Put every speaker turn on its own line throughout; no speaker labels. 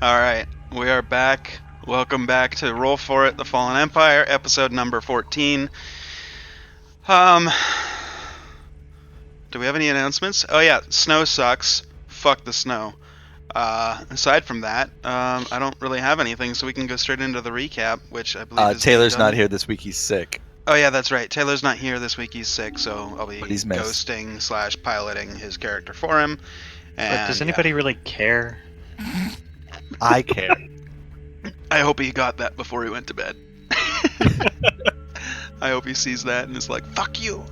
Alright, we are back. Welcome back to Roll For It, The Fallen Empire, episode number 14. Do we have any announcements? Oh yeah, snow sucks. Fuck the snow. Aside from that, I don't really have anything, so we can go straight into the recap, which I believe is
Taylor's
being done.
not here this week. He's sick.
Oh yeah, that's right. Taylor's not here this week. He's sick, so I'll be
But he's missed.
ghosting / piloting his character for him. And
But does anybody really care?
I care.
I hope he got that before he went to bed. I hope he sees that and is like, fuck you.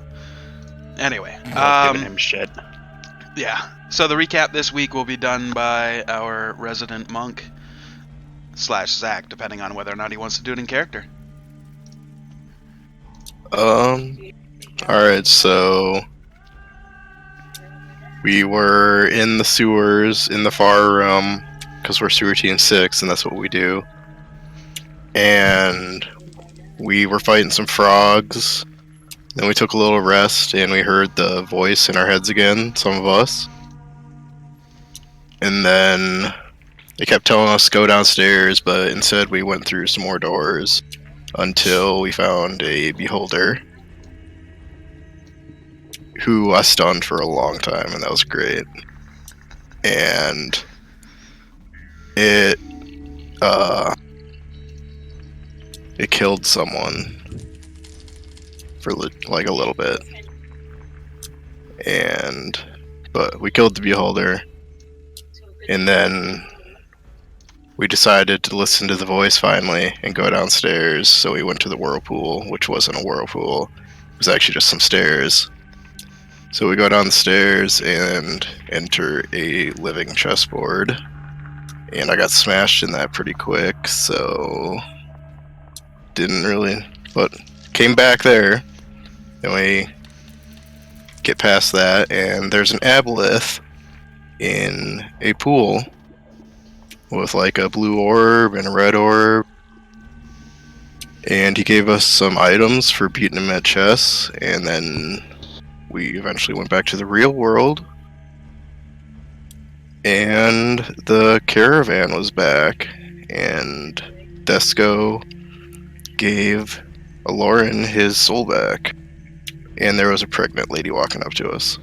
Anyway.
Giving him shit.
Yeah. So the recap this week will be done by our resident monk / Zach, depending on whether or not he wants to do it in character.
Alright, so we were in the sewers in the far room because we're sewer team 6 and that's what we do. And we were fighting some frogs. Then we took a little rest and we heard the voice in our heads again, some of us. And then they kept telling us to go downstairs, but instead we went through some more doors until we found a beholder who I stunned for a long time, and that was great. And it killed someone for like a little bit, but we killed the beholder, and then we decided to listen to the voice finally and go downstairs. So we went to the whirlpool, which wasn't a whirlpool; it was actually just some stairs. So we go down the stairs and enter a living chessboard, and I got smashed in that pretty quick, so didn't really, but came back there, and we get past that, and there's an aboleth in a pool with like a blue orb and a red orb, and he gave us some items for beating him at chess, and then we eventually went back to the real world, and the caravan was back, and Desco gave Aloran his soul back, and there was a pregnant lady walking up to us.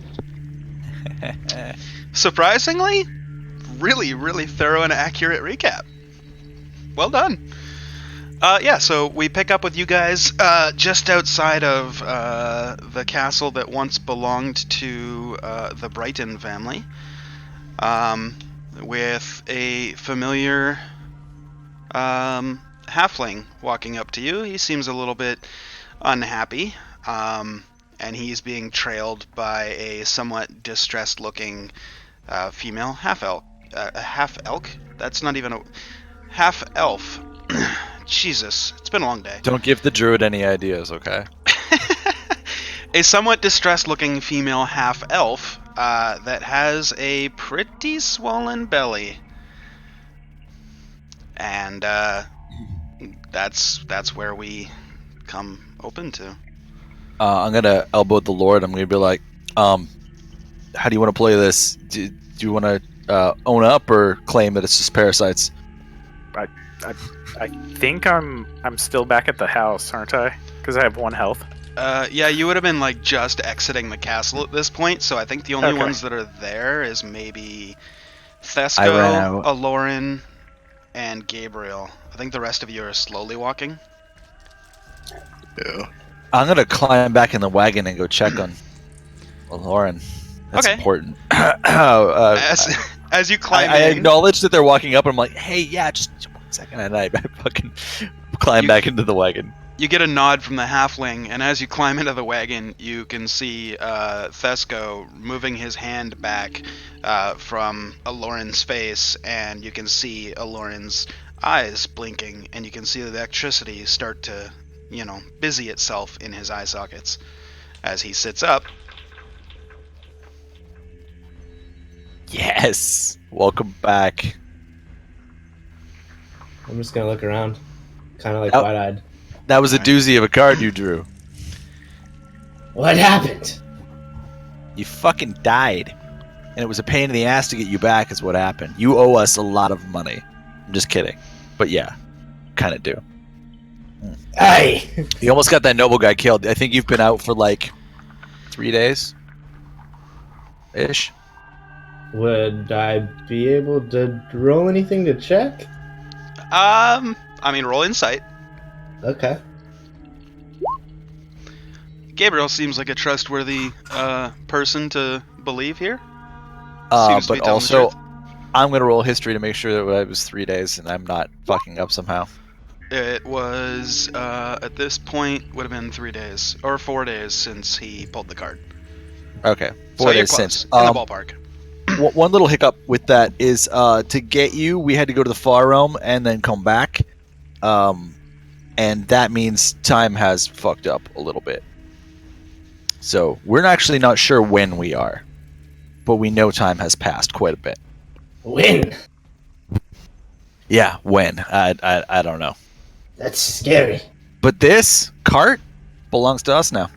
Surprisingly, really, really thorough and accurate recap. Well done. Yeah, so we pick up with you guys just outside of the castle that once belonged to the Brighton family, with a familiar halfling walking up to you. He seems a little bit unhappy, and he's being trailed by a somewhat distressed-looking female half-elk. Half-elk? That's not even a... half-elf. Jesus, it's been a long day.
Don't give the druid any ideas, okay?
A somewhat distressed-looking female half-elf that has a pretty swollen belly. And that's where we come open to.
I'm gonna elbow the Lord. I'm gonna be like, how do you want to play this? Do you want to own up or claim that it's just parasites?
I think I'm still back at the house, aren't I? Because I have 1 health.
Yeah, you would have been like just exiting the castle at this point, so I think the only
Okay.
ones that are there is maybe
I ran
Thesco,
out.
Aloran, and Gabriel. I think the rest of you are slowly walking.
Yeah.
I'm gonna climb back in the wagon and go check on Lauren. That's
Okay.
important.
As you climb
I
in,
acknowledge that they're walking up. And I'm like, hey, yeah, just 1 second, and I fucking climb back into the wagon.
you get a nod from the halfling, and as you climb into the wagon, you can see Thesco moving his hand back from Aloran's face, and you can see Aloran's eyes blinking, and you can see the electricity start to, busy itself in his eye sockets as he sits up.
Yes, welcome back.
I'm just gonna look around, kind of like
Oh.
wide-eyed.
That was a doozy of a card you drew.
What happened?
You fucking died. and it was a pain in the ass to get you back. Is what happened. You owe us a lot of money. I'm just kidding, but yeah, kind of do.
Aye.
You almost got that noble guy killed. I think you've been out for like 3 days, ish.
Would I be able to roll anything to check?
I mean, roll insight.
Okay.
Gabriel seems like a trustworthy person to believe here. Seems to be
But
telling the
also,
truth.
I'm gonna roll history to make sure that it was 3 days and I'm not fucking up somehow.
It was at this point would have been 3 days or 4 days since he pulled the card.
Okay,
So
4
you're
days
close,
since.
in the ballpark.
One little hiccup with that is to get you, we had to go to the far realm and then come back, and that means time has fucked up a little bit. So we're actually not sure when we are, but we know time has passed quite a bit.
When?
Yeah, when? I don't know.
That's scary.
But this cart belongs to us now.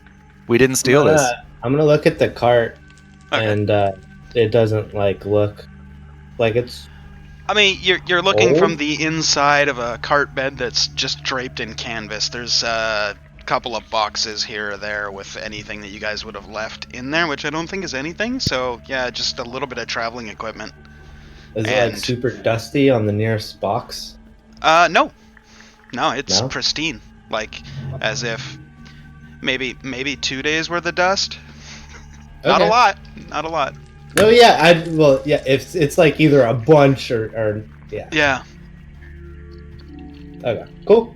We didn't steal this.
I'm gonna look at the cart,
Okay.
and it doesn't look like it's.
I mean, you're looking
Old?
from the inside of a cart bed that's just draped in canvas. There's a couple of boxes here or there with anything that you guys would have left in there, which I don't think is anything. So yeah, just a little bit of traveling equipment.
Is it
And-
like super dusty on the nearest box?
No, it's
No?
pristine. Like as if maybe 2 days worth of dust. Not a
Okay.
lot. Not a lot.
No, yeah, if it's like either a bunch or yeah.
Yeah.
Okay, cool.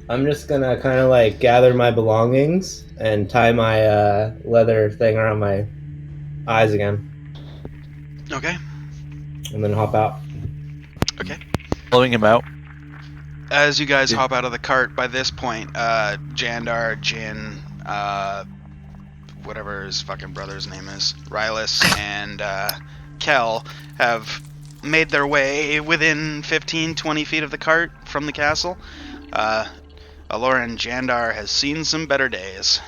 I'm just gonna kind of like gather my belongings and tie my leather thing around my eyes again,
Okay.
and then hop out.
Blowing him out.
As you guys hop out of the cart, by this point, Jandar, Jin, whatever his fucking brother's name is, Rylus, and Kel have made their way within 15-20 feet of the cart from the castle. Aloran Jandar has seen some better days.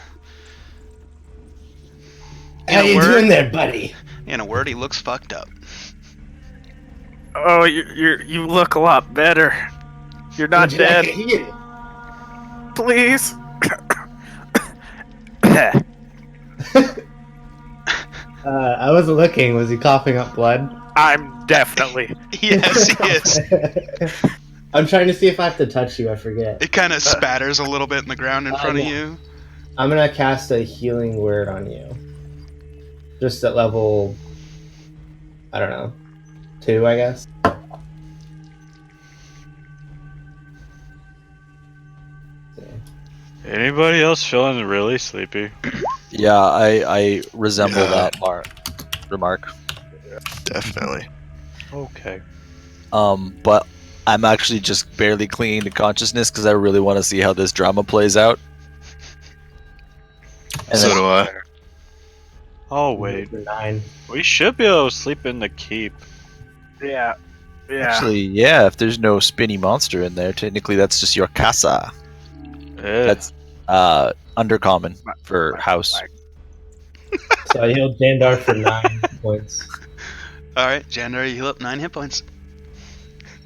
How you doing there, buddy?
In a word, he looks fucked up.
Oh, you look a lot better. You're not
Would you like
dead.
a heal?
Please.
I wasn't looking. Was he coughing up blood?
I'm definitely.
Yes, he is.
I'm trying to see if I have to touch you. I forget.
It kind of spatters a little bit in the ground in front of
yeah.
you.
I'm gonna cast a healing word on you. Just at level, I don't know, 2, I guess.
Anybody else feeling really sleepy?
Yeah, I resemble
Yeah.
that remark.
Definitely.
Okay.
But I'm actually just barely clinging to consciousness because I really want to see how this drama plays out. And
So
then-
do I.
Oh wait,
9.
we should be able to sleep in the keep.
Yeah. Yeah.
actually, yeah, if there's no spinny monster in there, technically that's just your casa.
Eh,
That's undercommon for house.
So I healed Dandar for 9 points.
Alright, Jandar, you heal up 9 hit points.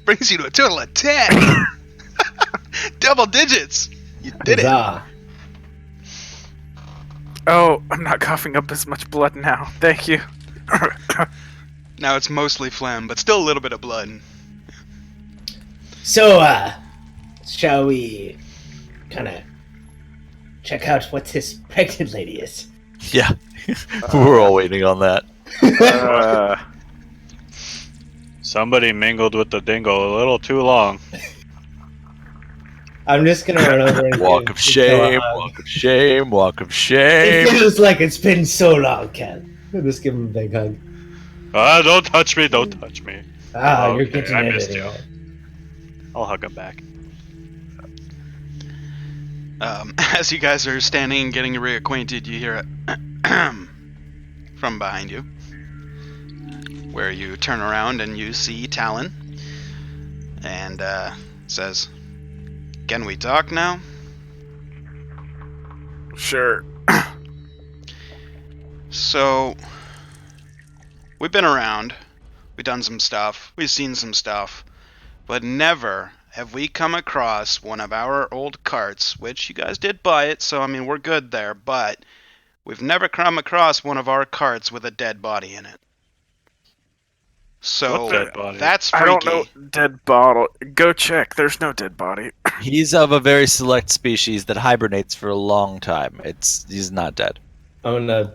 Brings you to a total of 10! Double digits! You did it!
Huzzah.
Oh, I'm not coughing up as much blood now. Thank you.
Now it's mostly phlegm, but still a little bit of blood.
So, shall we kind of check out what this pregnant lady is?
Yeah, we're all waiting on that.
somebody mingled with the dingle a little too long.
I'm just gonna run over and
Walk
give
of shame,
Kel a hug.
walk of shame, walk of
It
shame.
feels like it's been so long, Ken. Just give him a big hug.
Ah, don't touch me! Don't touch me!
Ah,
Okay,
you're getting
I
it
missed you.
anyway.
I'll hug him back.
As you guys are standing and getting reacquainted, you hear a from behind you, where you turn around and you see Talon, and says, "Can we talk now?"
Sure.
So, we've been around. We've done some stuff. We've seen some stuff. But never have we come across one of our old carts, which you guys did buy it, so I mean, we're good there, but we've never come across one of our carts with a dead body in it. So,
What dead body?
that's freaky.
I don't know. Dead bottle. Go check. There's no dead body.
He's of a very select species that hibernates for a long time. He's not dead.
I'm gonna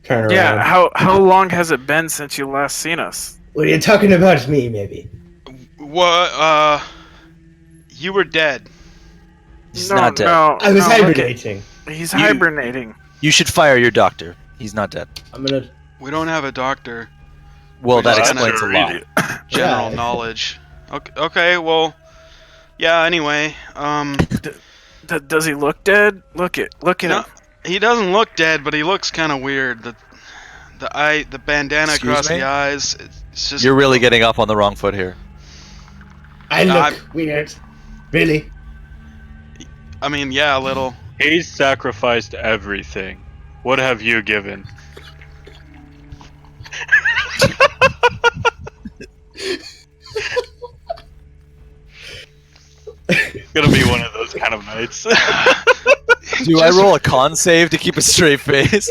turn around.
Yeah. How long has it been since you last seen us?
What are you talking about me, maybe?
What, you were dead.
He's not dead.
No,
I was
no, look
hibernating.
at- He's hibernating.
You should fire your doctor. He's not dead.
I'm gonna.
We don't have a doctor.
Well,
We
that
just
explains a
kinda
lot.
General
Yeah.
knowledge. Okay, well, yeah, anyway,
Does he look dead? Look at
no,
him.
he doesn't look dead, but he looks kind of weird. The bandana
Excuse
across
me?
the eyes, it's just...
You're really getting off on the wrong foot here.
I
No,
look weird. Really?
I mean, yeah, a little.
He's sacrificed everything. What have you given? It's gonna be one of those kind of nights.
Do I roll a con save to keep a straight face?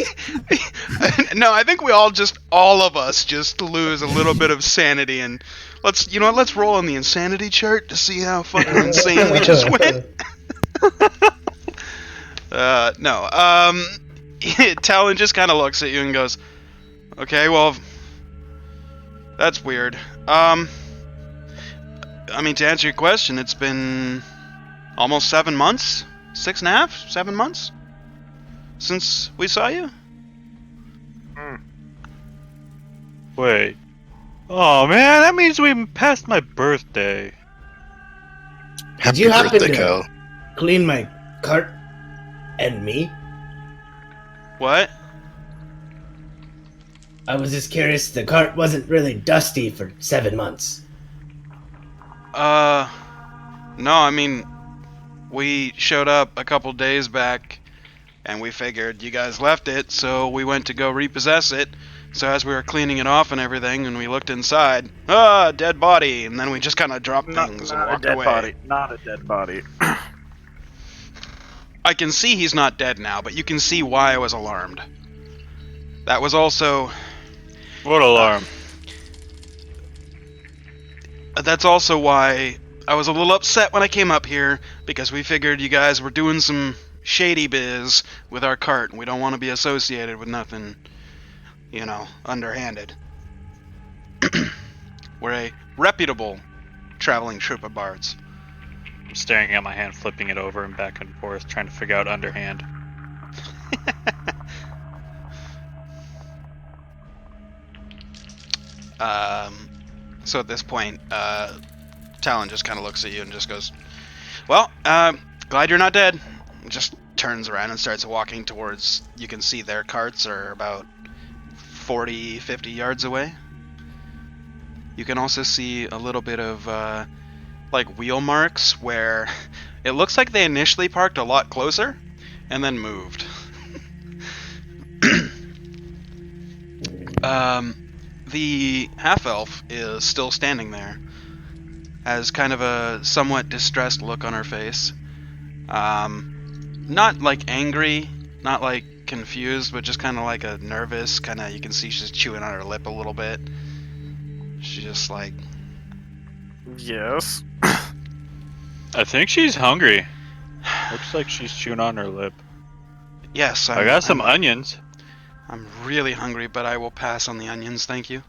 No, I think all of us just lose a little bit of sanity, and let's roll on the insanity chart to see how fucking insane we just went. No. Talon just kind of looks at you and goes, "Okay, well, that's weird. I mean, to answer your question, it's been almost 7 months, 6.5, 7 months since we saw you."
Wait. Oh man, that means we passed my birthday.
Happy
you happen
birthday,
to-
Kyle.
Clean my cart and me.
What?
I was just curious. The cart wasn't really dusty for 7 months.
No, I mean, we showed up a couple days back, and we figured you guys left it, so we went to go repossess it. So as we were cleaning it off and everything, and we looked inside, dead body, and then we just kind of dropped things and
Not a
walked
dead
away.
body. Not a dead body.
I can see he's not dead now, but you can see why I was alarmed. That was also...
What alarm?
That's also why I was a little upset when I came up here, because we figured you guys were doing some shady biz with our cart, and we don't want to be associated with nothing, underhanded. We're a reputable traveling troupe of bards.
I'm staring at my hand, flipping it over and back and forth, trying to figure out underhand.
So at this point, Talon just kind of looks at you and just goes, "Well, glad you're not dead." And just turns around and starts walking towards, you can see their carts are about 40, 50 yards away. You can also see a little bit of, wheel marks where it looks like they initially parked a lot closer and then moved. The half-elf is still standing there, has kind of a somewhat distressed look on her face. Not like angry, not like confused, but just kind of like a nervous, you can see she's chewing on her lip a little bit. She's just like,
Yes.
I think she's hungry. Looks like she's chewing on her lip.
"Yes,
I got some onions.
I'm really hungry, but I will pass on the onions, thank you."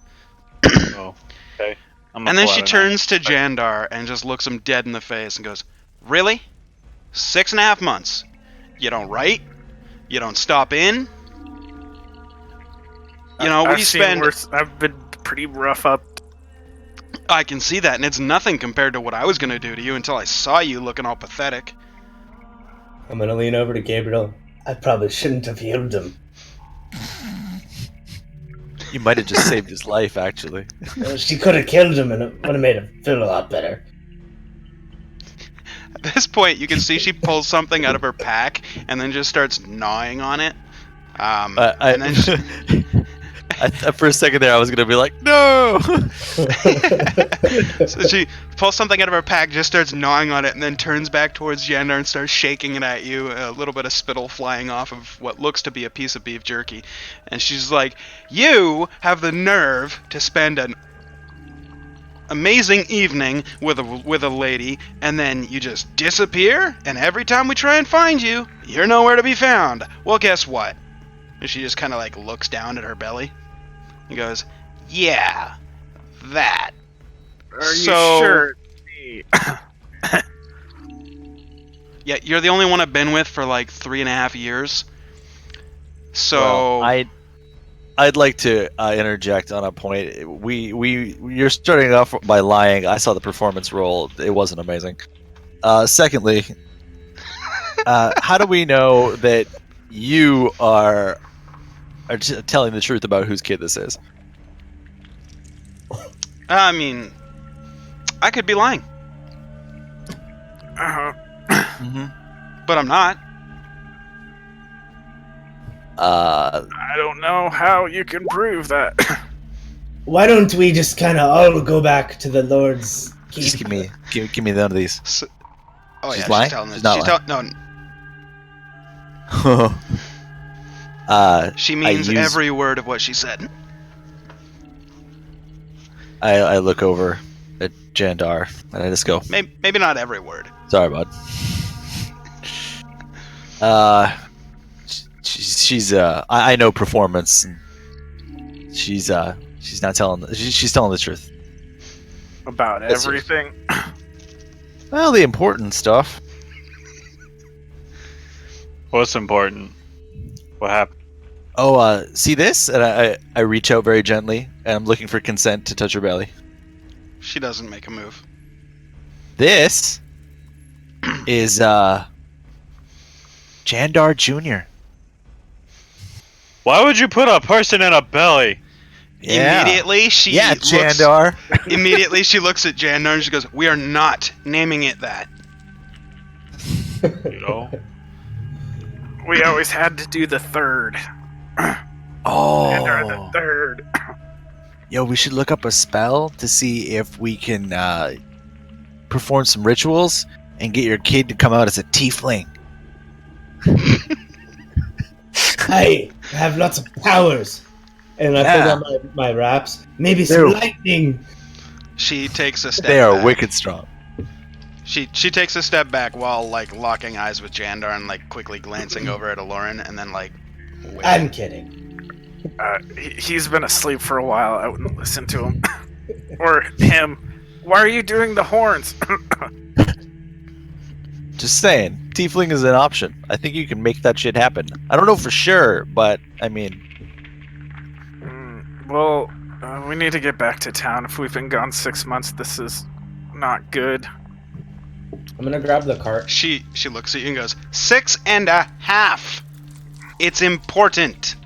Oh, okay.
And then she turns to Jandar and just looks him dead in the face and goes, "Really? 6.5 months? You don't write? You don't stop in?
I've seen worse. I've been pretty rough up.
I can see that, and it's nothing compared to what I was going to do to you until I saw you looking all pathetic."
I'm gonna lean over to Gabriel. I probably shouldn't have healed him.
You might have just saved his life, actually.
She could have killed him, and it would have made him feel a lot better.
At this point, you can see she pulls something out of her pack and then just starts gnawing on it. And then
For a second there, I was gonna be like, no.
So she pulls something out of her pack, just starts gnawing on it, and then turns back towards Jandar and starts shaking it at you, a little bit of spittle flying off of what looks to be a piece of beef jerky. And she's like, you have the nerve to spend an amazing evening with a lady, and then you just disappear, and every time we try and find you, you're nowhere to be found. Well, guess what? And she just kind of like looks down at her belly and goes, yeah, that.
Are you
So-
sure?
Yeah, you're the only one I've been with for like 3.5 years. So
Well, I'd like to interject on a point. You're starting off by lying. I saw the performance roll. It wasn't amazing. Secondly, how do we know that you are telling the truth about whose kid this is?
I mean, I could be lying,
Mm-hmm.
but I'm not.
I don't know how you can prove that.
Why don't we just kind of all go back to the Lord's keep?
Just give me none of these.
So, oh
She's
yeah,
lying?
she's telling
She's
it.
not
She's
lying.
no. She means
use-
every word of what she said.
I look over at Jandar and I just go,
Maybe not every word.
sorry, bud. She's I know performance. And she's not telling. She's telling the truth.
About
That's
everything.
Well, the important stuff.
What's important? What happened?
Oh, see this? And I reach out very gently and I'm looking for consent to touch her belly.
She doesn't make a move.
This is Jandar Jr.
Why would you put a person in a belly?
Yeah.
Immediately she
Yeah,
looks,
Jandar.
Immediately she looks at Jandar and she goes, "We are not naming it that."
You know?
We always had to do the third.
Oh.
And are the third.
Yo, we should look up a spell to see if we can perform some rituals and get your kid to come out as a tiefling.
I have lots of powers. And I
Yeah.
pulled out my wraps. Maybe some
Dude.
lightning.
She takes a step
They are
back.
wicked strong.
She takes a step back while like locking eyes with Jandar and like quickly glancing over at Aloran and then like wait.
I'm kidding.
He's been asleep for a while. I wouldn't listen to him. Or him. Why are you doing the horns?
Just saying, tiefling is an option. I think you can make that shit happen. I don't know for sure, but I mean,
Well, we need to get back to town. If we've been gone 6 months, this is not good.
I'm gonna grab the cart.
She looks at you and goes, 6.5. It's important.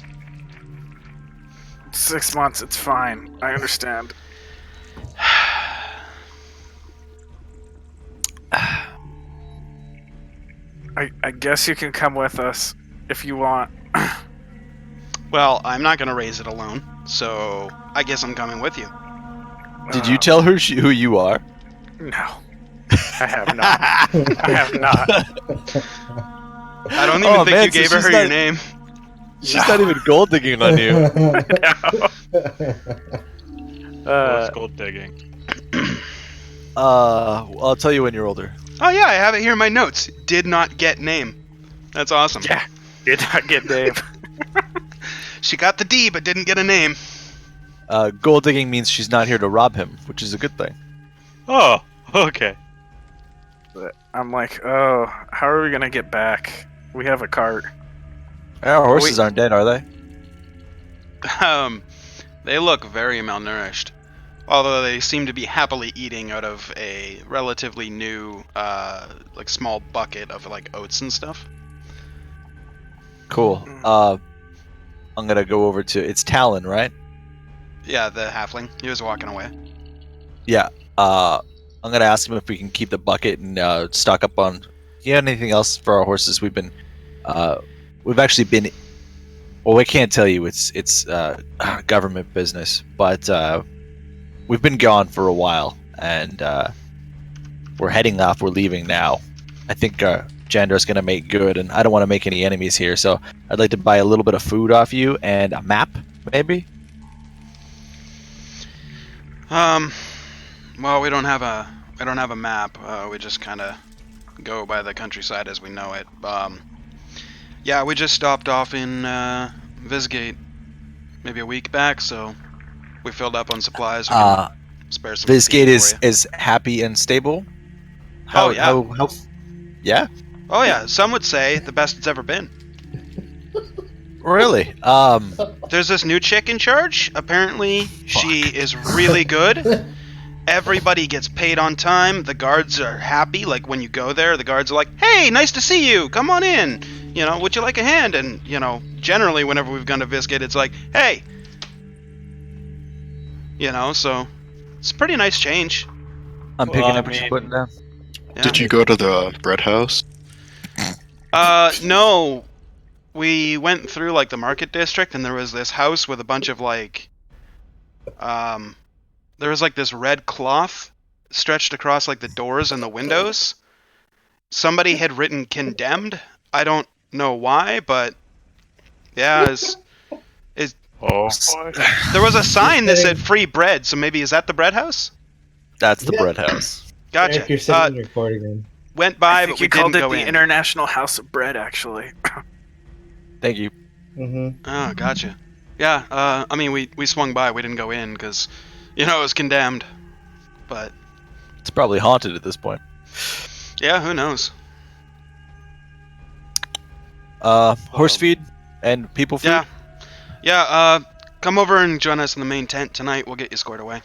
6 months, it's fine. I understand. I guess you can come with us if you want.
Well, I'm not gonna raise it alone, so I guess I'm coming with you.
did you tell her who you are?
No. I have not. I have not.
I don't even
Oh,
think
man,
you
so
gave her
she's
your
not-
name.
She's not even gold digging on you.
What's gold digging?
I'll tell you when you're older.
Oh yeah, I have it here in my notes. Did not get name. That's awesome.
Yeah. Did not get Dave.
She got the D but didn't get a name.
Gold digging means she's not here to rob him, which is a good thing.
Oh, okay.
I'm like, oh, how are we gonna get back? We have a cart.
Our horses aren't dead, are they?
They look very malnourished. Although they seem to be happily eating out of a relatively new, like small bucket of like oats and stuff.
Cool. I'm gonna go over to it's Talon, right?
Yeah, the halfling. He was walking away.
Yeah. I'm gonna ask him if we can keep the bucket and stock up on anything else for our horses. We've actually been Well, we can't tell you it's government business, but we've been gone for a while, and we're heading off. We're leaving now. I think Jandra's gonna make good, and I don't want to make any enemies here, so I'd like to buy a little bit of food off you and a map, maybe.
Well, we don't have a map. We just kind of go by the countryside as we know it. Yeah, we just stopped off in Visgate maybe a week back, so we filled up on supplies. We can spare some.
Visgate
feed for you.
is happy and stable.
Oh, yeah.
How, yeah.
Oh yeah, some would say the best it's ever been.
Really?
There's this new chick in charge. Apparently, she is really good. Everybody gets paid on time. The guards are happy. Like when you go there, the guards are like, "Hey, nice to see you. Come on in. You know, would you like a hand?" And generally, whenever we've gone to Visgate, it's like, "Hey." So it's a pretty nice change.
I'm picking
Well,
up what you're putting down.
Yeah.
Did you go to the bread house?
No. We went through like the market district, and there was this house with a bunch of like, there was like this red cloth stretched across like the doors and the windows. Somebody had written "condemned." I don't know why, but yeah,
Oh boy.
there was a sign that said "free bread." So maybe is that the bread house?
That's the
Yeah.
bread house.
Gotcha.
Eric, you're sitting recording then.
Went
I
by,
think
but we
you called
didn't
it
go
the
in.
International House of Bread, actually.
Thank you.
Mm-hmm.
Oh, gotcha. Yeah. I mean, we swung by. We didn't go in because, it was condemned. But
It's probably haunted at this point.
yeah, who knows?
Horse feed and people feed.
Yeah. Yeah, come over and join us in the main tent tonight. We'll get you scored away.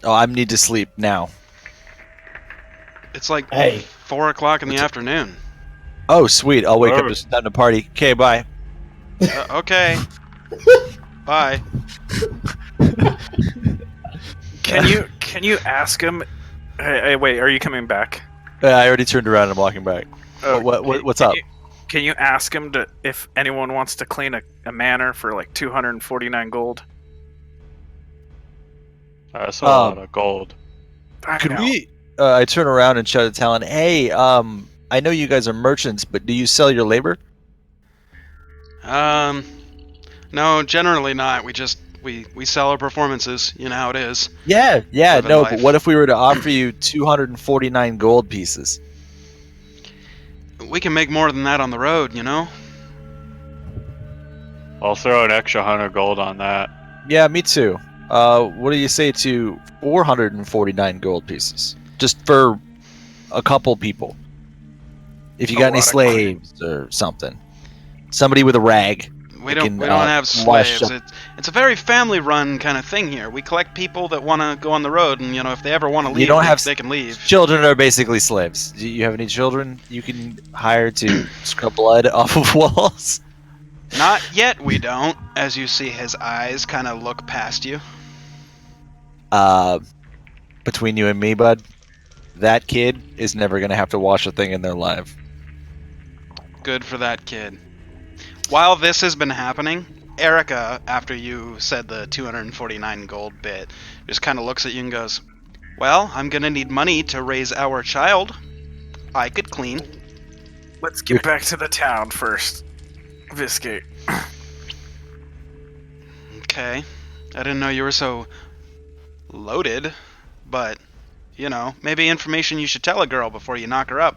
Oh, I need to sleep now.
It's like
Hey.
4 o'clock in the afternoon.
Oh, sweet. I'll wake up.
Word.
It's time to party. Okay, bye.
Okay. Bye.
Can you ask him? Hey, wait, are you coming back?
I already turned around and I'm walking back. What's up?
Can you ask him if anyone wants to clean a manor for like 249 gold?
That's a lot of gold.
I
Could
know.
we? I turn around and shout at Talon, "Hey, I know you guys are merchants, but do you sell your labor?"
No, generally not. We just we sell our performances. You know how it is.
Yeah,
Living
no.
life.
But what if we were to offer you 249 gold pieces?
We can make more than that on the road.
I'll throw an extra 100 gold on that.
Yeah, me too. What do you say to 449 gold pieces, just for a couple people? If you
A
got any
lot of money.
slaves or something, somebody with a rag.
We
They
don't
can,
we don't have
wash
slaves.
up-
It's a very family run kind of thing here. We collect people that want to go on the road, and if they ever want to leave,
don't
they,
have
they can leave.
Children are basically slaves. Do you have any children you can hire to scrub blood off of walls?
Not yet, we don't. As you see his eyes kind of look past you.
Between you and me, bud, that kid is never gonna have to wash a thing in their life.
Good for that kid. While this has been happening, Erica, after you said the 249 gold bit, just kind of looks at you and goes, "Well, I'm gonna need money to raise our child. I could clean."
Let's get back to the town first. Visgate.
Okay. I didn't know you were so loaded, but, maybe information you should tell a girl before you knock her up.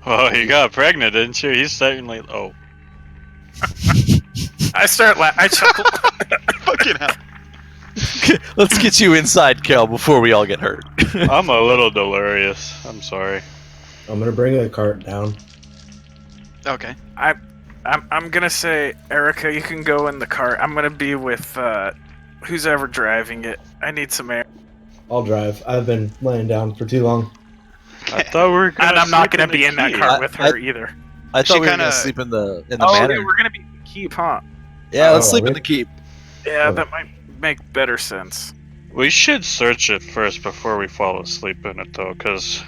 Oh, you got pregnant, didn't you? He's certainly. Oh.
I chuckle.
Fucking hell.
Let's get you inside, Kel, before we all get hurt.
I'm a little delirious. I'm sorry.
I'm gonna bring a cart down.
Okay.
I'm gonna say, Erica, you can go in the car. I'm gonna be with who's ever driving it. I need some air.
I'll drive. I've been laying down for too long.
I thought we were gonna.
And I'm not
sleep
gonna be
the
in that
keep.
car with her either.
I thought
She
we were
kinda-
gonna sleep in the
Oh,
manor.
we're gonna be in the keep, huh?
Yeah, let's
Oh,
sleep in
really?
the keep.
Yeah,
Oh.
that might make better sense.
We should search it first before we fall asleep in it, though, because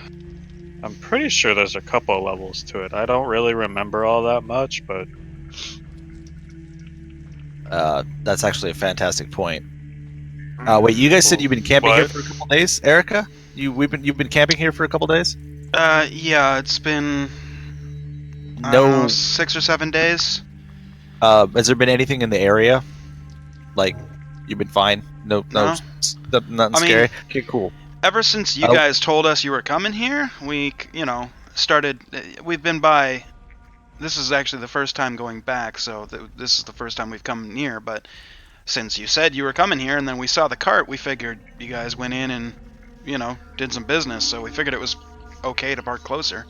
I'm pretty sure there's a couple levels to it. I don't really remember all that much, but
That's actually a fantastic point. Wait, you guys said you've been camping here
What?
for a couple days, Erica? You've been camping here for a couple days?
Yeah, it's been I don't know, 6 or 7 days.
Has there been anything in the area? Like, you've been fine? No,
No.
nothing
I mean-
scary. Okay, cool.
Ever since you
Oh.
guys told us you were coming here, we, started. We've been by. This is actually the first time going back, so this is the first time we've come near. But since you said you were coming here, and then we saw the cart, we figured you guys went in and, did some business. So we figured it was okay to park closer.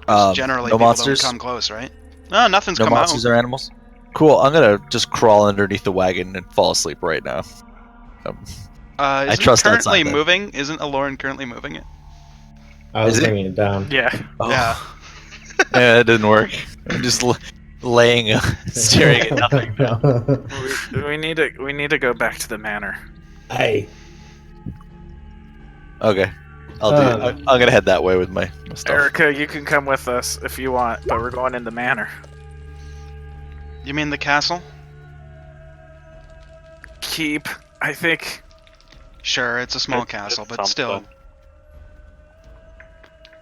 'Cause generally,
no
people
monsters.
don't come close, right? No, nothing's
No
come
monsters
out.
or animals. Cool. I'm gonna just crawl underneath the wagon and fall asleep right now.
Isn't
trust
it currently
outside then.
moving? Isn't Aloran currently moving it?
I was
Is it?
bringing it down.
Yeah.
Oh.
Yeah.
Yeah, it didn't work. I'm just laying, staring at nothing.
No.
We need to go back to the manor.
Hey,
Okay, I'll do. I'm gonna head that way with my stuff.
Erica, you can come with us if you want, but we're going in the manor.
You mean the castle?
Keep, I think.
Sure, it's a small
It's
castle, but
something.
still. It's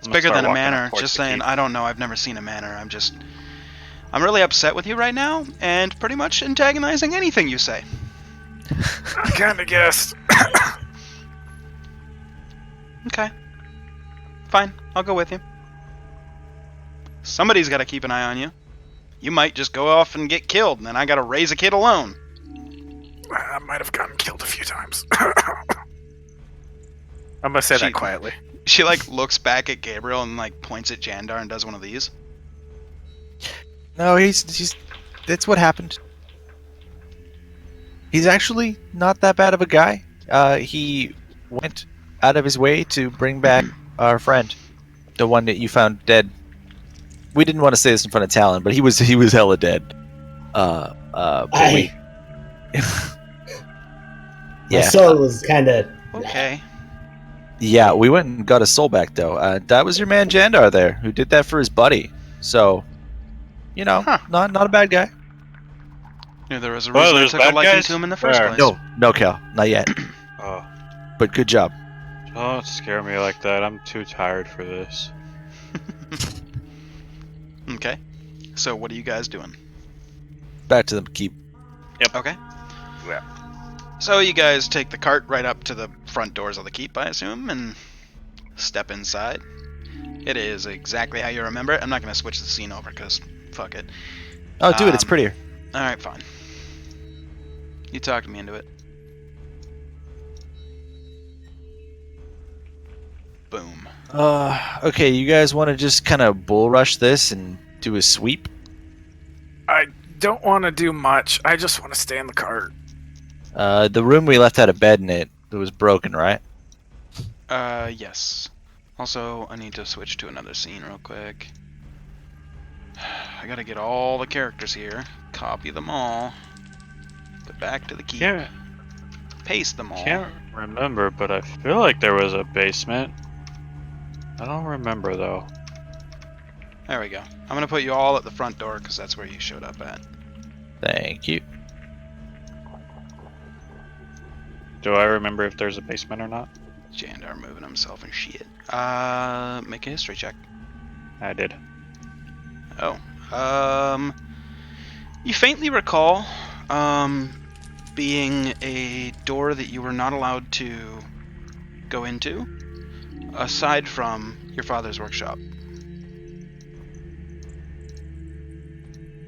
I'm gonna
bigger
start
than a
walking up
manor.
towards
Just
the
saying,
keep.
I don't know. I've never seen a manor. I'm really upset with you right now, and pretty much antagonizing anything you say.
I kind of guessed.
Okay. Fine, I'll go with you. Somebody's got to keep an eye on you. You might just go off and get killed, and then I got to raise a kid alone.
I might have gotten killed a few times. I'm gonna say
She-
that quietly.
She looks back at Gabriel and points at Jandar and does one of these.
No, he's. That's what happened. He's actually not that bad of a guy. He went out of his way to bring back our friend, the one that you found dead. We didn't want to say this in front of Talon, but he was hella dead. But
Hey.
we.
my
Yeah,
soul was kind of.
Okay.
yeah. We went and got his soul back though. That was your man Jandar there, who did that for his buddy. So,
Huh.
not a bad guy.
Knew there was a
Well,
reason I
there's
took a
bad
liking
guys?
to him in the first
Where?
place.
No, Cal, not yet.
Oh,
But good job.
don't scare me like that. I'm too tired for this.
Okay. So what are you guys doing?
Back to the keep.
Okay.
Yeah.
So you guys take the cart right up to the front doors of the keep, I assume, and step inside. It is exactly how you remember it. I'm not going to switch the scene over because fuck it.
Oh, do it. It's
Um,
prettier.
Alright, fine. You talked me into it. Boom.
Okay, you guys want to just kind of bull rush this and do a sweep?
I don't want to do much. I just want to stay in the cart.
The room we left had a bed in it. It was broken, right?
Yes. Also, I need to switch to another scene real quick. I gotta get all the characters here, copy them all, go back to the keep, paste them all.
Can't remember, but I feel like there was a basement. I don't remember though.
There we go. I'm gonna put you all at the front door because that's where you showed up at.
Thank you.
Do I remember if there's a basement or not?
Jandar moving himself and shit. Make a history check.
I did.
Oh. You faintly recall, being a door that you were not allowed to go into, aside from your father's workshop.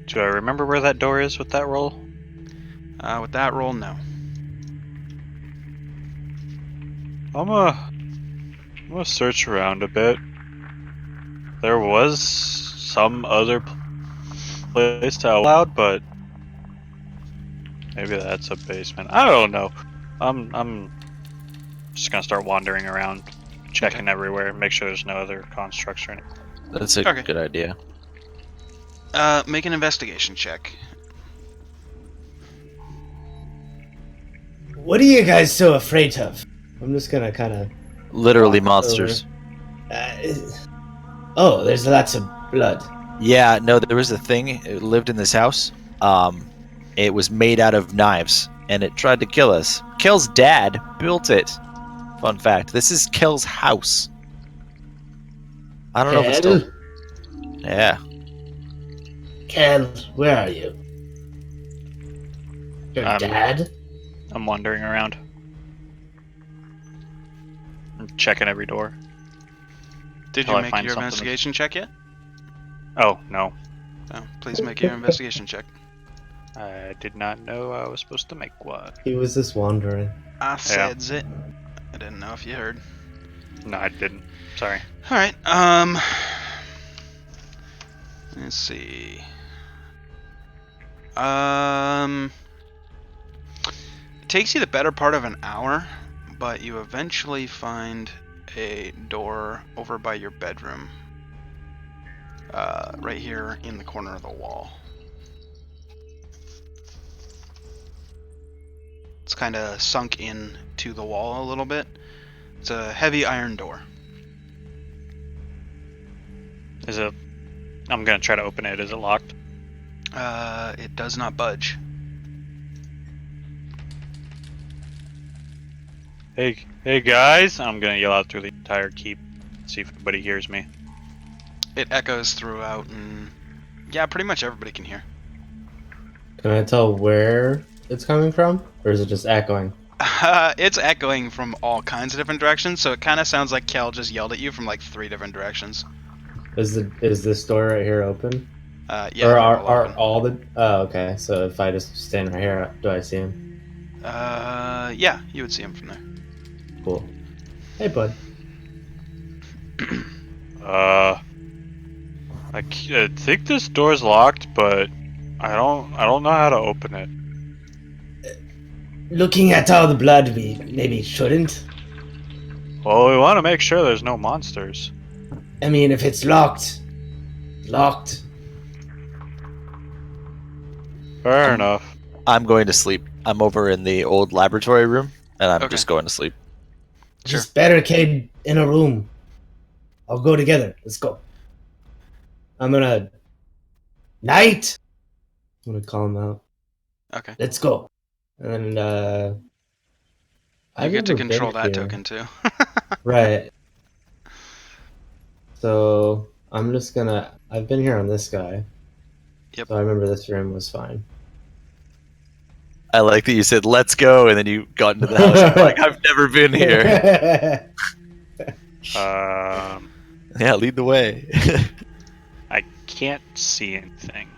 Do I remember where that door is with that roll?
With that roll, no.
I'm gonna search around a bit. There was some other place to allowed, but maybe that's a basement. I don't know. I'm just gonna start wandering around, checking everywhere, make sure there's no other constructs or anything.
That's a
Okay.
good idea.
Make an investigation check.
What are you guys so afraid of? I'm just gonna kind of.
Literally
Walk
monsters.
Oh, there's lots of blood.
Yeah, no, there was a thing. It lived in this house. It was made out of knives, and it tried to kill us. Kel's dad built it. Fun fact, this is Kel's house. I don't know if it's
Kel?
still... Yeah.
Kel, where are you? Your
Um,
dad?
I'm wandering around. I'm checking every door.
Did
Till
you
I
make
find
your
something
investigation check yet?
Oh, no.
Oh, please make your investigation check.
I did not know I was supposed to make one.
He was just wandering.
I said it. I didn't know if you heard.
No, I didn't. Sorry.
All right. Let's see. It takes you the better part of an hour, but you eventually find a door over by your bedroom. Right here in the corner of the wall. It's kind of sunk in to the wall a little bit. It's a heavy iron door.
Is it... I'm gonna try to open it. Is it locked?
It does not budge.
Hey guys! I'm gonna yell out through the entire keep. See if anybody hears me.
It echoes throughout, and yeah, pretty much everybody can hear.
Can I tell where it's coming from? Or is it just echoing?
It's echoing from all kinds of different directions, so it kind of sounds like Kel just yelled at you from like 3 different directions.
Is this door right here open?
Yeah.
Or
they're
are
all open.
all the... Oh, okay. So if I just stand right here, do I see him?
Yeah, you would see him from there.
Cool. Hey, bud.
I think this door's locked, but I don't know how to open it.
Looking at all the blood, we maybe shouldn't.
Well, we want to make sure there's no monsters.
I mean, if it's locked.
Fair enough.
I'm going to sleep. I'm over in the old laboratory room, and I'm
Okay.
just going to sleep.
Sure.
Just barricade in a room. I'll go together. Let's go. I'm gonna... Night! I'm gonna call him out.
Okay.
Let's go. And
You get to
never
control
been
that
here.
token too.
Right. So I'm just gonna... I've been here on this guy.
Yep.
So I remember this room was fine.
I like that you said, let's go, and then you got into the house. And you're like, I've never been here. Yeah, lead the way.
I can't see anything.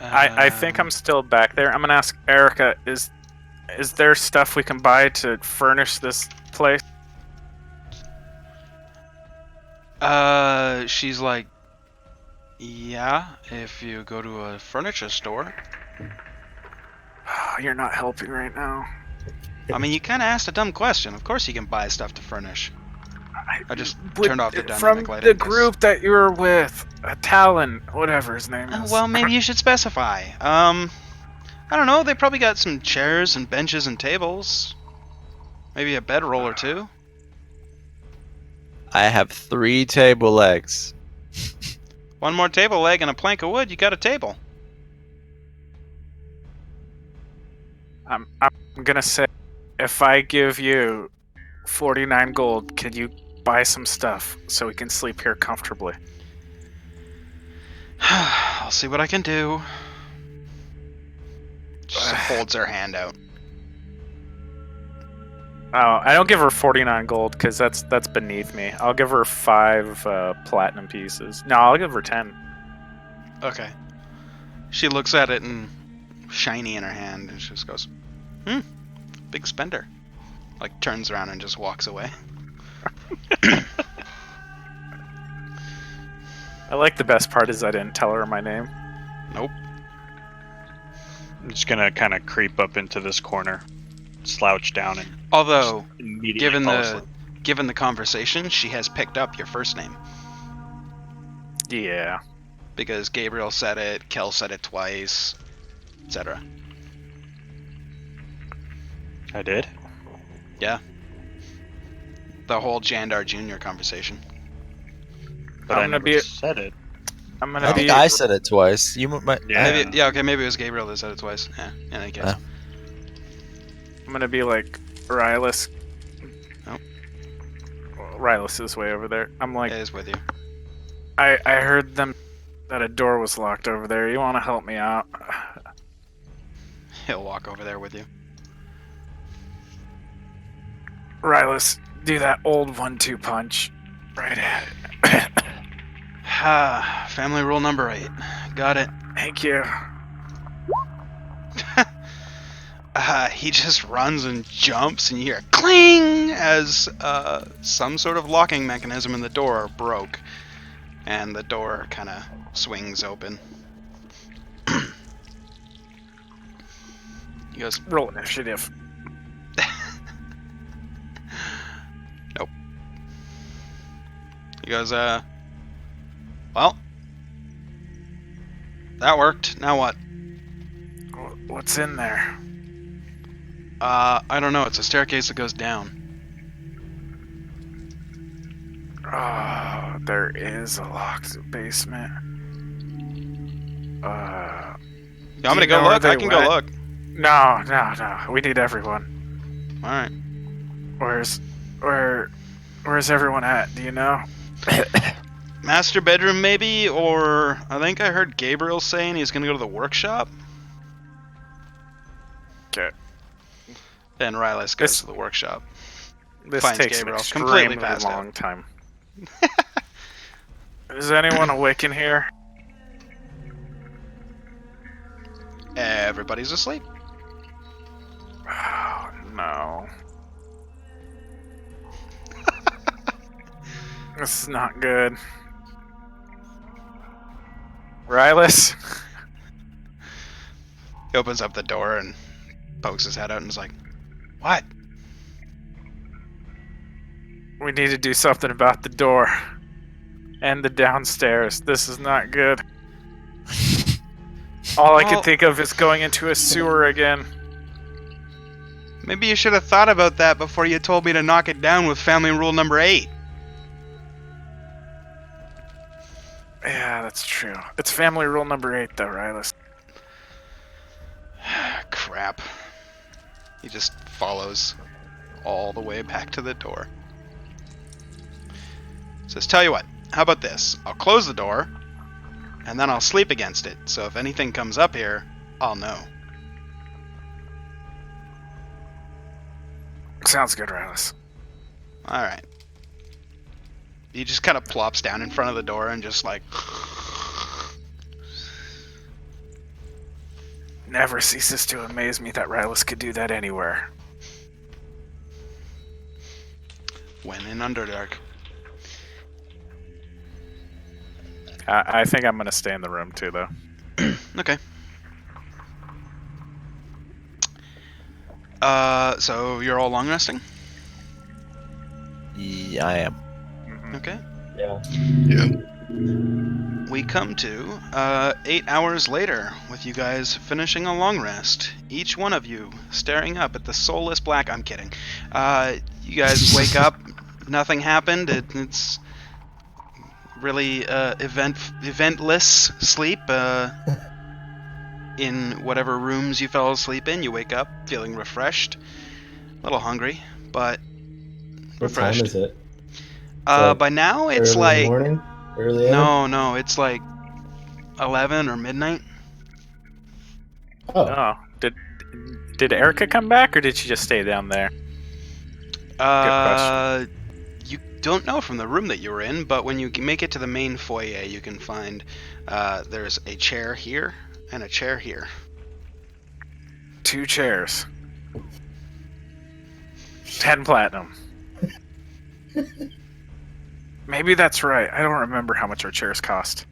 I think I'm still back there. I'm gonna ask Erica, is there stuff we can buy to furnish this place?
She's like, yeah, if you go to a furniture store.
You're not helping right now.
I mean, you kind of asked a dumb question. Of course you can buy stuff to furnish. I just
With-
turned off the dynamic
from
light.
the
in case-
group that you were with, Talon, whatever his name is.
Well, maybe you should specify. I don't know. They probably got some chairs and benches and tables. Maybe a bedroll or two.
I have 3 table legs.
One more table leg and a plank of wood. You got a table.
I'm gonna say, if I give you 49 gold, can you buy some stuff so we can sleep here comfortably?
I'll see what I can do. Just holds her hand out.
Oh, I don't give her 49 gold because that's beneath me. I'll give her 5 platinum pieces. No, I'll give her 10.
Okay. She looks at it and shiny in her hand and she just goes, big spender. Like turns around and just walks away.
I like the best part is I didn't tell her my name.
Nope.
I'm just gonna kind of creep up into this corner, slouch down, and
Although,
immediately
given
fall
the
asleep.
given the conversation, she has picked up your first name.
Yeah.
Because Gabriel said it, Kel said it twice, etc.
I did.
The whole Jandar Jr. conversation.
But
I'm
I
gonna
never
be-
said it.
I'm gonna
I
be.
think I said it twice. You might.
Yeah.
Maybe, yeah, okay, maybe it was Gabriel that said it twice. Yeah, in any case.
I'm gonna be like Rylus.
Oh.
Rylus is way over there. I'm like,
It is with you.
I heard them that a door was locked over there. You want to help me out?
He'll walk over there with you.
Rylus, do that old 1-2 punch. Right at it.
Family rule number 8. Got it.
Thank you.
He just runs and jumps, and you hear cling as some sort of locking mechanism in the door broke, and the door kind of swings open. He goes,
Roll initiative.
nope. He goes, well, that worked. Now what?
What's in there?
I don't know. It's a staircase that goes down.
Oh, there is a locked basement.
You want me
Do
to
you
go
know where
look?
they
I can go
went?
look.
No. We need everyone.
All right.
Where's everyone at? Do you know?
Master bedroom, maybe? Or I think I heard Gabriel saying he's going to go to the workshop.
Okay.
Then Rylus goes to the workshop.
This
Finds
takes
Gabriel
an
completely
extremely
passed out.
long time. Is anyone awake in here?
Everybody's asleep.
Oh, no. This is not good. Rylus?
He opens up the door and pokes his head out and is like, what?
We need to do something about the door. And the downstairs. This is not good. All I
Well-
can think of is going into a sewer again.
Maybe you should have thought about that before you told me to knock it down with family rule number 8.
Yeah, that's true. It's family rule number 8, though, Rylus.
Crap. He just follows all the way back to the door. Says, tell you what, how about this? I'll close the door, and then I'll sleep against it, so if anything comes up here, I'll know.
Sounds good, Rylus.
Alright. He just kind of plops down in front of the door and just like...
Never ceases to amaze me that Rylus could do that anywhere.
When in Underdark.
I think I'm gonna stay in the room too, though.
Okay. So you're all long resting?
Yeah, I am.
Okay.
Yeah.
Yeah.
We come to 8 hours later with you guys finishing a long rest. Each one of you staring up at the soulless black. I'm kidding. You guys wake up. Nothing happened. It's really eventless sleep. In whatever rooms you fell asleep in, you wake up feeling refreshed, a little hungry, but
What time
refreshed.
is it? like
By now it's
Early
like
morning? Early AM?
no, it's like 11 or midnight.
Oh,
Oh, did Erica come back, or did she just stay down there?
You don't know from the room that you were in, but when you make it to the main foyer, you can find there's a chair here and a chair here.
2 chairs. 10 platinum. Maybe that's right. I don't remember how much our chairs cost.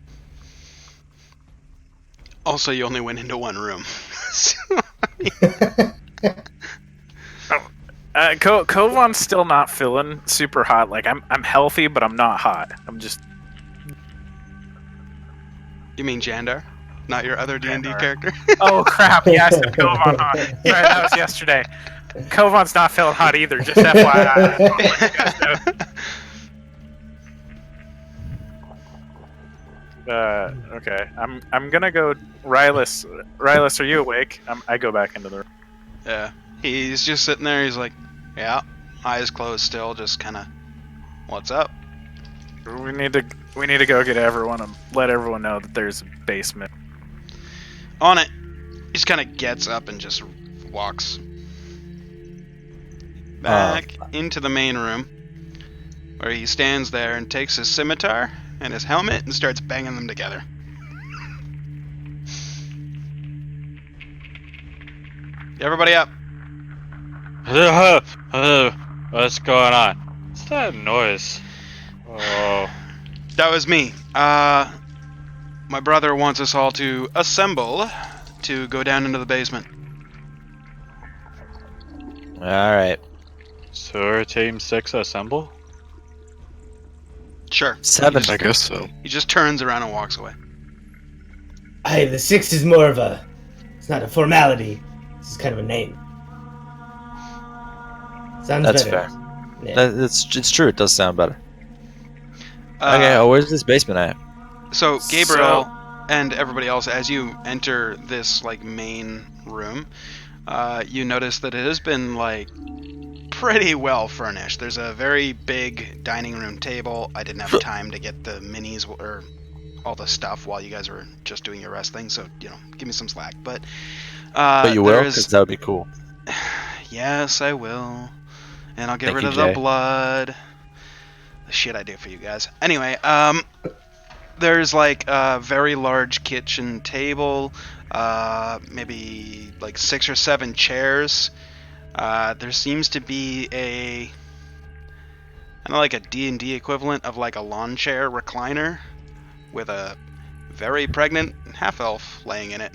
Also, you only went into one room.
Kovan's still not feeling super hot. Like I'm healthy, but I'm not hot. I'm just
You mean Jandar? Not your other D&D
Jandar.
character?
Oh crap! Yes, Kovan hot. Sorry, that was yesterday. Kovan's not feeling hot either. Just FYI. Okay. I'm gonna go. Rylus, are you awake? I go back into the room.
Yeah. He's just sitting there. He's like, yeah, eyes closed still, just kind of, what's up?
We need to go get everyone and let everyone know that there's a basement.
On it. He just kind of gets up and just walks back into the main room, where he stands there and takes his scimitar and his helmet and starts banging them together. Everybody up.
What's going on? What's that noise? Oh,
That was me. My brother wants us all to assemble to go down into the basement.
All right.
Sewer Team 6 assemble?
Sure.
7.
I guess so.
He just turns around and walks away.
Hey, the 6 is more of a... It's not a formality. This is kind of a name. Sounds
That's
better.
fair.
Yeah.
It's true. It does sound better. Okay. Oh, where's this basement at?
So Gabriel and everybody else, as you enter this like main room, you notice that it has been like pretty well furnished. There's a very big dining room table. I didn't have time to get the minis or all the stuff while you guys were just doing your rest thing, so give me some slack. But
But you will, because that would be cool.
Yes, I will, and I'll get
Thank
rid
you,
of the
Jay.
blood. The shit I do for you guys. Anyway, there's like a very large kitchen table, maybe like 6 or 7 chairs. There seems to be a kind of like a D&D equivalent of like a lawn chair recliner with a very pregnant half-elf laying in it.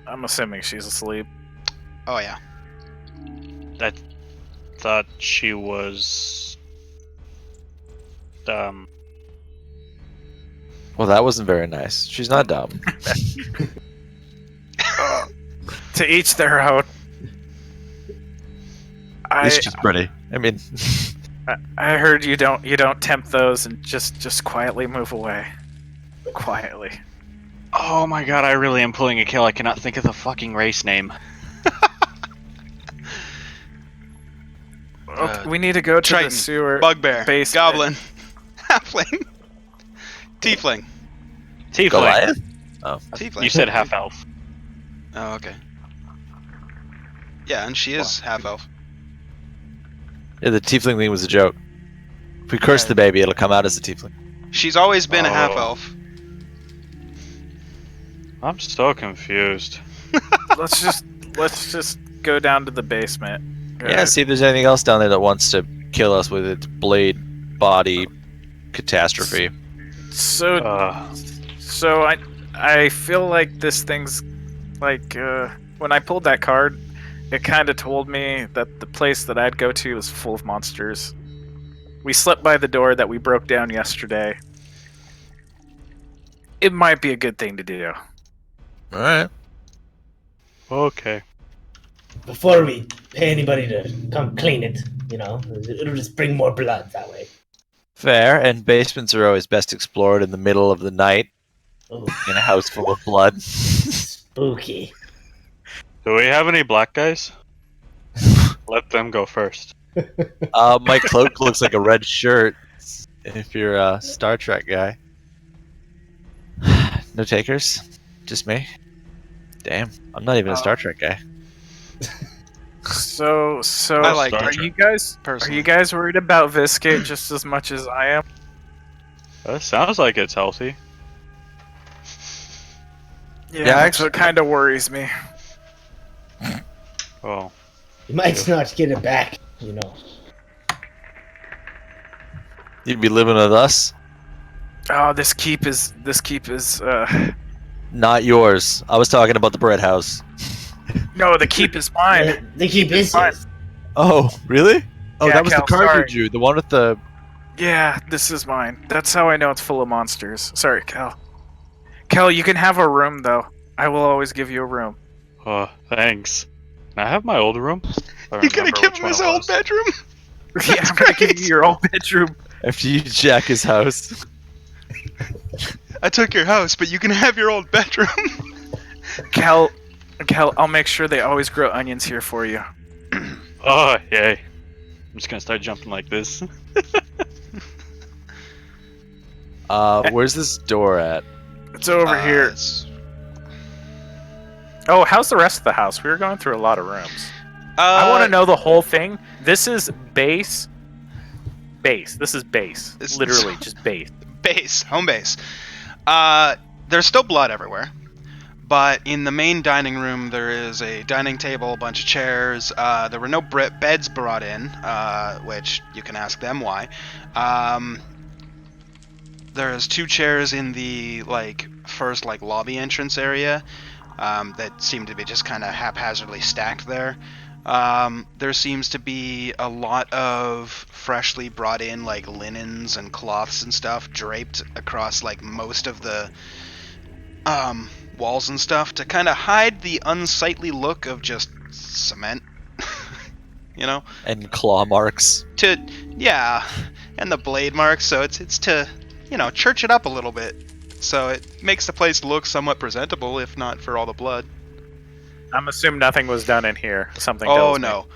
I'm assuming she's asleep.
Oh yeah.
I thought she was.
Well, that wasn't very nice. She's not dumb.
To each their own.
At least she's pretty. I mean,
I heard you don't tempt those and just quietly move away. Quietly.
Oh my god, I really am pulling a kill. I cannot think of the fucking race name.
Okay, we need to go to
Triton,
the sewer.
Bugbear,
basement.
Goblin, Halfling, Tiefling.
Tiefling.
Goliath?
Tiefling.
You said half elf.
Oh, okay. Yeah, and she is half-elf.
Yeah, the tiefling thing was a joke. If we curse the baby, it'll come out as a tiefling.
She's always been a
Oh.
half-elf.
I'm so confused.
let's just go down to the basement.
Yeah, see if there's anything else down there that wants to kill us with its blade body catastrophe.
So I feel like this thing's like when I pulled that card, it kind of told me that the place that I'd go to is full of monsters. We slept by the door that we broke down yesterday. It might be a good thing to do.
Alright.
Okay.
Before we pay anybody to come clean it, it'll just bring more blood that way.
Fair, and basements are always best explored in the middle of the night
Oh,
in a house full of blood.
spooky.
Do we have any black guys? Let them go first.
My cloak looks like a red shirt. If you're a Star Trek guy. No takers? Just me? Damn, I'm not even a Star Trek guy.
So
I like
are
Star
you guys
personally.
worried about Viscate just as much as I am?
That sounds like it's healthy.
Yeah,
Yeah,
that's what kind of worries me.
Oh.
You might not get it back,
You'd be living with us?
Oh, this keep is
Not yours. I was talking about the bread house.
no, the keep is mine.
They keep his.
Fine.
Oh, really? Oh,
Yeah,
that was
Cal,
the card
sorry.
you drew. The one with the...
Yeah, this is mine. That's how I know it's full of monsters. Sorry, Cal. Cal, you can have a room though. I will always give you a room.
Oh, thanks. Can I have my old room? I
You gonna
remember
give
which
him
one
his
it
old
was.
bedroom?
Yeah, I'm gonna give you your old bedroom.
After you jack his house.
I took your house, but you can have your old bedroom.
Cal, I'll make sure they always grow onions here for you.
Oh, yay. I'm just gonna start jumping like this.
Where's this door at?
It's over here.
It's-
Oh, how's the rest of the house? We were going through a lot of rooms. I want to know the whole thing. This is base. This is base.
It's-
Literally, just base.
home base. There's still blood everywhere, but in the main dining room there is a dining table, a bunch of chairs. There were no beds brought in, which you can ask them why. There's 2 chairs in the first lobby entrance area that seem to be just kind of haphazardly stacked there. There seems to be a lot of freshly brought in linens and cloths and stuff draped across most of the walls and stuff to kind of hide the unsightly look of just cement. You know?
And claw marks.
And the blade marks, so it's to, church it up a little bit. So it makes the place look somewhat presentable, if not for all the blood.
I'm assuming nothing was done in here. Something.
Oh
tells
no,
me.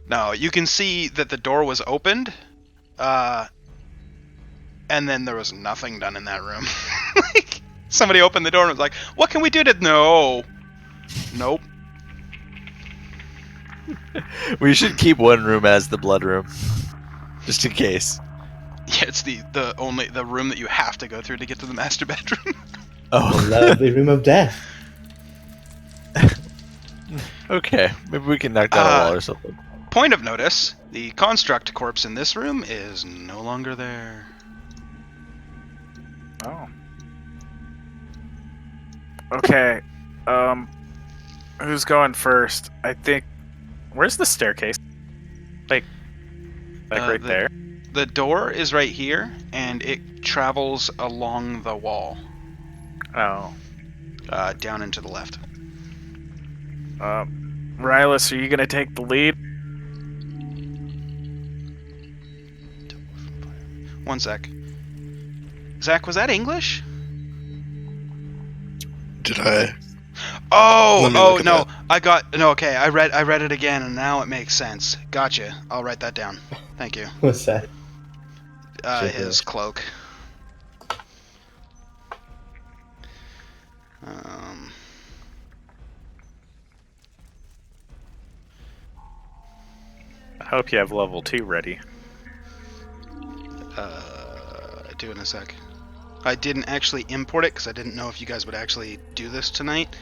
no! You can see that the door was opened, and then there was nothing done in that room. Somebody opened the door and was like, "What can we do to?" No, nope.
We should keep one room as the blood room, just in case.
Yeah, it's the room that you have to go through to get to the master bedroom.
The
Oh,
lovely room of death.
okay. Maybe we can knock down a wall or something.
Point of notice: the construct corpse in this room is no longer there.
Oh. Okay. Who's going first? I think. Where's the staircase? Right there.
The door is right here, and it travels along the wall,
Oh.
down and to the left.
Rylus, are you gonna take the lead?
One sec. Zach, was that English?
Did I?
Oh,
Let me
oh
look at
no!
that.
Okay. I read it again, and now it makes sense. Gotcha. I'll write that down. Thank you.
What's that?
His cloak.
I hope you have level 2 ready.
Do in a sec. I didn't actually import it because I didn't know if you guys would actually do this tonight.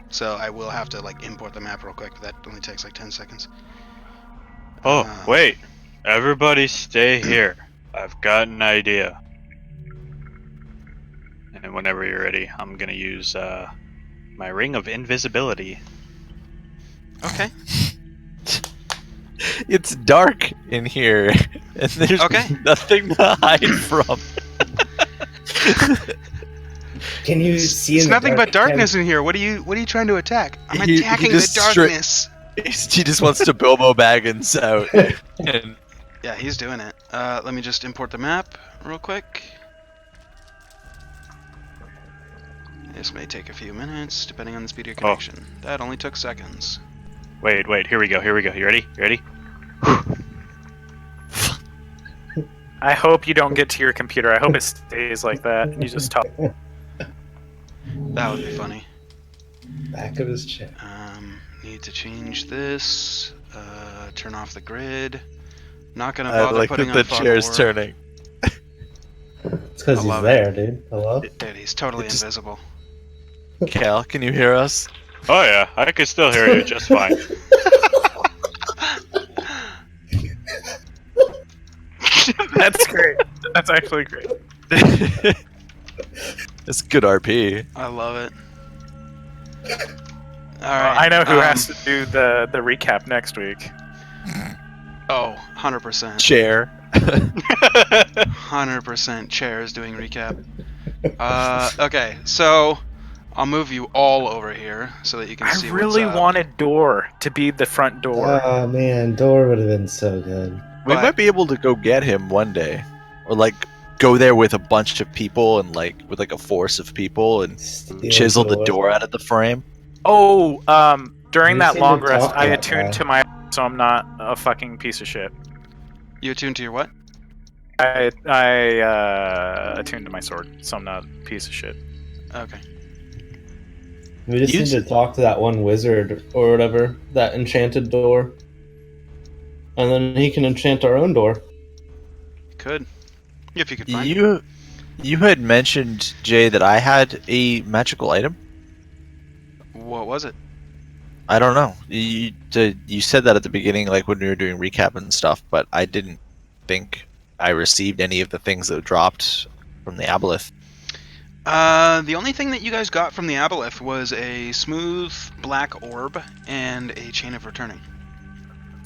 So I will have to import the map real quick. But that only takes 10 seconds.
Oh, wait. Everybody stay here. I've got an idea. And whenever you're ready, I'm gonna use my ring of invisibility.
Okay.
It's dark in here, and there's
Okay.
nothing to hide from.
Can you see?
It's
in the
nothing but
dark?
darkness in here. What are you trying to attack? I'm
He
attacking the
just
darkness.
He just wants to Bilbo Baggins out. And
Yeah, he's doing it. Let me just import the map real quick. This may take a few minutes, depending on the speed of your connection. That only took seconds.
Wait, here we go. You ready? You ready?
I hope you don't get to your computer. I hope it stays like that. And you just talk.
That would be funny.
Back of his chair.
Need to change this. Turn off the grid. Not gonna
I
bother
like
putting
that
on
the
fog
chair's
war.
turning.
It's because
I
he's
love
there, dude. Hello?
Dude, he's totally
It just-
invisible.
Cal, can you hear us?
Oh yeah, I can still hear you just fine.
That's great. That's actually great.
It's good RP.
I love it. Alright.
I know who has to do the recap next week.
Oh, 100%.
Chair.
100% chairs doing recap. Okay, so I'll move you all over here so that you can
I
see
really
what's up.
wanted Door to be the front door.
Oh man, door would have been so good.
We
But-
might be able to go get him one day, or go there with a bunch of people and like with like a force of people and
Steal
chisel the
doors.
door out of the frame.
Oh, during
You
that
seem
long
to
rest,
talk
I
that
attuned
guy.
to my so I'm not a fucking piece of shit.
You attune to your what?
I attuned to my sword, so I'm not a piece of shit.
Okay.
We just
Use-
need to talk to that one wizard or whatever, that enchanted door. And then he can enchant our own door.
Could. If you could find it.
You had mentioned, Jay, that I had a magical item.
What was it?
I don't know. You said that at the beginning, like when we were doing recap and stuff, but I didn't think I received any of the things that dropped from the aboleth.
The only thing that you guys got from the aboleth was a smooth black orb and a chain of returning.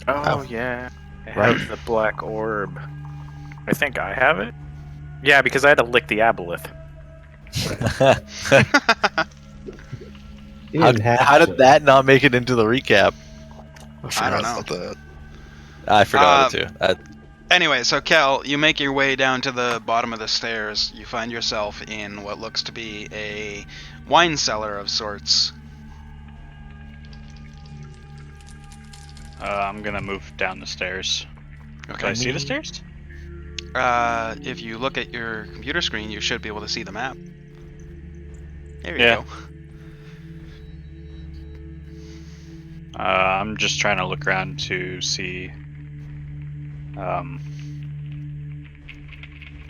Oh,
Oh.
yeah. I
Right.
have the black orb. I think I have it. Yeah, because I had to lick the aboleth.
He
how,
didn't have
how
to.
did that not make it into the recap?
I
I
forgot
don't know.
about that.
I forgot it too.
Anyway, so Kel, you make your way down to the bottom of the stairs. You find yourself in what looks to be a wine cellar of sorts.
I'm gonna move down the stairs. Can I
Okay.
see the stairs?
If you look at your computer screen, you should be able to see the map. There you
Yeah.
go.
I'm just trying to look around to see.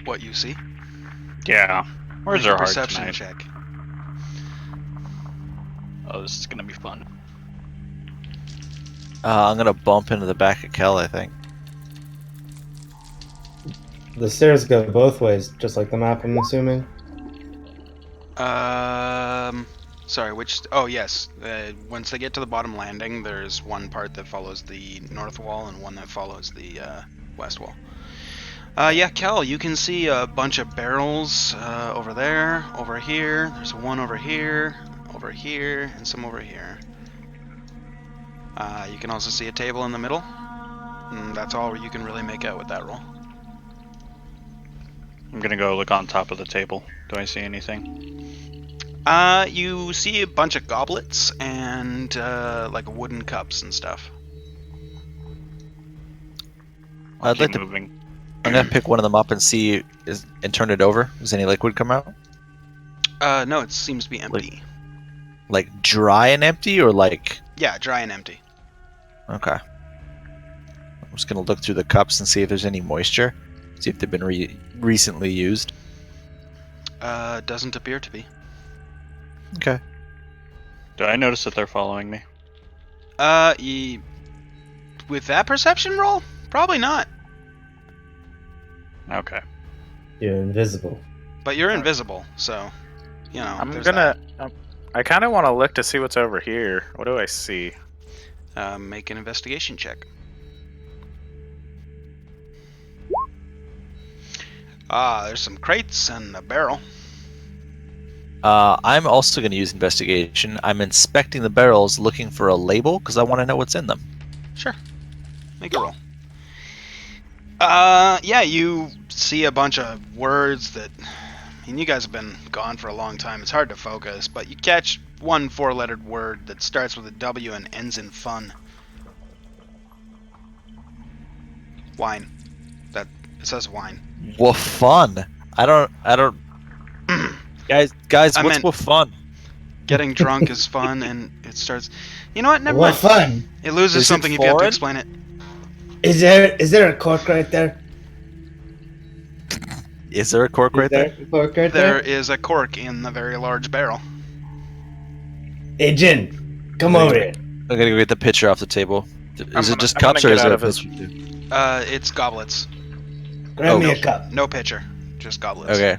What you see?
Yeah. Where's
Make a
our heart
perception
tonight?
check.
Oh, this is gonna be fun.
I'm gonna bump into the back of Kel, I think.
The stairs go both ways, just like the map, I'm assuming.
Sorry, which? Oh, yes. Once they get to the bottom landing, there's one part that follows the north wall and one that follows the west wall. Yeah, Kel, you can see a bunch of barrels over there, over here. There's one over here, and some over here. You can also see a table in the middle. And that's all you can really make out with that roll.
I'm gonna go look on top of the table. Do I see anything?
You see a bunch of goblets and like wooden cups and stuff.
I'd like
Keep
to.
moving.
I'm gonna pick one of them up and see and turn it over. Does any liquid come out?
No, it seems to be empty.
Like dry and empty, or like?
Yeah, dry and empty.
Okay. I'm just gonna look through the cups and see if there's any moisture. See if they've been recently used.
Doesn't appear to be.
Okay.
Do I notice that they're following me?
With that perception roll, probably not.
Okay.
You're invisible.
But you're invisible, so you know.
I'm
there's
gonna. I kind of want to look to see what's over here. What do I see?
that. Make an investigation check. There's some crates and a barrel.
I'm also gonna use investigation. I'm inspecting the barrels, looking for a label because I want to know what's in them.
Sure. Make a roll. Yeah, you see a bunch of words that. I mean, you guys have been gone for a long time. It's hard to focus, but you catch one 4-lettered word that starts with a W and ends in fun. Wine. It says wine.
Well, fun. I don't. Guys,
I
what's
meant-
with fun?
Getting drunk is fun, and it starts. You know what? Never
What
mind.
fun!
It loses
Is it
something if you have to
foreign?
explain it.
Is there a cork right there?
Is there a cork right
Is there
there?
a cork right
There
there?
is a cork in the very large barrel.
Hey, Jin, come over here.
I'm gonna go get the pitcher off the table. Is it just
I'm gonna
cups or
get
is
out
there a
of his-
pitcher too?
It's goblets.
Grab me
Oh.
a cup.
No pitcher. Just goblets.
Okay.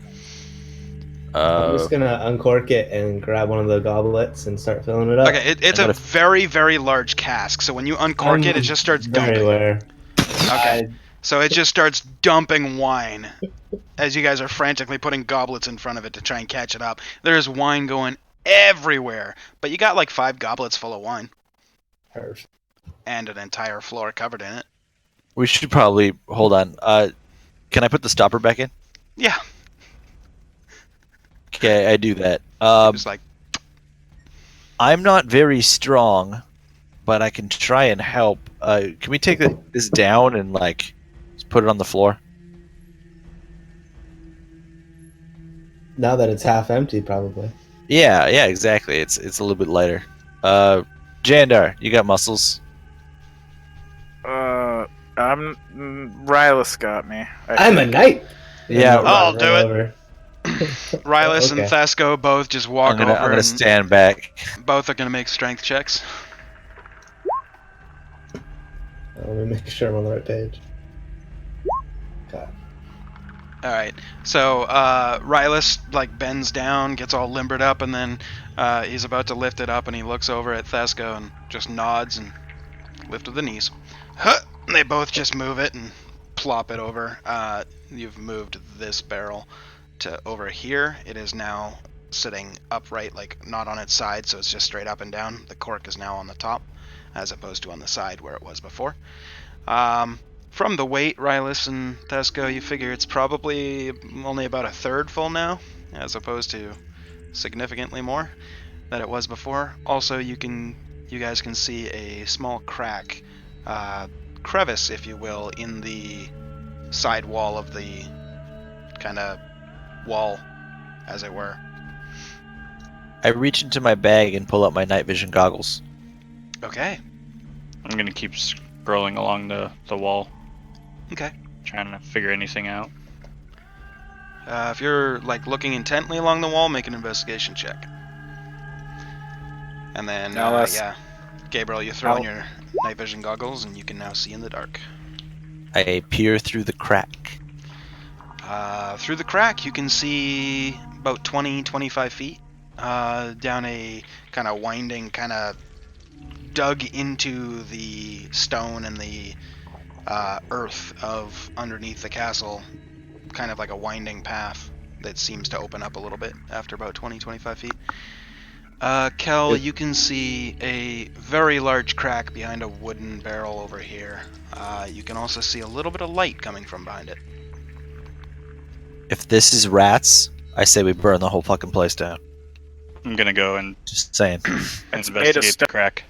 I'm just gonna uncork it and grab one of the goblets and start filling it up.
Okay, it's
I'm
a
gonna-
very, very large cask. So when you uncork it, it just starts dumping.
Everywhere.
Okay. So it just starts dumping wine as you guys are frantically putting goblets in front of it to try and catch it up. There's wine going everywhere, but you got like 5 goblets full of wine
Perfect.
and an entire floor covered in it.
We should probably hold on. Can I put the stopper back in?
Yeah,
Okay, I do that.
just like
I'm not very strong, but I can try and help. Can we take this down and like just put it on the floor?
Now that it's half empty, probably.
Yeah, yeah, exactly. It's a little bit lighter. Jandar, you got muscles.
Rylus got me.
I'm a knight.
Yeah,
And
I'll
run
do it.
over.
Rylus and
Okay.
Thesco both just walk
I'm gonna
over, and
stand back.
both are gonna make strength checks.
Let me make sure I'm on the right page. God.
All right. So Rylus like bends down, gets all limbered up, and then he's about to lift it up, and he looks over at Thesco and just nods and lift with the knees. Huh! And they both just move it and plop it over. You've moved this barrel to over here. It is now sitting upright, like not on its side, so it's just straight up and down. The cork is now on the top, as opposed to on the side where it was before. From the weight, Rylus and Thesco, you figure it's probably only about a third full now, as opposed to significantly more than it was before. Also, you guys can see a small crack, crevice, if you will, in the side wall of the kind of wall, as it were.
I reach into my bag and pull out my night vision goggles.
Okay.
I'm gonna keep scrolling along the wall,
Okay.
trying to figure anything out.
If you're like looking intently along the wall, make an investigation check. And then,
Now that's-
yeah, Gabriel, you throw in
I'll-
your night vision goggles, and you can now see in the dark.
I peer through the crack.
Through the crack, you can see about 20-25 feet down a kind of winding, kind of dug into the stone and the earth of underneath the castle, kind of like a winding path that seems to open up a little bit after about 20-25 feet. Kel, you can see a very large crack behind a wooden barrel over here. You can also see a little bit of light coming from behind it.
If this is rats, I say we burn the whole fucking place down.
I'm gonna go and
Just saying.
It's made of
investigate the
stone.
crack.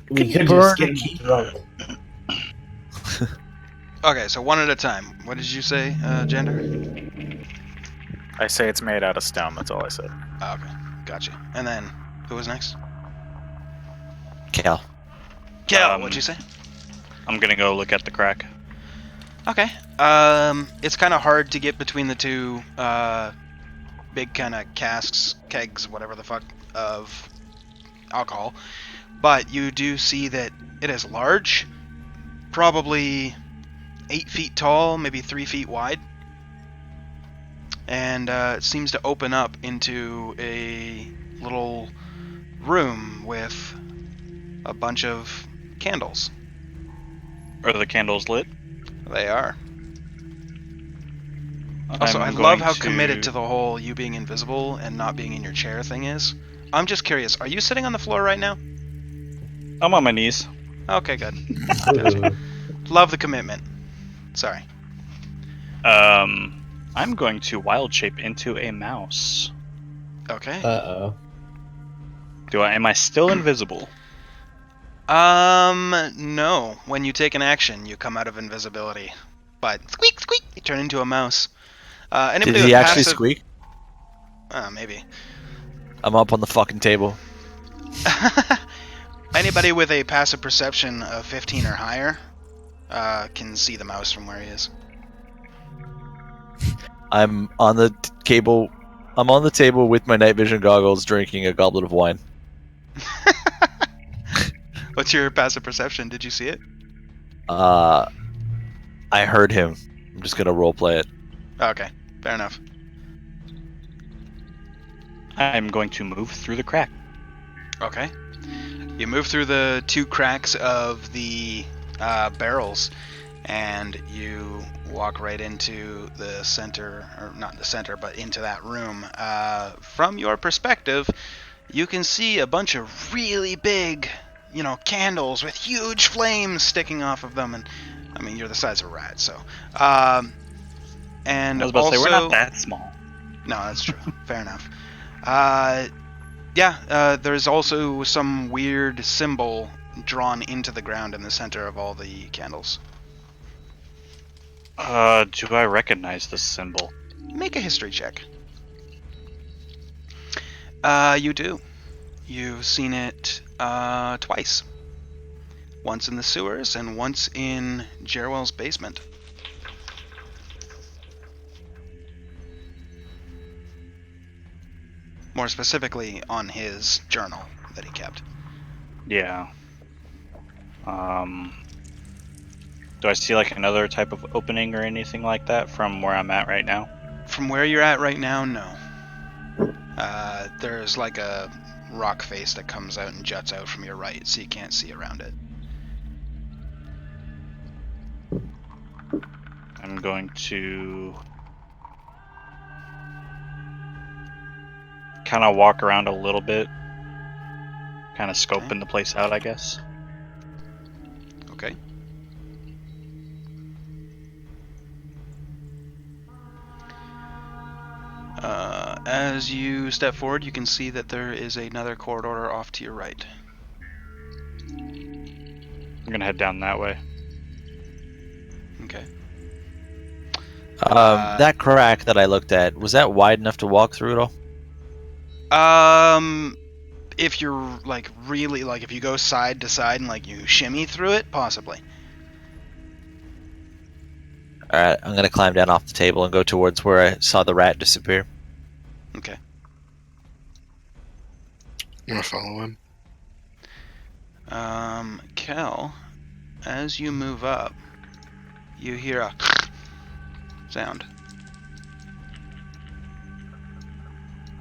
We
Can
could
you
just
burn
get drunk.
Okay, so one at a time. What did you say, Jander?
I say it's made out of stone. That's all I said.
Oh, okay, gotcha. And then, who was next?
Cal.
Kel, what'd you say?
I'm gonna go look at the crack.
Okay. It's kind of hard to get between the two big kind of casks, kegs, whatever the fuck, of alcohol. But you do see that it is large, probably 8 feet tall, maybe 3 feet wide. And it seems to open up into a little room with a bunch of candles.
Are the candles lit?
They are. Also, I
I'm
love
going
how committed to the whole you being invisible and not being in your chair thing is. I'm just curious, are you sitting on the floor right now?
I'm on my knees.
Okay, good.
Ooh.
Love the commitment. Sorry.
I'm going to wild shape into a mouse.
Okay.
Uh-oh.
Am I still invisible?
No. When you take an action, you come out of invisibility. But squeak, squeak, you turn into a mouse. Anybody
Did
with
he actually
passive...
squeak?
Maybe.
I'm up on the fucking table.
Anybody with a passive perception of 15 or higher can see the mouse from where he is.
I'm on the table. I'm on the table with my night vision goggles, drinking a goblet of wine.
What's your passive perception? Did you see it?
I heard him. I'm just gonna roleplay it.
Okay, fair enough.
I'm going to move through the crack.
Okay. You move through the two cracks of the barrels, and you walk right into the center, or not the center, but into that room. From your perspective, you can see a bunch of really big, candles with huge flames sticking off of them, and I mean, you're the size of a rat, so And
I was about
also,
to say, we're not that small.
No, that's true. Fair enough. There's also some weird symbol drawn into the ground in the center of all the candles.
Do I recognize this symbol?
Make a history check. You do. You've seen it twice. Once in the sewers and once in Jerwell's basement. More specifically, on his journal that he kept.
Yeah. Do I see like another type of opening or anything like that from where I'm at right now?
From where you're at right now, no. There's like a rock face that comes out and juts out from your right, so you can't see around it.
I'm going to kind of walk around a little bit, kind of scoping the place out, I guess.
Okay. As you step forward, you can see that there is another corridor off to your right.
I'm gonna head down that way.
Okay.
That crack that I looked at, was that wide enough to walk through at all?
If you're like really like if you go side to side and like you shimmy through it, possibly.
Alright, I'm gonna climb down off the table and go towards where I saw the rat disappear.
Okay.
I'm gonna follow him.
Kel, as you move up, you hear a sound.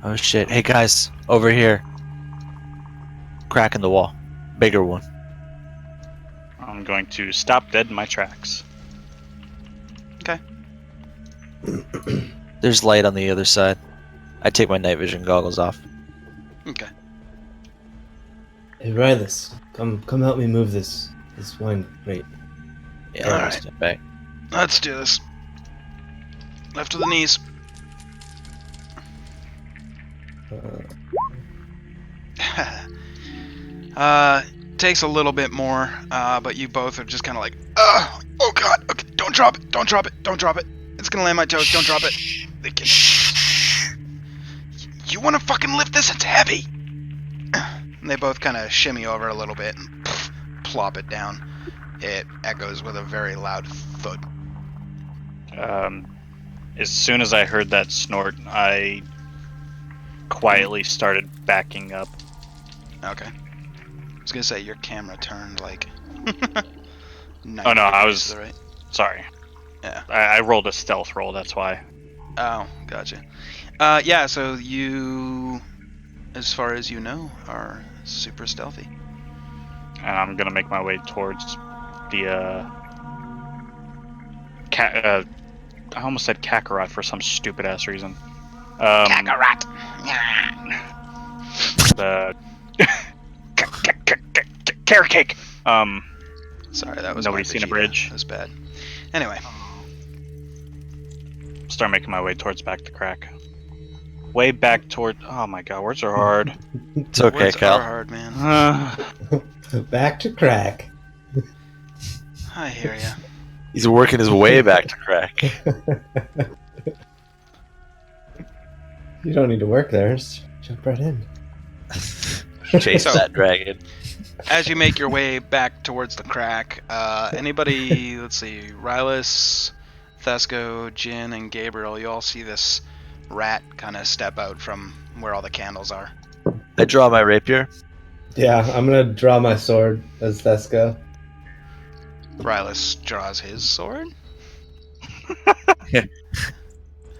Oh shit. Hey guys, over here. Crack in the wall. Bigger one.
I'm going to stop dead in my tracks.
Okay.
There's light on the other side. I take my night vision goggles off.
Okay.
Hey, Rylus, come help me move this wine crate.
Yeah,
All
I'll
right.
stand back.
Let's do this. Left to the knees. Takes a little bit more, but you both are just kind of like, oh god, okay, don't drop it, don't drop it, don't drop it. It's gonna land my toes, don't drop it. You wanna fucking lift this? It's heavy. And they both kind of shimmy over a little bit and plop it down. It echoes with a very loud thud.
As soon as I heard that snort, I quietly started backing up.
Okay. I was gonna say your camera turned like.
Oh no, I
90
was
to the right.
sorry.
Yeah.
I rolled a stealth roll. That's why.
Oh, gotcha. Yeah. So you, as far as you know, are super stealthy.
And I'm gonna make my way towards the I almost said Kakarot for some stupid ass reason.
Kakarot.
The carrot cake.
Sorry, that was
Nobody's
my
seen a
Vegeta.
bridge.
That was bad. Anyway.
Start making my way towards back to crack. Way back toward. Oh my god, words are hard.
It's okay,
Words
Cal.
are hard, man.
Back to crack.
I hear ya.
He's working his way back to crack.
You don't need to work there. Just jump right in.
Chase
So-
that dragon.
As you make your way back towards the crack, anybody, let's see, Rylus, Thesco, Jin, and Gabriel, you all see this rat kind of step out from where all the candles are.
I draw my rapier.
Yeah, I'm gonna draw my sword as Thesco.
Rylus draws his sword.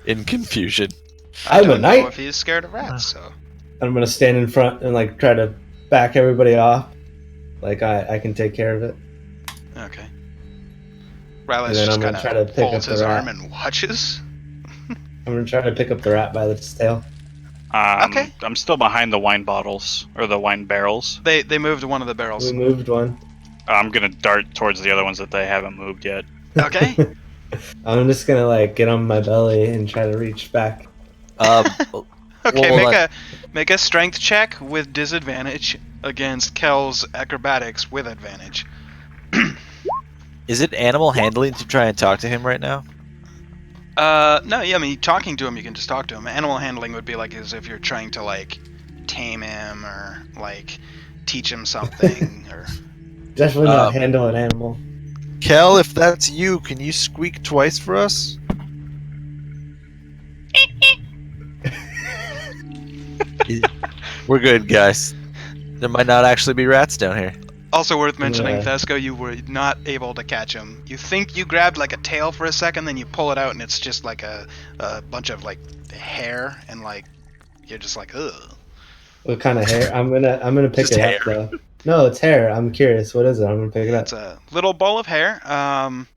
In confusion.
I
I'm a
don't know
knight.
if he's scared of rats, so.
I'm gonna stand in front and like try to back everybody off. Like I can take care of it.
Okay. Rylus
And then
just
I'm gonna
kind
try to
of
pick
folds
up
his
the rat.
arm and watches.
I'm gonna try to pick up the rat by its tail.
Okay.
I'm still behind the wine bottles or the wine barrels.
They moved one of the barrels.
We moved one.
I'm gonna dart towards the other ones that they haven't moved yet.
Okay.
I'm just gonna like get on my belly and try to reach back.
Um,
Okay,
Well,
make a strength check with disadvantage against Kel's acrobatics with advantage.
is it animal handling to try and talk to him right now?
No, yeah, I mean, talking to him, you can just talk to him. Animal handling would be like as if you're trying to like tame him or like teach him something or.
Definitely not
Um,
handle an animal.
Kel, if that's you, can you squeak twice for us? We're good, guys. There might not actually be rats down here.
Also worth mentioning,
Yeah.
Thesco, you were not able to catch him. You think you grabbed like a tail for a second, then you pull it out, and it's just like a bunch of like hair, and like you're just like, ugh.
What kind of hair? I'm gonna pick
Just
it
hair.
up though. No, it's hair. I'm curious. What is it? I'm gonna pick it up.
It's a little ball of hair.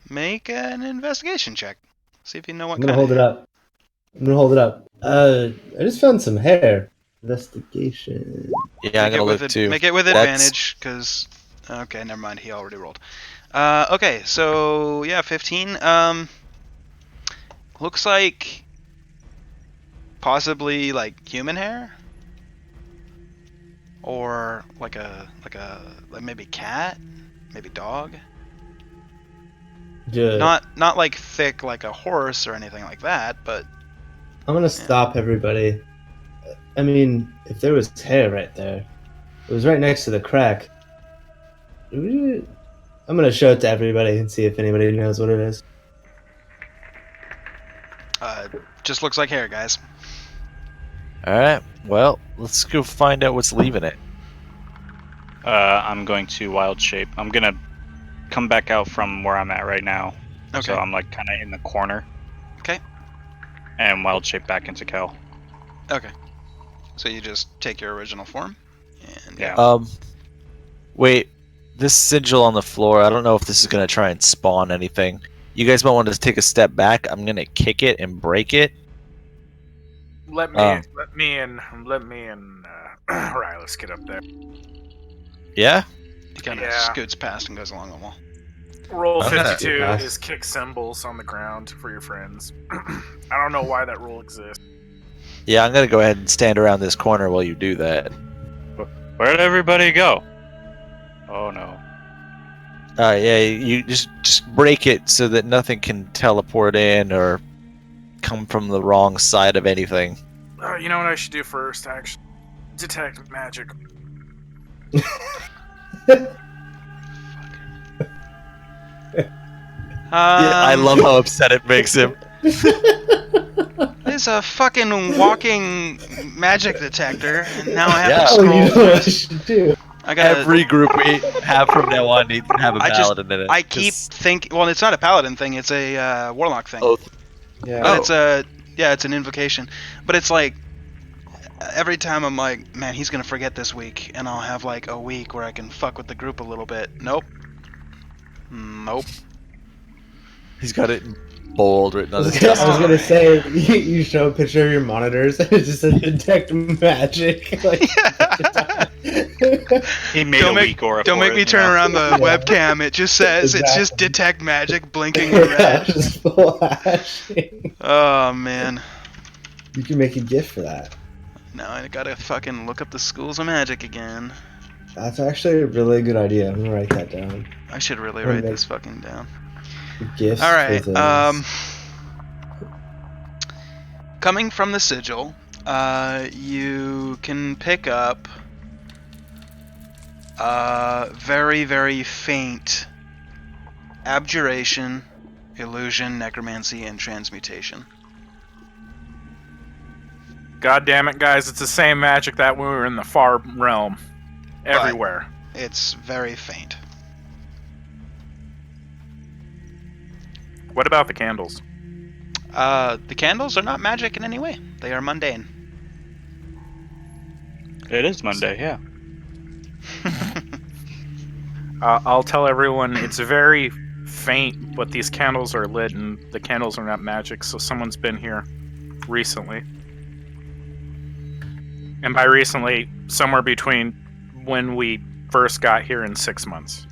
Make an investigation check. See if you know what
I'm gonna
kind
hold
of
it up. I'm gonna hold it up. I just found some hair. Investigation.
Yeah, I'm gonna look too.
Make it with
That's-
advantage, because. Okay, never mind. He already rolled. Okay, so yeah, 15. Looks like possibly like human hair, or like maybe cat, maybe dog.
Good.
Not like thick like a horse or anything like that, but
I'm gonna stop everybody. I mean, if there was hair right there, it was right next to the crack. I'm gonna show it to everybody and see if anybody knows what it is.
just looks like hair, guys.
Alright, well, let's go find out what's leaving it.
I'm going to wild shape. I'm gonna come back out from where I'm at right now.
Okay.
So I'm like kind of in the corner.
Okay.
And wild shape back into Kel.
Okay. So you just take your original form, and
Yeah.
Wait, this sigil on the floor, I don't know if this is gonna try and spawn anything. You guys might want to take a step back. I'm gonna kick it and break it.
Let me and Rylas get up there.
Yeah?
he kind of
Yeah.
scoots past and goes along the wall.
Roll
Okay.
52
Nice.
is kick symbols on the ground for your friends. I don't know why that rule exists.
Yeah, I'm gonna go ahead and stand around this corner while you do that.
Where'd everybody go? Oh no.
Yeah, you just break it so that nothing can teleport in or come from the wrong side of anything.
You know what I should do first, actually? Detect magic.
Yeah, I love how upset it makes him.
There's a fucking walking magic detector, and now I have
Yeah.
to
Oh,
scroll.
you know what I should do?
I gotta.
Every group we have from now on needs to have a
I just-
paladin in it.
I keep thinking. Well, it's not a paladin thing. It's a warlock thing.
Oath.
Yeah.
But it's a it's an invocation. But it's like every time I'm like, man, he's gonna forget this week, and I'll have like a week where I can fuck with the group a little bit. Nope.
He's got it in bold written
I
on
was
his
gonna,
chest.
I was gonna say you show a picture of your monitors and it just says detect magic. Like,
He made
Don't
a
make-
week or
Don't make me turn around the
Yeah.
webcam. It just says it's just
Exactly.
detect magic blinking
yeah,
red.
just flashing.
Oh man.
You can make a gift for that.
Now I gotta fucking look up the schools of magic again.
That's actually a really good idea. I'm gonna write that down.
I should really
Or
write
make-
this fucking down.
Gifts.
All right.
for things.
Coming from the sigil, you can pick up very, very faint abjuration, illusion, necromancy, and transmutation.
God damn it, guys! It's the same magic that when we were in the far realm. Everywhere.
It's very faint.
What about the candles?
The candles are not magic in any way. They are mundane.
It is Monday, yeah.
I'll tell everyone it's very faint, but these candles are lit, and the candles are not magic. So someone's been here recently, and by recently, somewhere between when we first got here and 6 months.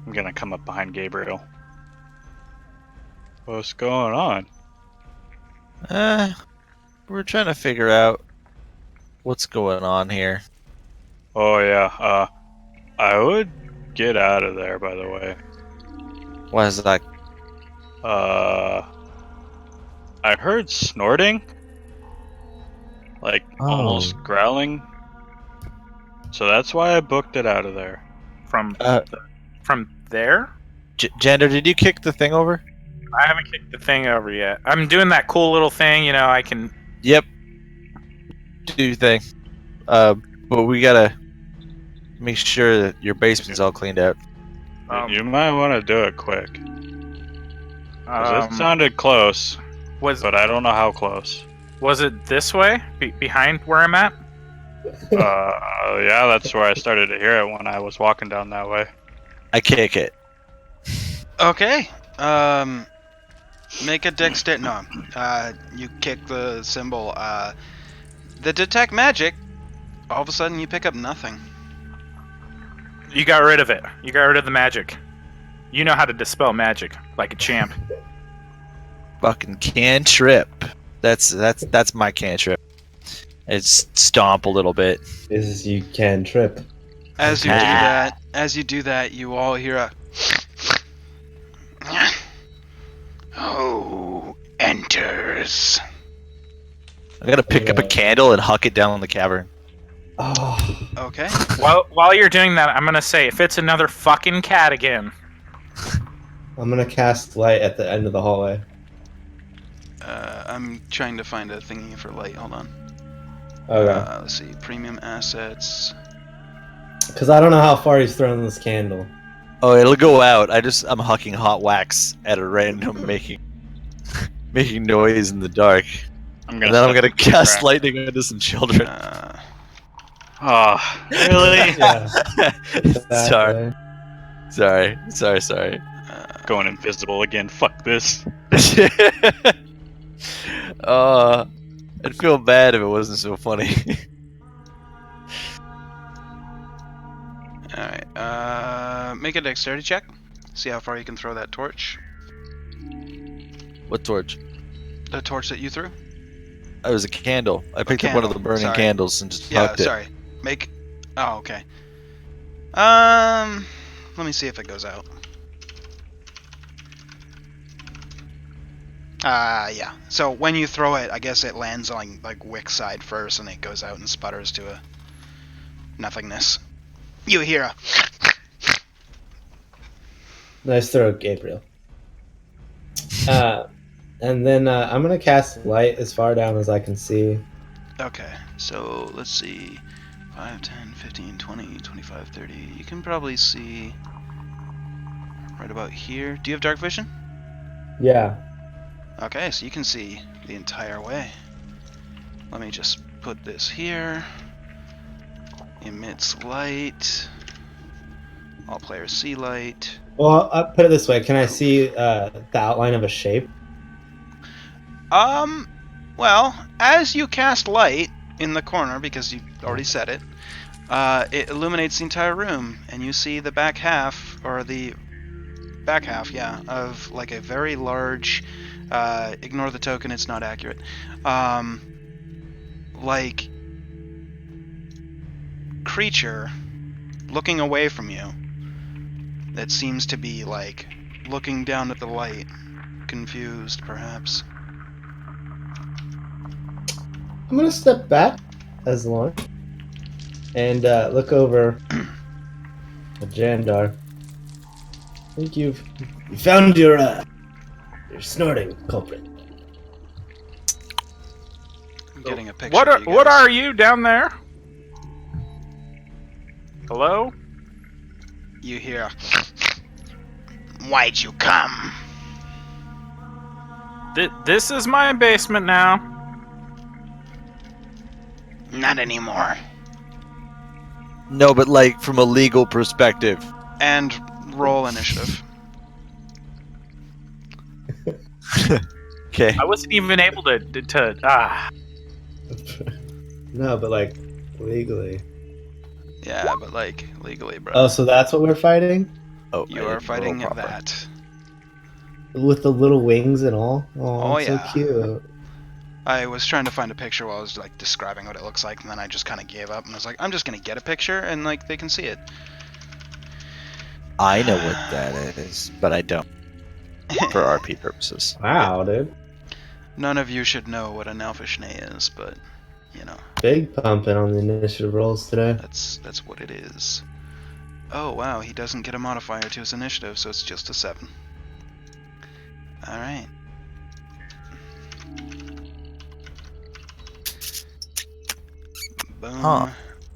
I'm gonna come up behind Gabriel. What's going on?
We're trying to figure out what's going on here.
Oh yeah, I would get out of there, by the way.
Why is that?
I heard snorting. Like, almost growling. So that's why I booked it out of there.
From
Uh,
there?
Jander, did you kick the thing over?
I haven't kicked the thing over yet. I'm doing that cool little thing, I can...
Yep. Do your thing. But we gotta make sure that your basement's all cleaned out.
You might want to do it quick. 'Cause it sounded close, but I don't know how close.
Was it this way? Behind where I'm at?
Yeah, that's where I started to hear it when I was walking down that way.
I kick it.
Okay. Make a no. You kick the symbol. The detect magic. All of a sudden, you pick up nothing.
You got rid of it. You got rid of the magic. You know how to dispel magic like a champ.
Fucking cantrip. That's my cantrip. It's stomp a little bit.
Is you can trip.
As you do that, you all hear a. Oh, enters.
I gotta pick up a candle and huck it down in the cavern.
Oh,
Okay.
While you're doing that, I'm gonna say, if it's another fucking cat again.
I'm gonna cast light at the end of the hallway.
I'm trying to find a thingy for light. Hold on.
Okay.
Let's see. Premium assets.
Because I don't know how far he's throwing this candle.
Oh, it'll go out. I'm hucking hot wax at a random, making noise in the dark.
I'm
And then I'm gonna
step into the
cast
crack.
lightning into some children.
Oh, really?
Yeah.
Sorry.
Going invisible again. Fuck this.
I'd feel bad if it wasn't so funny.
Alright. Make a dexterity check. See how far you can throw that torch.
What torch?
The torch that you threw?
It was a candle. I picked up one of the
candle,
burning
sorry.
candles and just
Yeah,
hucked it.
sorry. Make. Oh, okay. Let me see if it goes out. Yeah. So when you throw it, I guess it lands on like Wick's side first, and it goes out and sputters to a nothingness. You hear a.
Nice throw, Gabriel. And then I'm gonna cast light as far down as I can see.
Okay, so let's see. 5, 10, 15, 20, 25, 30. You can probably see right about here. Do you have dark vision?
Yeah.
Okay, so you can see the entire way. Let me just put this here. Emits light. All players see light.
Well, I'll put it this way. Can I see the outline of a shape?
Well, as you cast light in the corner, because you already said it, it illuminates the entire room, and you see the back half, or the back half, yeah, of like a very large, ignore the token, it's not accurate, like, creature looking away from you that seems to be, like, looking down at the light, confused, perhaps.
I'm gonna step back as long and look over at Jandar. I think you found your snorting culprit.
I'm getting a picture.
What
of you
what
guys.
are you down there? Hello?
You hear? Why'd you come?
This is my basement now.
Not anymore.
No, but like from a legal perspective.
And roll initiative.
Okay.
I wasn't even able to
No, but like legally.
Yeah, but like legally, bro.
Oh, so that's what we're fighting?
Oh,
You
I
are
didn't roll
fighting
proper.
that.
With the little wings and all.
Oh,
So
yeah.
cute.
I was trying to find a picture while I was like describing what it looks like, and then I just kind of gave up and was like, I'm just gonna get a picture and like they can see it.
I know what that is, but I don't for RP purposes.
Wow, dude.
None of you should know what an elfish nay is, but you know,
Big pumping on the initiative rolls today.
that's what it is. Oh wow, he doesn't get a modifier to his initiative, so it's just a 7. All right. Boom.
Huh.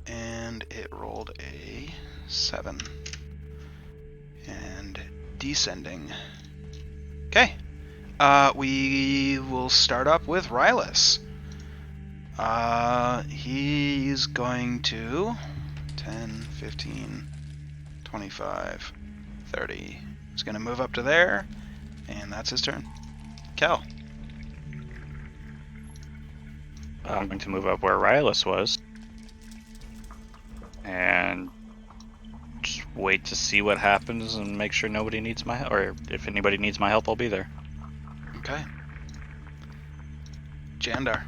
And it rolled a 7. And descending. Okay. We will start up with Rylus. He's going to 10, 15, 25, 30. He's going to move up to there, and that's his turn. Cal.
I'm going to move up where Rylus was. And just wait to see what happens and make sure nobody needs my help. Or if anybody needs my help, I'll be there.
Okay. Jandar.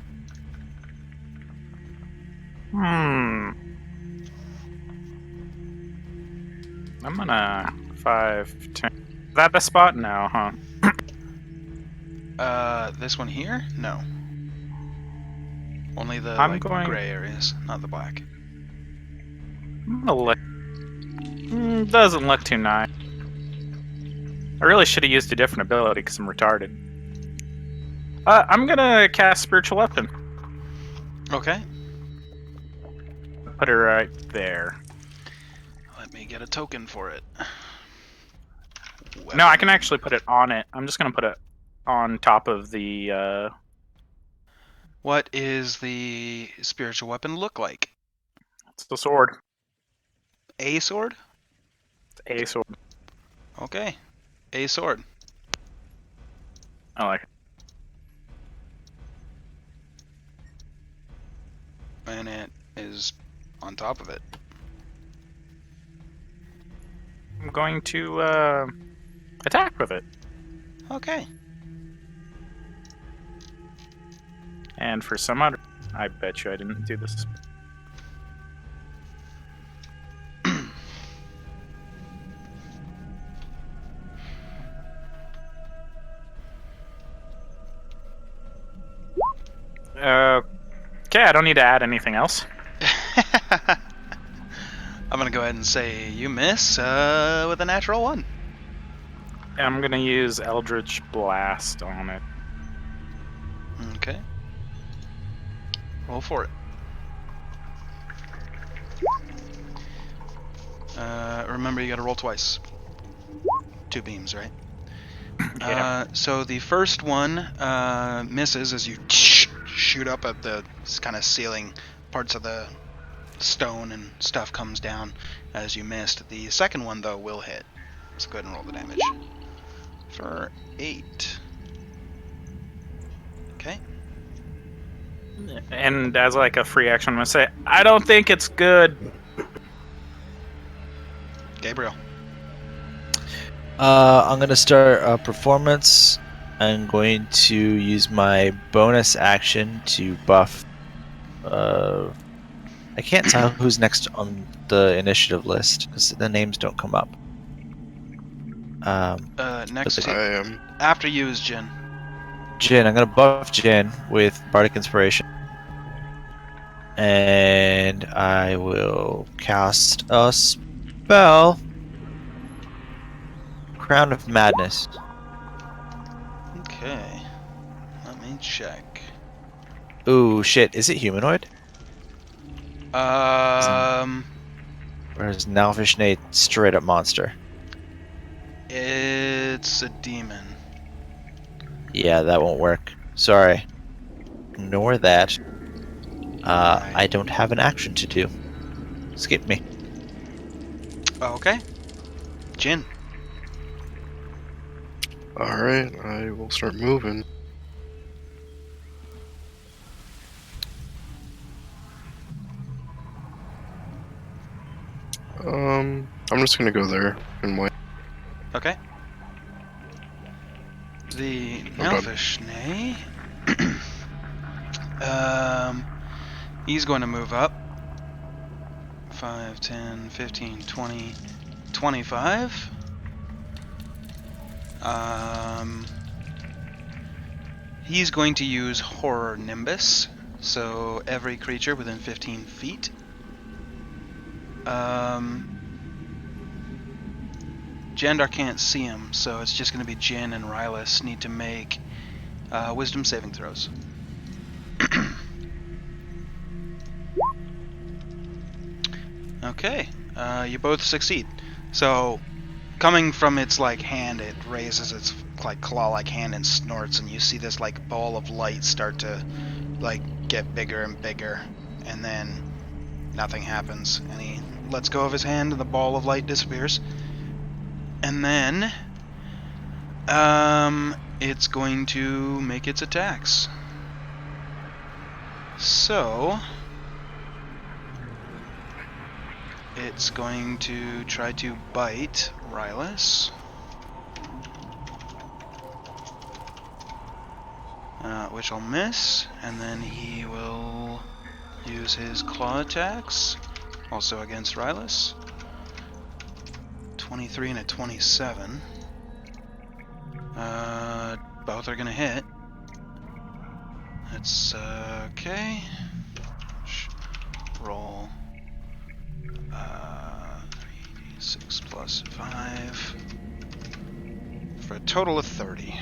I'm gonna 5, 10. Is that the spot? No, huh?
This one here? No. Only the
I'm
like,
going-
gray areas, not the black.
I'm gonna look. Doesn't look too nice. I really should have used a different ability because I'm retarded. I'm gonna cast Spiritual Weapon.
Okay.
Put her right there.
Let me get a token for it.
No, I can actually put it on it. I'm just gonna put it on top of the.
What is the spiritual weapon look like?
It's the sword.
A sword?
It's a sword.
Okay. A sword.
I like it.
And it is on top of it.
I'm going to attack with it.
Okay.
And for some other, I bet you I didn't do this. Okay, I don't need to add anything else.
I'm gonna go ahead and say you miss with a natural 1.
I'm gonna use Eldritch Blast on it.
Okay. Roll for it. Remember, you gotta roll twice. 2 beams, right?
Yeah.
So the first one misses as you shoot up at the kind of ceiling. Parts of the stone and stuff comes down as you missed. The second one, though, will hit. So go ahead and roll the damage. For 8. Okay.
And as like a free action, I'm gonna say, I don't think it's good.
Gabriel.
I'm gonna start a performance. I'm going to use my bonus action to buff. I can't tell who's next on the initiative list because the names don't come up.
Next
But
to,
I am.
after you is Jin.
Jin, I'm gonna buff Jin with Bardic Inspiration. And I will cast a spell. Crown of Madness.
Okay. Let me check.
Ooh, shit. Is it humanoid?
Um,
Or is Nalfish Nate straight up monster?
it's a demon.
Yeah, that won't work. Sorry. Ignore that.
Alright.
I don't have an action to do. Skip me.
Okay. Jin.
Alright, I will start moving. I'm just gonna go there and wait.
Okay. The
done.
Nelfishnay. He's going to move up. 5, 10, 15, 20, 25. He's going to use Horror Nimbus, so every creature within 15 feet. Jandar can't see him, so it's just going to be Jin and Rylus need to make wisdom saving throws. Okay, you both succeed. So, coming from its like hand, it raises its like claw-like hand and snorts, and you see this like ball of light start to like get bigger and bigger, and then nothing happens. And he lets go of his hand, and the ball of light disappears. And then, it's going to make its attacks. So, it's going to try to bite Rylus. Which I'll miss, and then he will use his claw attacks, also against Rylus. 23 and a 27. Both are gonna hit. That's okay. Roll 3d6 plus 5 for a total of 30.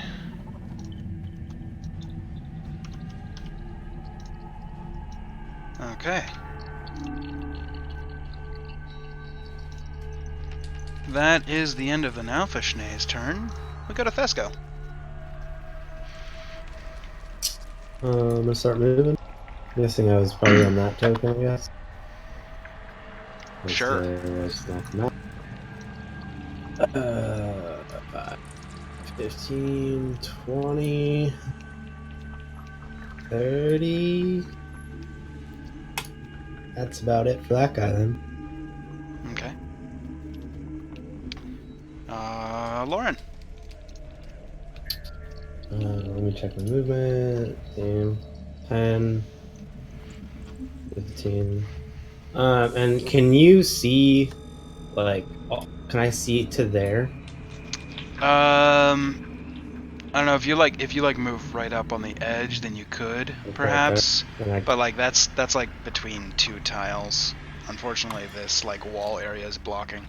Okay. That is the end of the Nalfishnay's turn. We go to Thesco.
I'm gonna start moving. I'm guessing I was probably on that token, I guess.
Sure.
Let's knock him out. 5, 15, 20, 30. That's about it for that guy then.
Okay. Lauren.
Let me check my movement. Damn. 10, 15. And can you see, like, can I see to there?
I don't know if you like move right up on the edge, then you could perhaps,
Then I,
but like that's like between two tiles. Unfortunately, this like wall area is blocking.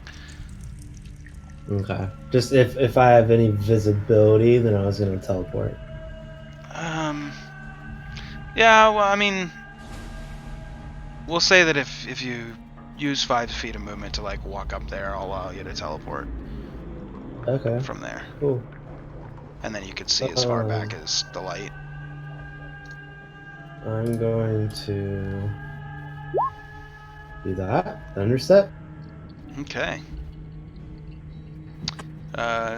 okay. Just if I have any visibility, then I was gonna teleport.
Yeah. Well, I mean, we'll say that if you use 5 feet of movement to like walk up there, I'll allow you to teleport
Okay.
from there,
Cool.
and then you could see as far back as the light.
I'm going to do that. Thunderstep.
Okay.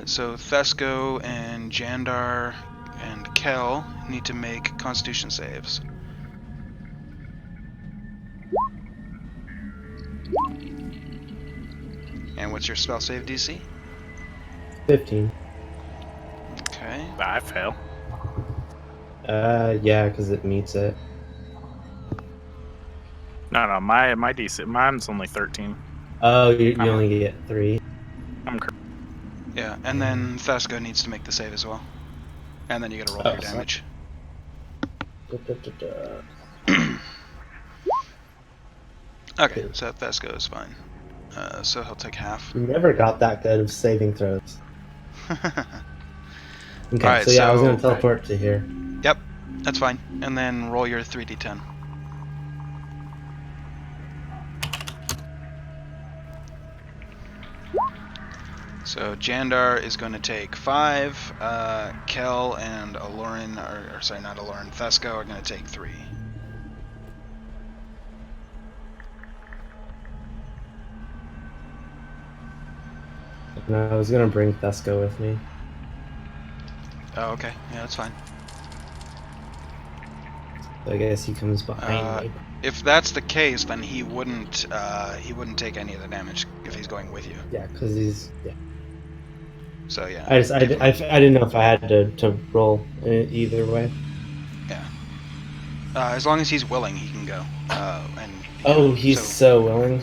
So Thesco and Jandar and Kel need to make Constitution saves. And what's your spell save DC?
15.
Okay.
I fail.
Yeah, because it meets it.
No, my DC, mine's only 13.
Oh, you only get 3.
I'm correct.
Yeah, and then Thesco needs to make the save as well. And then you gotta roll your
sorry.
damage. Okay, so Thesco is fine. So he'll take half.
You never got that good of saving throws. Okay,
Alright,
so yeah, I was
so-
gonna teleport to here.
Yep, that's fine. And then roll your 3d10. So Jandar is going to take 5. Kel and Aloran, or sorry, not Aloran, Thesco are going to take 3.
And I was gonna bring Thesco with me.
Oh, okay. Yeah, that's fine.
So I guess he comes behind me.
If that's the case, then he wouldn't take any of the damage if he's going with you.
Yeah, because he's
So yeah.
I didn't know if I had to roll either way.
As long as he's willing, he can go.
Oh, he's
so-
so willing.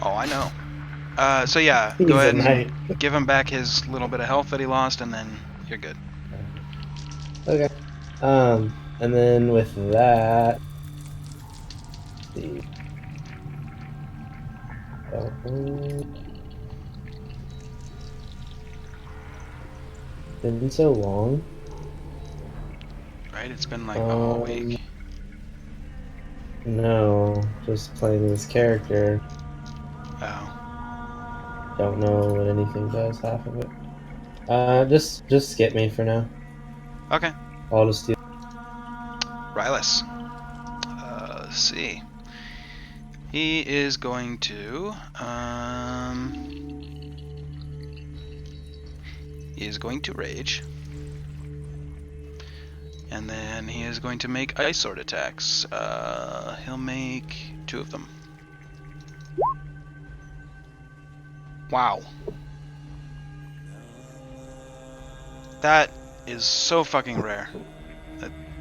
Oh, I know. So yeah,
He's
go
a
ahead and
knight.
give him back his little bit of health that he lost, and then you're good.
Okay. And then with that, let's see. Been so long.
Right? It's been like a whole week.
No, just playing this character.
Oh.
Don't know what anything does, half of it. Just skip me for now.
Okay.
I'll just do.
Rylus. Let's see. He is going to he is going to rage. And then he is going to make ice sword attacks. He'll make 2 of them. Wow. That is so fucking rare.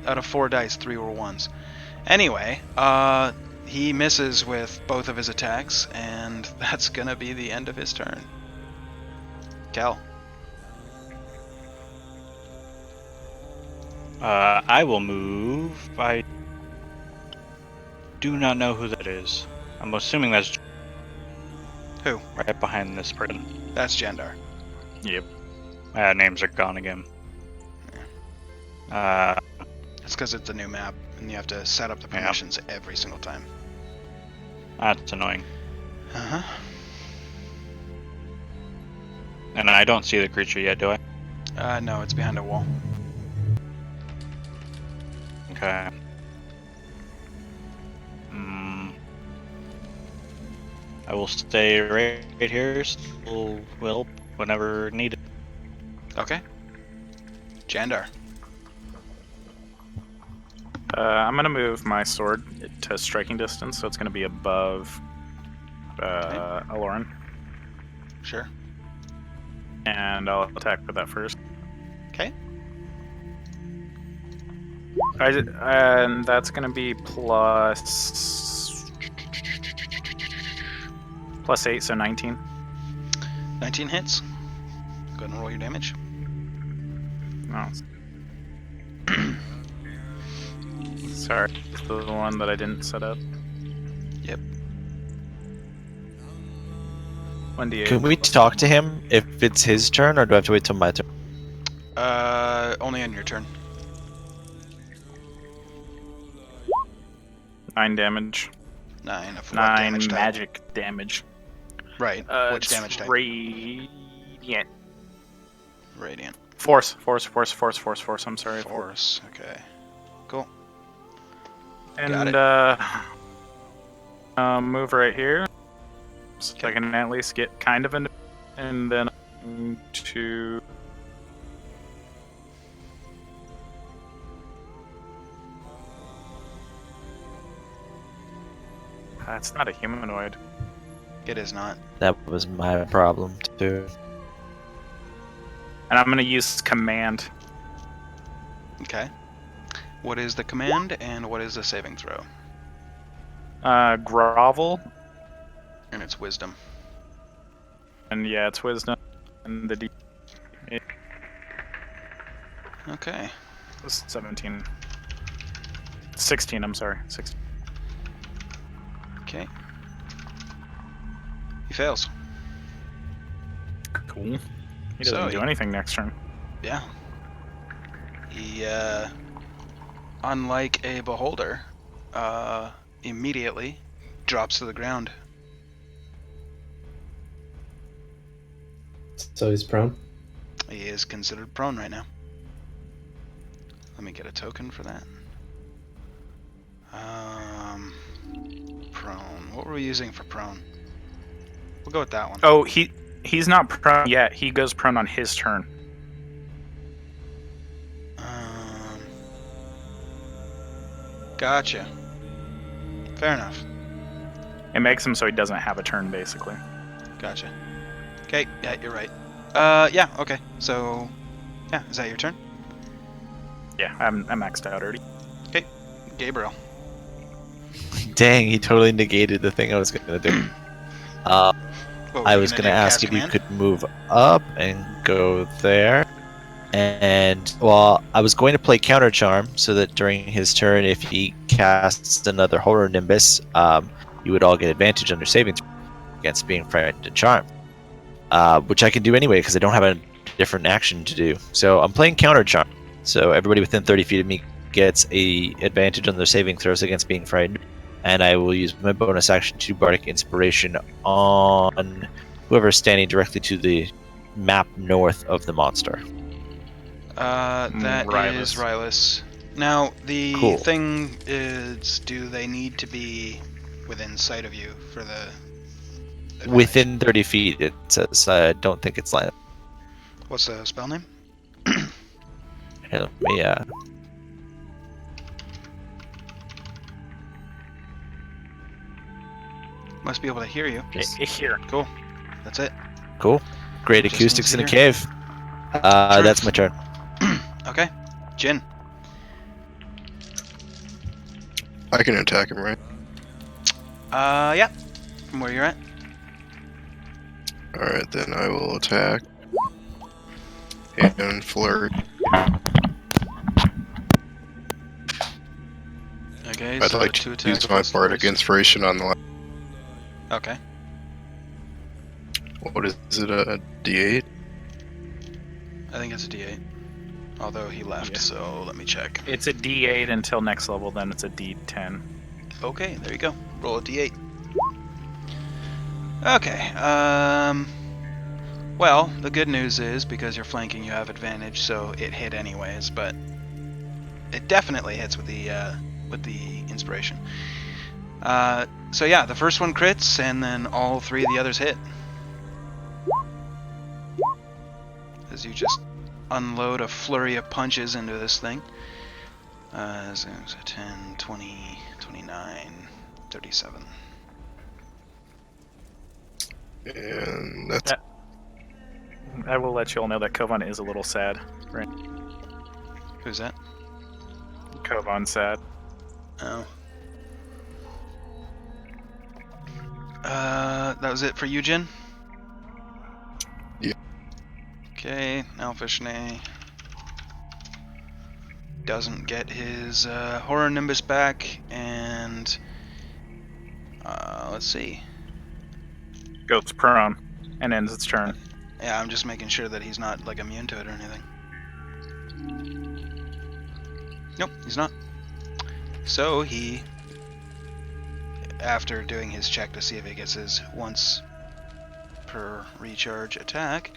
Out of 4 dice, 3 were 1s. Anyway, he misses with both of his attacks, and that's gonna be the end of his turn. Cal.
I will move. I do not know who that is. I'm assuming that's
Who?
right behind this person.
That's Jandar.
Yep.
Names are gone again.
It's because it's a new map, and you have to set up the permissions every single time.
That's annoying.
Uh-huh.
And I don't see the creature yet, do I?
No, it's behind a wall.
Okay. I will stay right here. Still will whenever needed.
Okay. Jandar.
I'm gonna move my sword to striking distance, so it's gonna be above Aloran,
Sure.
and I'll attack with that first.
Okay.
And that's gonna be plus 8, so 19.
19 hits. Go ahead and roll your damage.
No. Sorry, it's the one that I didn't set up.
Yep.
1d8.
Can we talk to him if it's his turn, or do I have to wait till my turn?
Only on your turn.
9 damage.
9 of what
9
damage type?
magic damage.
Right. Which
It's
damage type?
Radiant.
Radiant.
Force. I'm sorry.
Force. Okay. Cool.
And move right here, so I can at least get kind of into, and then to it's not a humanoid.
It is not.
That was my problem too.
And I'm gonna use command.
Okay. What is the command, and what is the saving throw?
Grovel,
And it's wisdom.
and yeah, it's wisdom, and the D
Okay.
is 17. 16, I'm sorry. 16.
Okay. He fails.
Cool. He
So
doesn't do
he-
anything next turn.
Yeah. He, unlike a beholder, immediately drops to the ground.
So he's prone.
He is considered prone right now. Let me get a token for that. Prone. What were we using for prone? We'll go with that one.
Oh, he's not prone yet. He goes prone on his turn.
Gotcha. Fair enough.
It makes him so he doesn't have a turn, basically.
Gotcha. Okay, yeah, you're right. Yeah. Okay. So, yeah. Is that your turn,
Yeah, I'm maxed out already.
Gabriel?
Dang, he totally negated the thing I was going to do.
What were
I
you
was
gonna
going to
do,
ask
cast
if you
command?
could move up and go there. And, well, I was going to play Counter Charm so that during his turn, if he casts another Horror Nimbus, you would all get advantage on your saving throw against being frightened and charmed. Which I can do anyway because I don't have a different action to do. So I'm playing Counter Charm. So everybody within 30 feet of me gets a advantage on their saving throws against being frightened. And I will use my bonus action to Bardic Inspiration on whoever's standing directly to the map north of the monster.
That is Rylus. Now, the
Cool.
thing is, do they need to be within sight of you for the advantage?
Within 30 feet, it says. I don't think it's line up.
What's the spell name?
Here, let me,
Must be able to hear you.
Here.
Cool. That's it.
Cool. Great
Just
acoustics in a
needs
cave. That's my turn.
Okay. Jin.
I can attack him, right?
Yeah. From where you're at.
Alright, then I will attack. And flirt.
Okay,
I'd
so
like
two
to
attacks.
use my
plus
Bardic
those.
Inspiration on the line.
Okay.
What is it, a D8?
I think it's a D8. Although he left,
Yeah.
so let me check.
It's a D8 until next level, then it's a D10.
Okay, there you go. Roll a D8. Okay, well, the good news is, because you're flanking, you have advantage, so it hit anyways, but it definitely hits with the inspiration. So yeah, the first one crits, and then all three of the others hit. As you just unload a flurry of punches into this thing. So 10, 20, 29, 37.
And that's
I will let you all know that Kovan is a little sad.
Who's that?
Kovan's sad.
Oh. That was it for you, Jin?
Yeah.
Okay, now Fishney doesn't get his Horror Nimbus back, and let's see.
Goes prone and ends its turn.
Yeah, I'm just making sure that he's not like immune to it or anything. Nope, he's not. So he, after doing his check to see if he gets his once per recharge attack,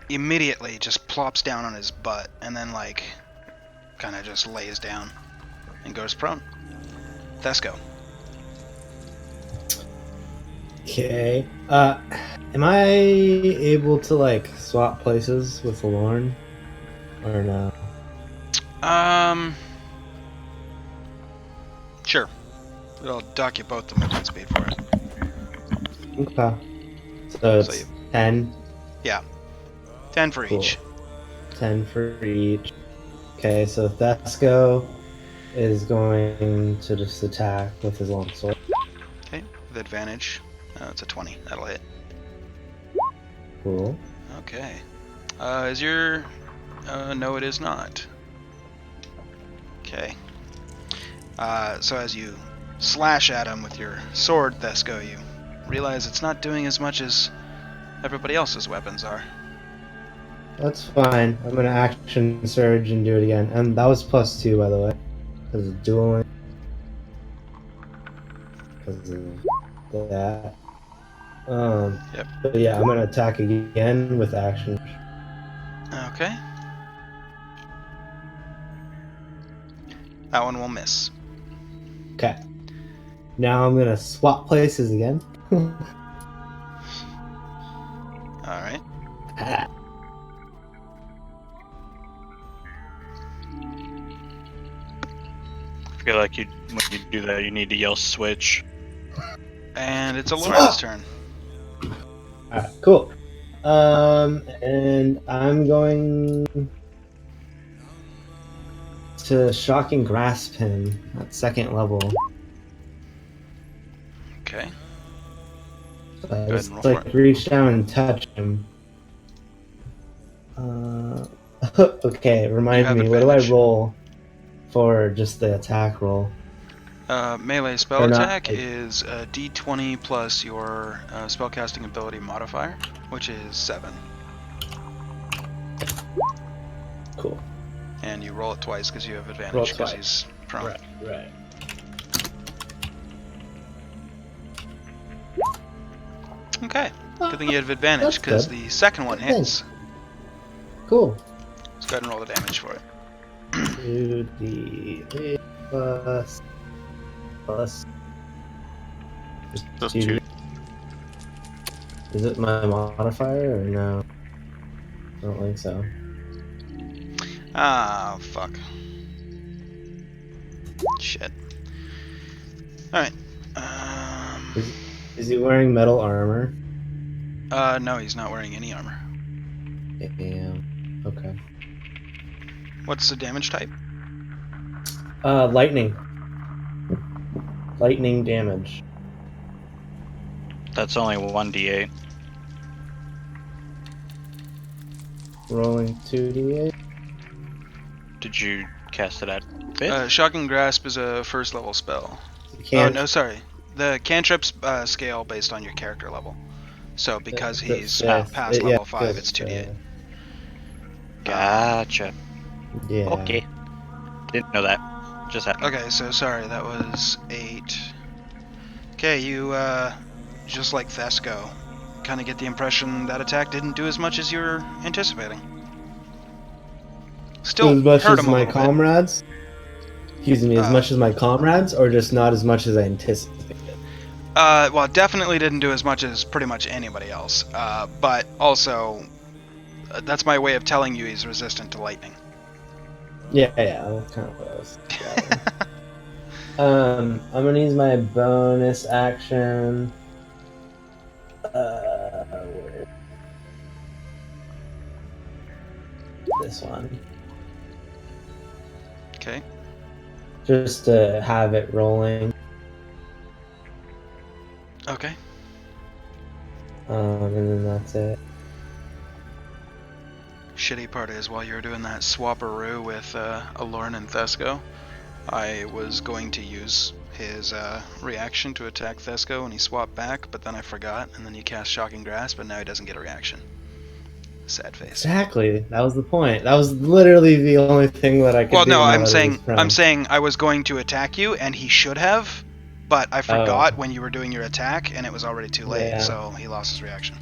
immediately just plops down on his butt and then like kind of just lays down and goes prone. Thesco.
Okay. Am I able to like swap places with Lorne, or no?
Sure. I'll dock you both the movement speed for it.
Okay. So it's
you-
10.
10 for
Cool.
each.
10 for each. Okay, so Thesco is going to just attack with his longsword.
Okay, with advantage. It's a 20. That'll hit.
Cool.
Okay. Is your... no, it is not. Okay. So as you slash at him with your sword, Thesco, you realize it's not doing as much as everybody else's weapons are.
That's fine. I'm gonna action surge and do it again. And that was +2, by the way. Because of dueling. Because of that.
Yep.
But yeah, I'm gonna attack again with action.
Okay. That one will miss.
Okay. Now I'm gonna swap places again.
Alright.
I feel like when you do that, you need to yell switch.
And it's Alora's turn.
Alright, cool. And I'm going to shocking grasp him at second level.
Okay.
I
and
just
roll for
like reach down and touch him. Okay,
You
remind
have
me, what do I
advantage.
roll for just the attack roll?
Melee spell
Or not,
attack
like-
is a d20 plus your spellcasting ability modifier, which is 7.
Cool.
And you roll it twice because you have
Roll
advantage because
twice.
he's prone.
Right.
Okay. Good thing you have advantage
That's
because
good.
the second one hits.
Cool.
Let's go ahead and roll the damage for it.
2d8 plus.
Just
2d8.
two.
Is it my modifier or no? I don't think so.
Ah, fuck. Shit. Alright.
Is he wearing metal armor?
No, he's not wearing any armor.
Damn. Okay.
What's the damage type?
Lightning. Lightning damage.
That's only 1d8.
Rolling 2d8.
Did you cast it at fifth?
Shocking Grasp is a first level spell.
You can't.
Oh, no, sorry. The cantrips scale based on your character level. So because he's
fifth.
past
Yeah,
level 5,
fifth,
it's 2d8.
Gotcha.
Yeah.
Okay. Didn't know that. Just happened.
Okay, so sorry, that was 8. Okay, you, just like Thesco, kind of get the impression that attack didn't do as much as you were anticipating. Still
as much
hurt
as
him a
my
little bit.
comrades? Excuse me, as
Uh,
much as my comrades, or just not as much as I anticipated?
Well, definitely didn't do as much as pretty much anybody else. But also, that's my way of telling you he's resistant to lightning.
Yeah, that's kind of what I was gathering. I'm gonna use my bonus action. Where- this one.
Okay.
Just to have it rolling.
Okay.
And then that's it.
Shitty part is, while you were doing that swapperoo with Alorn and Thesco, I was going to use his reaction to attack Thesco when he swapped back, but then I forgot, and then you cast Shocking Grasp, and now he doesn't get a reaction. Sad face.
Exactly. That was the point. That was literally the only thing that I could
Well,
do.
no,
now
I'm
that he
saying
was prone.
I'm saying I was going to attack you, and he should have, but I forgot when you were doing your attack, and it was already too late,
Yeah.
so he lost his reaction.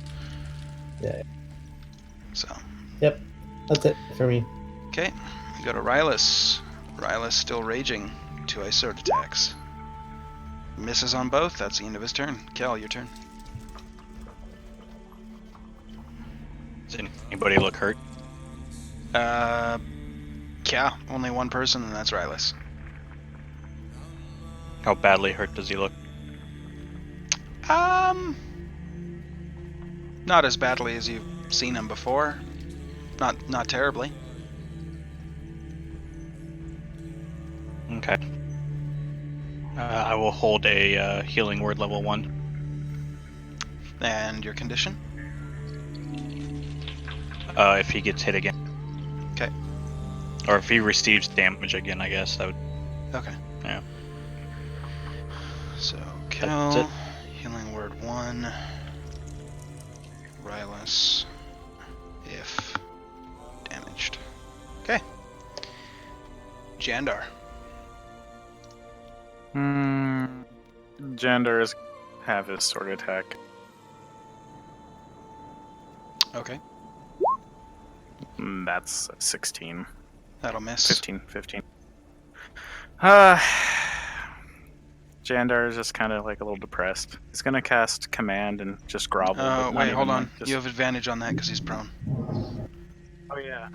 Yeah.
So,
That's it for me.
okay, we go to Rylus. Rylus still raging. 2 ice sword attacks. Misses on both. That's the end of his turn. Kel, your turn.
Does anybody look hurt?
Yeah, only one person, and that's Rylus.
How badly hurt does he look?
Not as badly as you've seen him before. Not terribly.
Okay. I will hold a healing word level 1.
And your condition?
If he gets hit again.
Okay.
Or if he receives damage again, I guess that would.
Okay.
Yeah.
So,
That's
Kel,
it.
healing word 1. Rylus, if damaged. Okay. Jandar.
Jandar is have his sword attack.
Okay.
That's 16.
That'll miss.
15. Jandar is just kind of like a little depressed. He's gonna cast command and just grovel. but not
Wait,
even,
hold
like,
on.
just-
You have advantage on that because he's prone.
Oh yeah.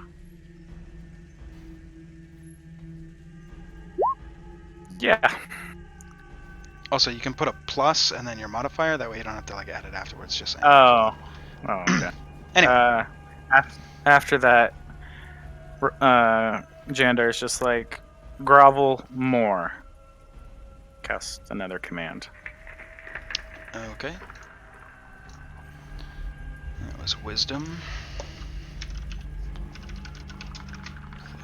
Yeah.
Also, you can put a plus and then your modifier. That way you don't have to like add it afterwards. Just saying.
Oh. Oh, okay.
Anyway.
After that, Jandar's just like, grovel more. Cast another command.
Okay. That was wisdom.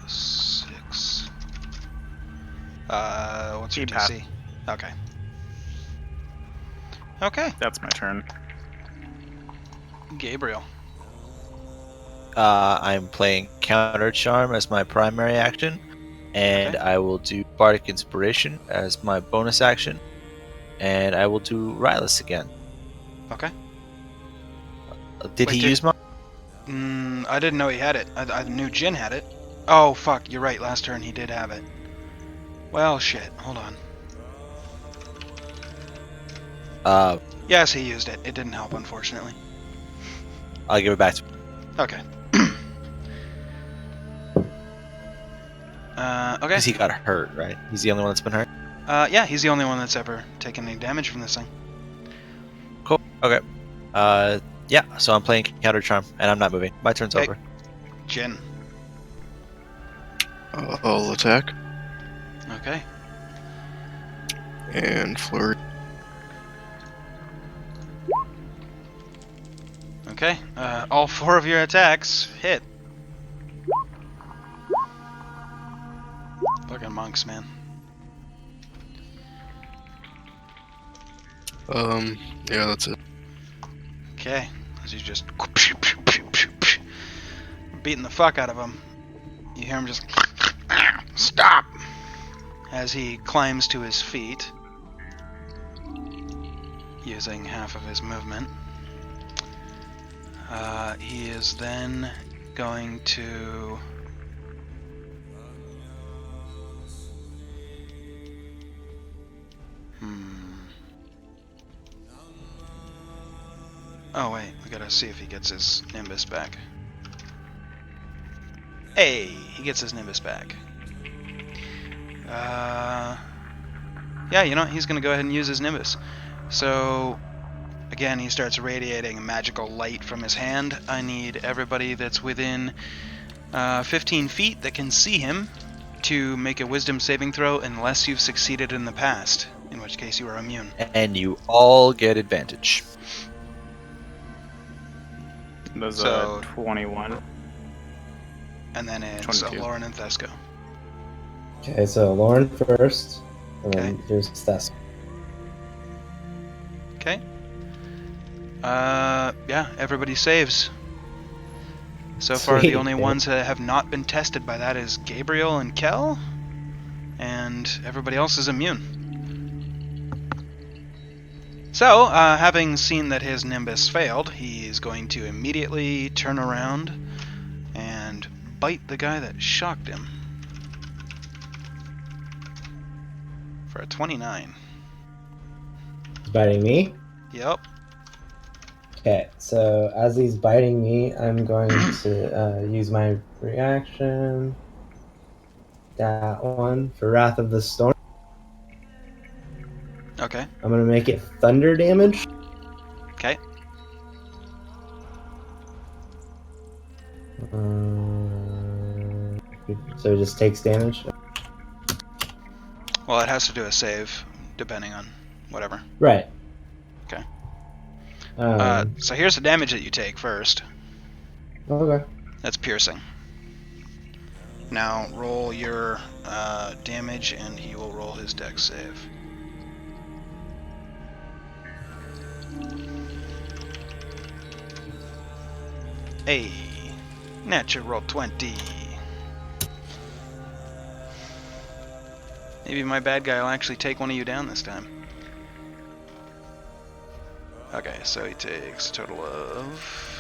Plus 6. What's your
He passed.
DC? Okay. Okay,
That's my turn.
Gabriel.
I'm playing Counter Charm as my primary action, and
Okay.
I will do Bardic Inspiration as my bonus action, and I will do Rylus again.
Okay.
Did
Wait,
he
did-
use my?
I didn't know he had it. I knew Jin had it. Oh, fuck, you're right. Last turn he did have it. Well, shit. Hold on. Yes, he used it. It didn't help, unfortunately.
I'll give it back to.
Okay. Okay.
Because he got hurt, right? He's the only one that's been hurt.
Yeah, he's the only one that's ever taken any damage from this thing.
Cool. Okay. Yeah. So I'm playing Counter Charm, and I'm not moving. My turn's
Okay.
over.
Jin.
I'll attack
Okay.
and flurry.
Okay. All 4 of your attacks hit. Fucking monks, man.
Yeah, that's it.
Okay. As you just beating the fuck out of him. You hear him just stop as he climbs to his feet, using half of his movement. He is then going to Oh wait, we gotta see if he gets his Nimbus back. Hey, he gets his Nimbus back. Yeah, you know what? He's gonna go ahead and use his Nimbus. So, again, he starts radiating magical light from his hand. I need everybody that's within 15 feet that can see him to make a Wisdom saving throw unless you've succeeded in the past, in which case you are immune.
And you all get advantage.
Those
So-
21.
And then it's
22.
Lauren and Thesco.
Okay, so Lauren first, and then here's Tess.
Okay. Yeah, everybody saves. So far, the
Sweet,
only
man.
ones that have not been tested by that is Gabriel and Kel, and everybody else is immune. So, having seen that his Nimbus failed, he is going to immediately turn around and bite the guy that shocked him. For a 29.
He's biting me.
Yep.
Okay, so as he's biting me, I'm going to use my reaction. That one for Wrath of the Storm.
Okay.
I'm gonna make it thunder damage.
Okay.
So it just takes damage.
Well, it has to do a save, depending on whatever.
Right.
Okay.
Um,
So here's the damage that you take first.
okay.
That's piercing. Now roll your damage, and he will roll his dex save. Hey, natural 20. Maybe my bad guy will actually take one of you down this time. Okay, so he takes a total of...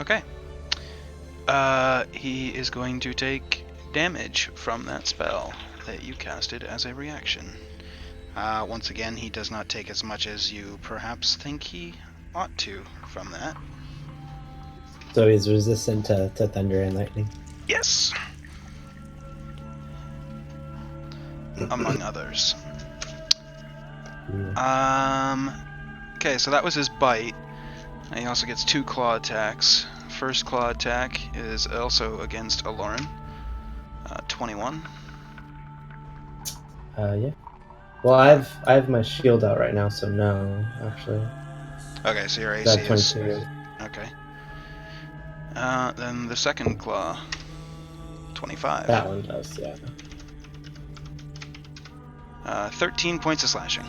Okay. He is going to take damage from that spell that you casted as a reaction. Once again, he does not take as much as you perhaps think he ought to from that.
So he's resistant to thunder and lightning.
Yes! Among others. Okay, so that was his bite. And he also gets 2 claw attacks. First claw attack is also against Aloran. 21.
Yeah. Well, I have my shield out right now, so no, actually.
Okay, so your AC
That
is...
22.
Okay. Then the second claw. 25.
That one does, yeah.
13 points of slashing.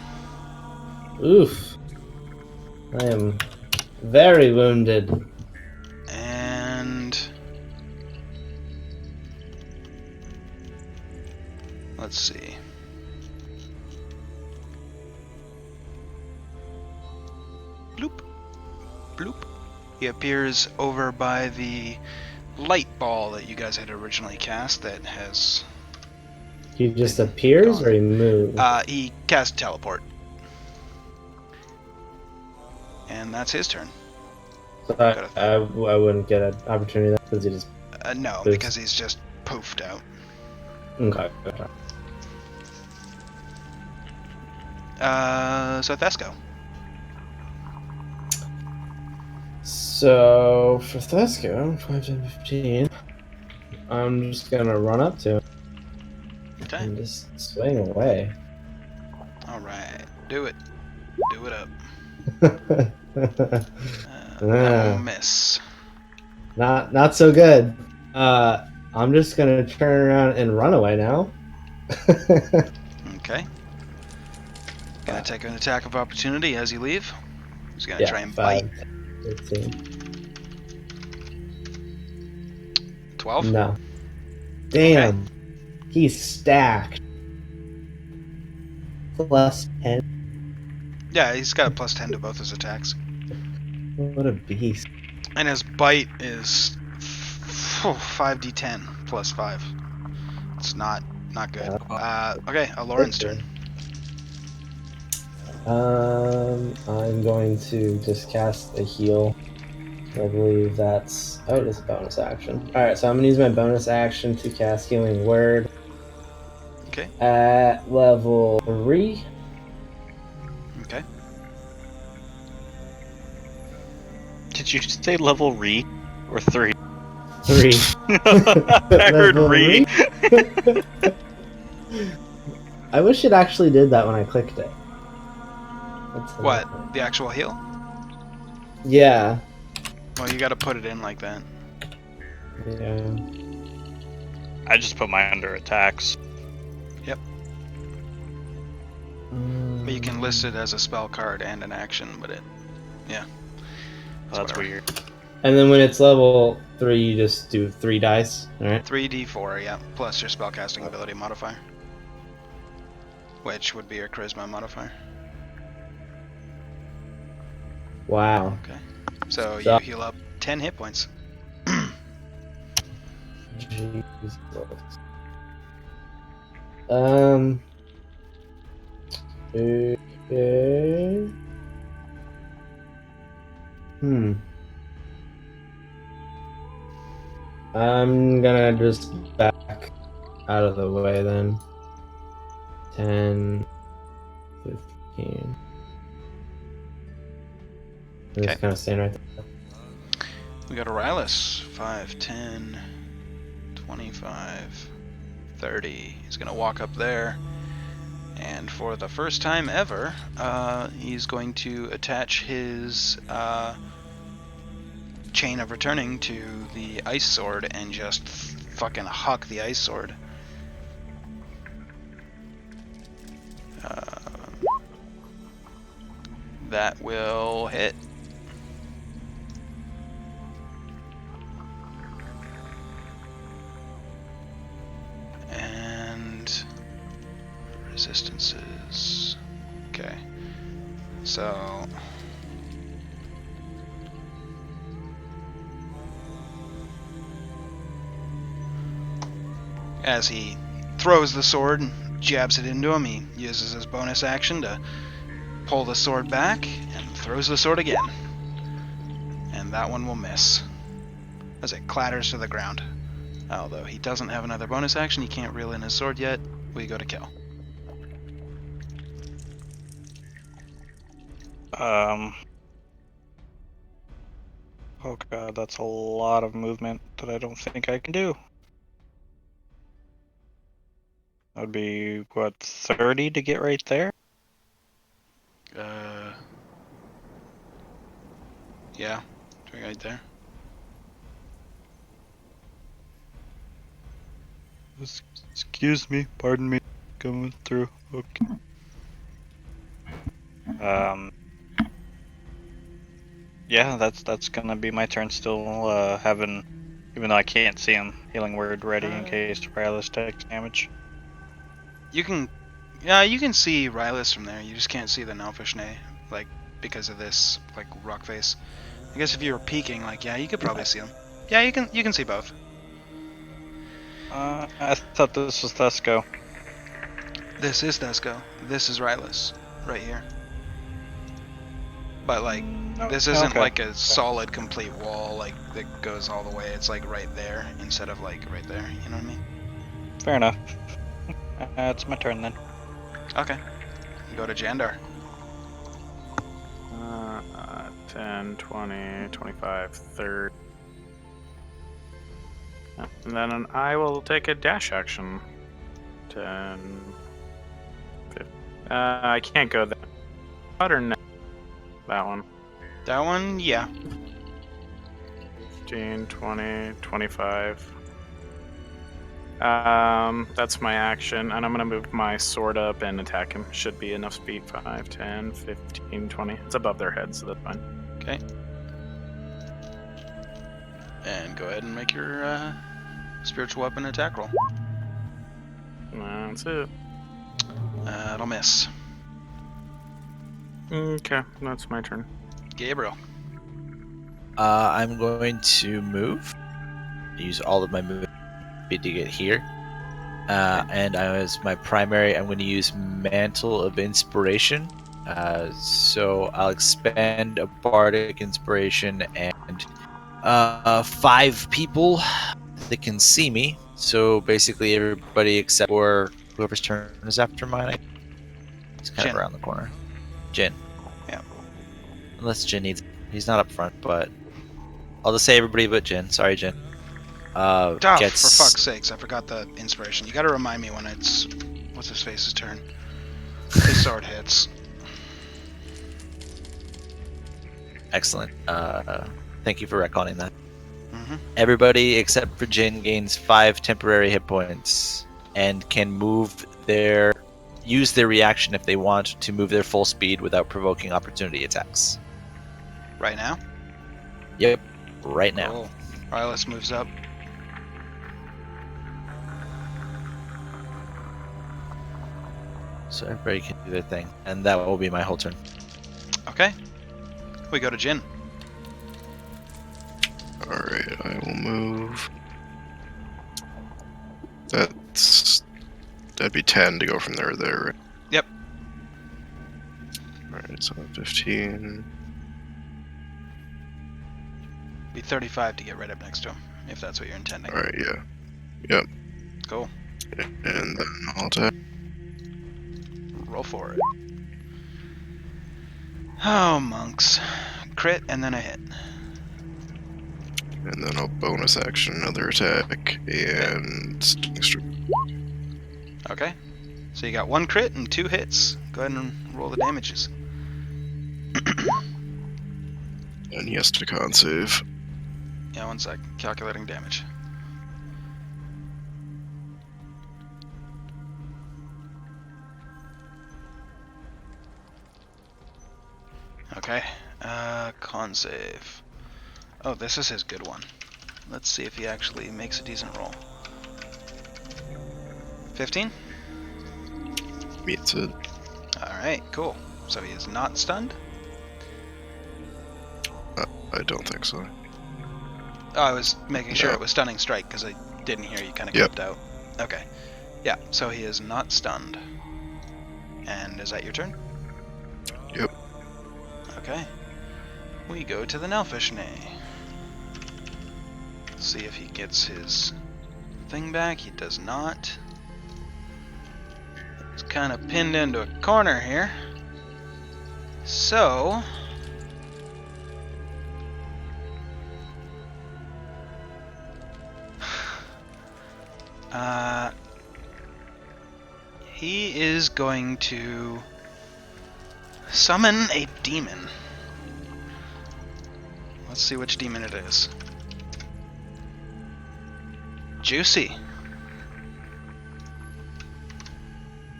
Oof. I am very wounded.
And... let's see. Bloop. Bloop. He appears over by the light ball that you guys had originally cast that has...
He just appears or he moves?
He cast teleport. And that's his turn.
So I wouldn't get an opportunity because he just...
No,
Boost.
because he's just poofed out.
Okay.
So Thesco.
So for Thesco, 5, 10, 15, I'm just gonna run up to him
Okay.
and just swing away.
Alright. Do it. Do it up.
not
That will miss.
not so good. I'm just gonna turn around and run away now.
Okay. Gonna take an attack of opportunity as you leave. He's gonna
Yeah,
try and
5,
bite.
15.
12?
No. Damn. He's stacked. Plus 10.
Yeah, he's got a plus 10 to both his attacks.
What a beast.
And his bite is 5d10 plus 5. It's not good. Okay, Aloran's turn.
I'm going to just cast a heal. I believe that's... oh, it is a bonus action. Alright, so I'm going to use my bonus action to cast Healing Word.
Okay.
At level 3.
Okay.
Did you say level re or 3?
3.
I heard
Level
re.
I wish it actually did that when I clicked it. That's
What? The actual heal?
Yeah.
Well, you gotta put it in like that.
Yeah.
I just put mine under attacks.
But you can list it as a spell card and an action, but it... yeah.
Oh, that's
whatever.
weird.
And then when it's level 3, you just do 3 dice, alright?
3d4, yeah, plus your spellcasting ability modifier. Which would be your charisma modifier.
Wow.
Okay. So
So-
you heal up 10 hit points.
Jesus. Okay. I'm gonna just back out of the way then. 10, 15. I'm
Okay.
just kind of staying right there.
We got Aurylus. 5, 10, 25, 30. He's gonna walk up there. And for the first time ever, he's going to attach his Chain of Returning to the Ice Sword and just fucking huck the Ice Sword. That will hit. And resistances. Okay. So As he throws the sword and jabs it into him, he uses his bonus action to pull the sword back and throws the sword again. And that one will miss as it clatters to the ground. Although he doesn't have another bonus action, he can't reel in his sword yet. We go to kill.
Oh god, that's a lot of movement that I don't think I can do. That would be, what, 30 to get right there?
Yeah, right there.
Excuse me, pardon me, coming through. Okay. Yeah, that's gonna be my turn still, even though I can't see him, healing word ready in case Rylus takes damage.
You can see Rylus from there. You just can't see the Nalfishne, like, because of this, like, rock face. I guess if you were peeking, like, yeah, you could probably see him. Yeah, you can see both.
I thought this was Thesco.
This is Thesco. This is Rylus, right here. But, like, this isn't
okay.
like a solid, complete wall, like, that goes all the way. It's, like, right there, instead of, like, right there. You know what I mean?
Fair enough. It's my turn then.
Okay. You go to Jandar.
10, 20, 25, 30. And then I will take a dash action. 10, 15. I can't go there. Or no. That one.
That one, yeah.
15, 20, 25. That's my action, and I'm gonna move my sword up and attack him. Should be enough speed. 5, 10, 15, 20. It's above their heads, so that's fine.
Okay. And go ahead and make your spiritual weapon attack roll.
That's it.
It'll miss.
Okay, that's my turn.
Gabriel.
I'm going to move. Use all of my movement speed to get here. And as my primary, I'm going to use Mantle of Inspiration. So I'll expend a Bardic Inspiration and 5 people that can see me. So basically everybody except for whoever's turn is after mine. It's kind
Jin.
of around the corner. Jin.
Yeah.
Unless Jin needs... He's not up front, but... I'll just say everybody but Jin. Sorry, Jin.
Oh,
Gets...
for fuck's sakes, I forgot the inspiration. You gotta remind me when it's... What's his face's turn? His sword hits.
Excellent. Thank you for retconning that.
Mm-hmm.
Everybody except for Jin gains 5 temporary hit points and can use their reaction if they want to move their full speed without provoking opportunity attacks.
Right now?
Yep, right now.
Cool. Rylus moves up.
So everybody can do their thing, and that will be my whole turn.
Okay. We go to Jin.
Alright, I will move. That'd be 10 to go from there to there, right?
Yep.
Alright, so 15.
Be 35 to get right up next to him, if that's what you're intending.
Alright, yeah. Yep.
Cool.
And then I'll attack.
Roll for it. Oh, monks. Crit and then a hit.
And then I'll bonus action another attack and sting strike.
Okay. So you got 1 crit and 2 hits. Go ahead and roll the damages.
And he has to con save.
Yeah, 1 sec. Calculating damage. Okay. Con save. Oh, this is his good one. Let's see if he actually makes a decent roll. 15?
Meets it.
Alright, cool. So he is not stunned?
I don't think so.
Oh, I was making sure
No.
it was stunning strike because I didn't hear you kind of
Yep.
clipped out. Okay. Yeah, so he is not stunned. And is that your turn?
Yep.
Okay. We go to the Nelfishnay. See if he gets his thing back. He does not. He's kind of pinned into a corner here. So... he is going to summon a demon. Let's see which demon it is. Juicy.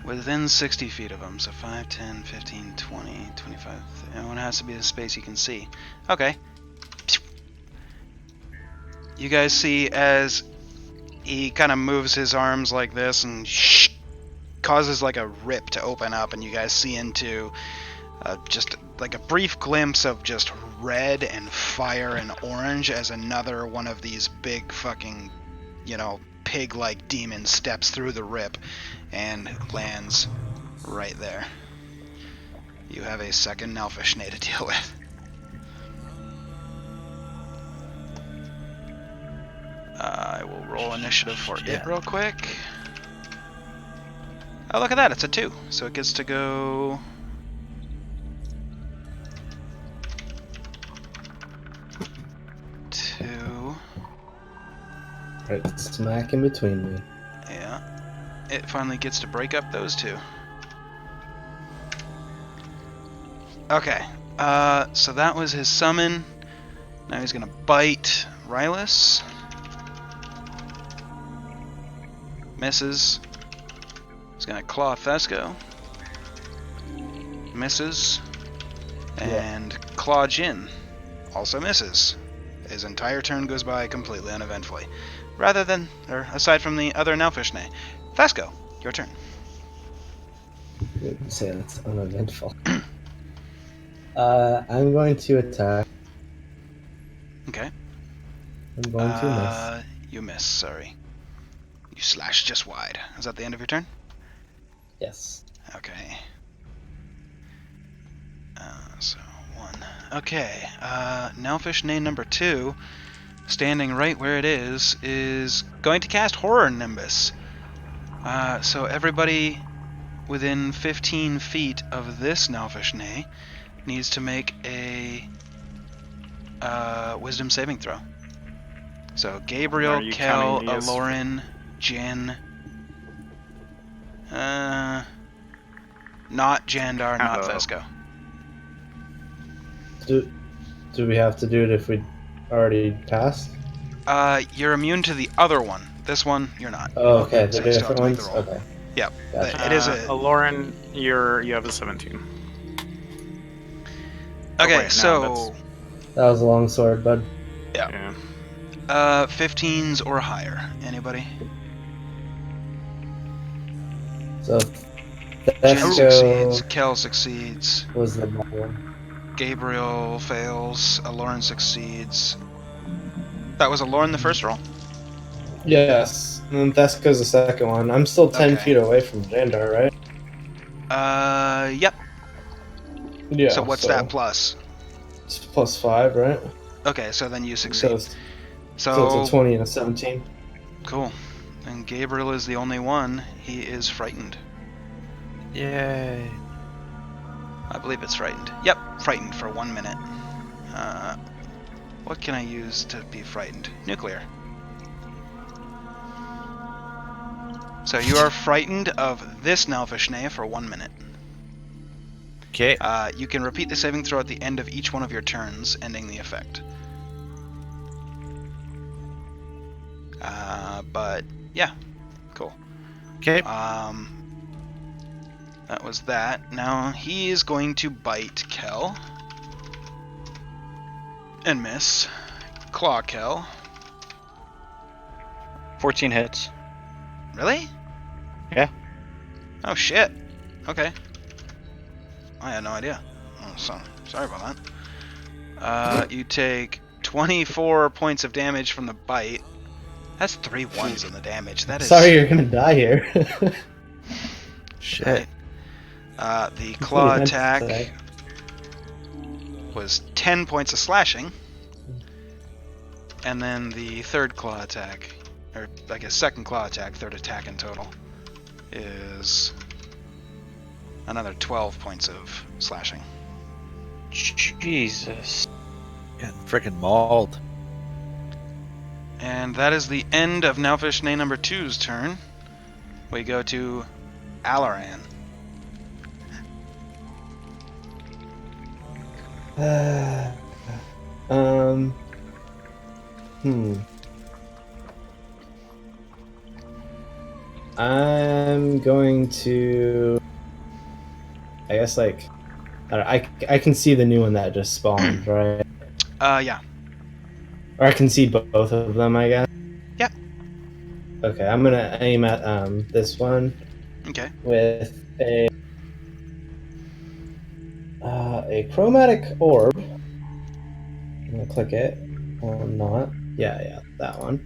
Within 60 feet of him, so 5, 10, 15, 20, 25. Everyone has to be the space you can see. Okay. You guys see as he kind of moves his arms like this and causes like a rip to open up, and you guys see into just like a brief glimpse of just red and fire and orange as another one of these big fucking, pig-like demons steps through the rip and lands right there. You have a second Nelfishnay to deal with. I will roll initiative for it real quick. Oh, look at that, it's a 2. So it gets to go...
Right smack in between me.
Yeah. It finally gets to break up those two. Okay. So that was his summon. Now he's gonna bite Rylus. Misses. He's gonna claw Thesco. Misses. And claw Jin. Also misses. His entire turn goes by completely uneventfully. Aside from the other Nelfishnay. Thesco, your turn.
You say that's uneventful. I'm going to attack.
Okay.
I'm going to miss.
You miss, sorry. You slash just wide. Is that the end of your turn?
Yes.
Okay. So, 1. Okay, Nelfishnay number 2, standing right where it is going to cast Horror Nimbus. So everybody within 15 feet of this Nelfishnay needs to make a Wisdom saving throw. So Gabriel, Kel, Aloran, Jin, not Jandar, not Thesco.
Do we have to do it if we already passed?
You're immune to the other one. This one, you're not.
Oh, okay.
So
The
you still have
different
to make the
ones?
roll.
Okay.
Yep.
Gotcha.
It is a...
Lauren, you have a 17.
Okay,
wait, no,
so...
That was a long sword, bud.
Yeah.
15s or higher. Anybody?
So,
Jin succeeds.
Thesco
Kel succeeds.
was the bad one.
Gabriel fails. Aloran succeeds. That was Aloran the first roll?
Yes. And then Thesco's the second one. I'm still 10
Okay.
feet away from Jandar, right?
Yep.
Yeah.
So what's that plus?
It's plus 5, right?
Okay, so then you
So
succeed.
it's, so it's a 20 and a 17.
Cool. And Gabriel is the only one. He is frightened.
Yay.
I believe it's frightened. Yep, frightened for 1 minute. What can I use to be frightened? Nuclear. So you are frightened of this Nelfishnay for 1 minute.
Okay.
You can repeat the saving throw at the end of each one of your turns, ending the effect. But yeah, cool.
Okay.
That was that. Now he is going to bite Kel. And miss. Claw Kel.
14 hits.
Really?
Yeah.
Oh shit. Okay. I had no idea. Oh, sorry about that. You take 24 points of damage from the bite. That's 3 ones in the damage. That is.
Sorry you're gonna die here.
Shit.
The claw
Pretty
attack
nice
was 10 points of slashing. And then the third claw attack, or I guess second claw attack, third attack in total, is another 12 points of slashing.
Jesus.
Getting freaking mauled.
And that is the end of Nowfishne number 2's turn. We go to Alaran.
I'm going to. I guess like, I can see the new one that just spawned, right?
Yeah.
Or I can see both of them, I guess.
Yep.
Okay, I'm gonna aim at this one
Okay.
with a chromatic orb. I'm gonna click it. Not. Yeah, that one.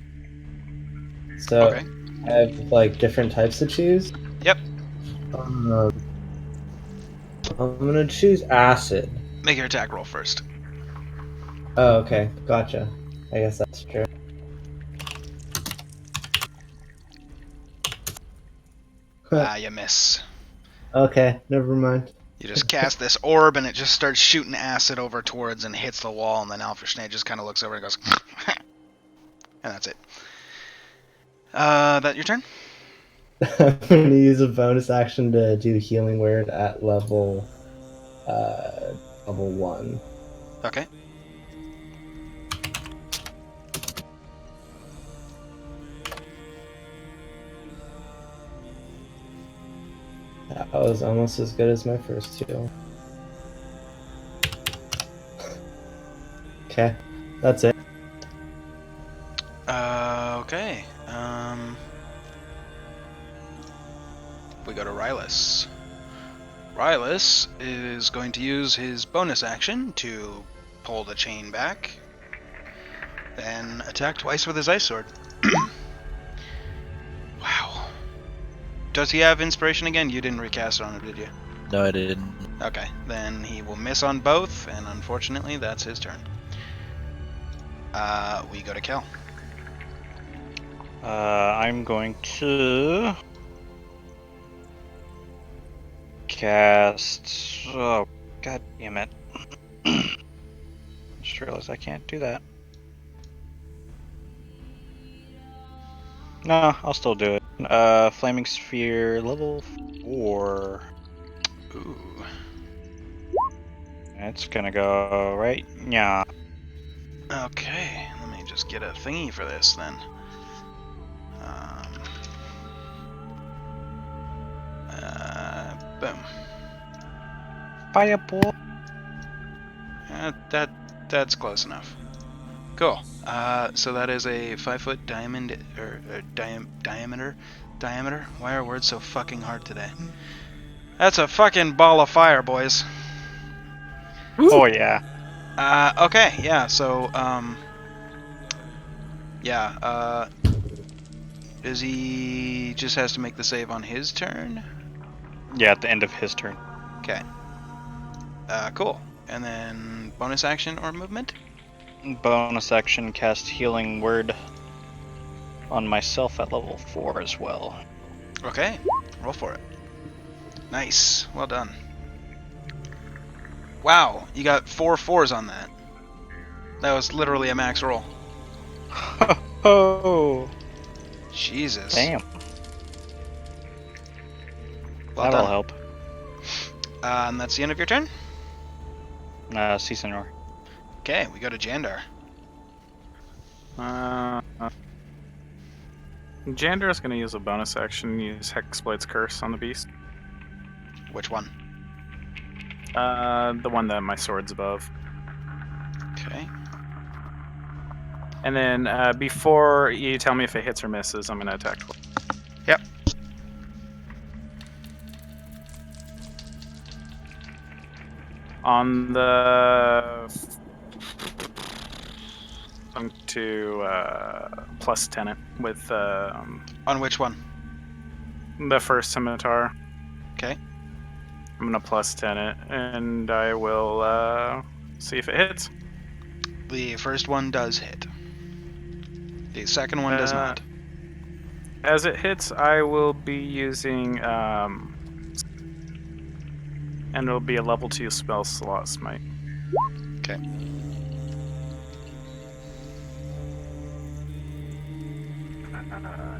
So
Okay.
I have like different types to choose.
Yep.
I'm gonna choose acid.
Make your attack roll first.
Oh, okay, gotcha. I guess that's true.
You miss.
Okay, never mind.
You just cast this orb and it just starts shooting acid over towards and hits the wall, and then Alfred just kind of looks over and goes, and that's it. That your turn?
I'm gonna use a bonus action to do healing word at level 1.
Okay.
That was almost as good as my first 2. Okay, that's it.
Okay. We go to Rylus. Rylus is going to use his bonus action to pull the chain back, then attack twice with his ice sword. Wow. Does he have inspiration again? You didn't recast it on him, did you?
No, I didn't.
Okay, then he will miss on both, and unfortunately, that's his turn. We go to Kel.
I'm going to cast. Oh, god damn it! Just realized I can't do that. No, I'll still do it. Flaming Sphere, level 4.
Ooh.
It's gonna go right. Yeah.
Okay, let me just get a thingy for this then. Boom.
Fireball.
That's close enough. Cool. So that is a 5-foot diamond or diameter. Why are words so fucking hard today? That's a fucking ball of fire, boys.
Oh yeah.
Okay, yeah. So is he just has to make the save on his turn?
Yeah, at the end of his turn.
Okay. Cool. And then bonus action or movement?
Bonus action, cast Healing Word on myself at level 4 as well.
Okay. Roll for it. Nice. Well done. Wow, you got 4 4s on that. That was literally a max roll.
Oh,
Jesus.
damn.
Well
That'll
done.
help.
And that's the end of your turn?
See, Senor.
Okay, we go to Jandar.
Jandar's gonna use a bonus action, use Hexblade's Curse on the beast.
Which one?
The one that my sword's above.
Okay.
And then before you tell me if it hits or misses, I'm gonna attack.
Yep.
On the going to plus 10 it with
On which one?
the first scimitar.
Okay.
I'm going to plus 10 it, and I will see if it hits.
The first one does hit. The second one does not.
As it hits, I will be using, and it'll be a level 2 spell slot smite.
Okay.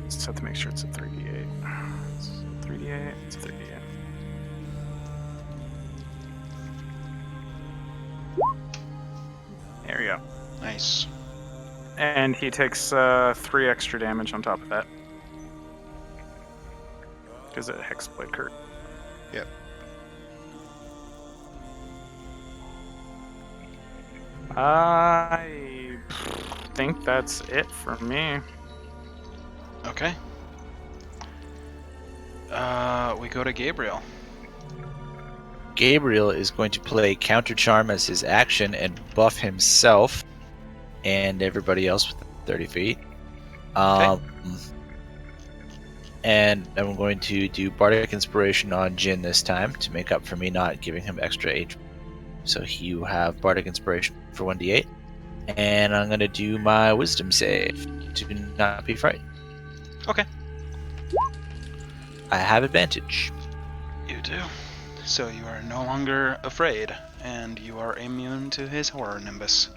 Just have to make sure it's a 3d8. It's a 3d8. It's a 3d8. There we go.
Nice.
And he takes 3 extra damage on top of that. Because it Hexblade Kurt.
Yep.
I think that's it for me.
Okay. We go to Gabriel.
Gabriel is going to play Counter Charm as his action and buff himself and everybody else within 30 feet. And I'm going to do Bardic Inspiration on Jin this time to make up for me not giving him extra HP. So you have Bardic Inspiration for 1d8. And I'm going to do my Wisdom save to not be frightened.
Okay.
I have advantage.
You do. So you are no longer afraid, and you are immune to his horror nimbus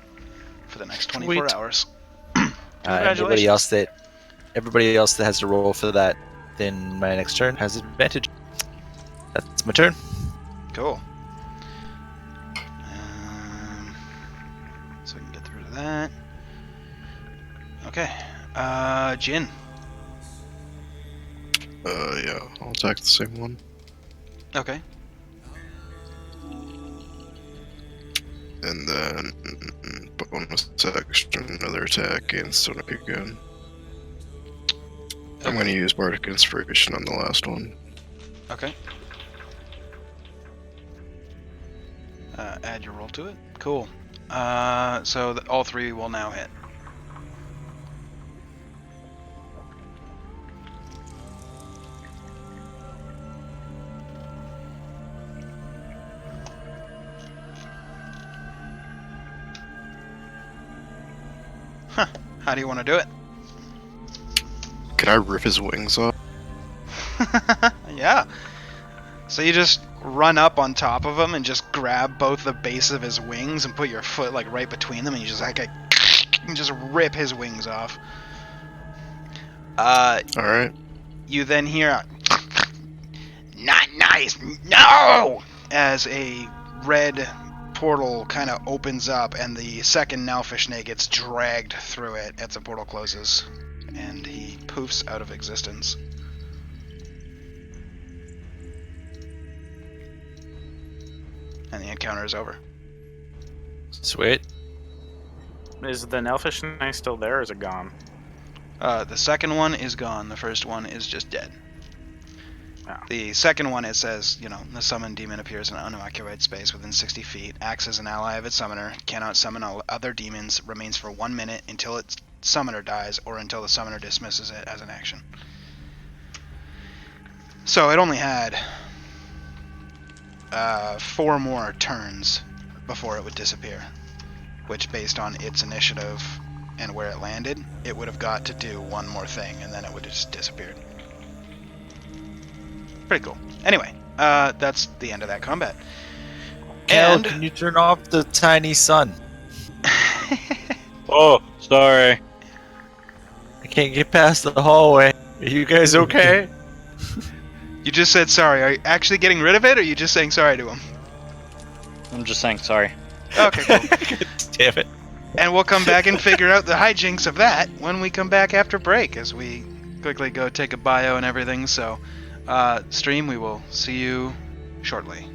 for the next 24
Sweet.
hours.
Everybody else that has to roll for that then my next turn has advantage. That's my turn.
Cool. So we can get through to that. Okay. Jin.
Yeah, I'll attack the same one.
Okay.
And then bonus action, another attack against Sonic again. I'm going to use Bardic Inspiration on the last one.
Okay. Add your roll to it. Cool. So all 3 will now hit. Huh. How do you want to do it?
Can I rip his wings off?
Yeah. So you just run up on top of him and just grab both the base of his wings and put your foot like right between them, and you just like and just rip his wings off.
Alright.
You then hear "Not nice, no!" as a red portal kind of opens up, and the second Nalfishne gets dragged through it as the portal closes, and he poofs out of existence. And the encounter is over.
Sweet.
Is the Elfish Knight still there, or is it gone?
The second one is gone. The first one is just dead.
Oh.
The second one, it says, the summoned demon appears in an unoccupied space within 60 feet, acts as an ally of its summoner, cannot summon all other demons, remains for 1 minute until its summoner dies, or until the summoner dismisses it as an action. So it only had 4 more turns before it would disappear, which, based on its initiative and where it landed, it would have got to do 1 more thing, and then it would have just disappeared. Pretty cool. Anyway, that's the end of that combat.
Cal,
And
can you turn off the tiny sun?
Oh, sorry.
I can't get past the hallway. Are you guys okay?
you just said sorry. Are you actually getting rid of it, or are you just saying sorry to him?
I'm just saying sorry.
Okay, cool.
Damn it.
And we'll come back and figure out the hijinks of that when we come back after break, as we quickly go take a bio and everything. So, stream, we will see you shortly.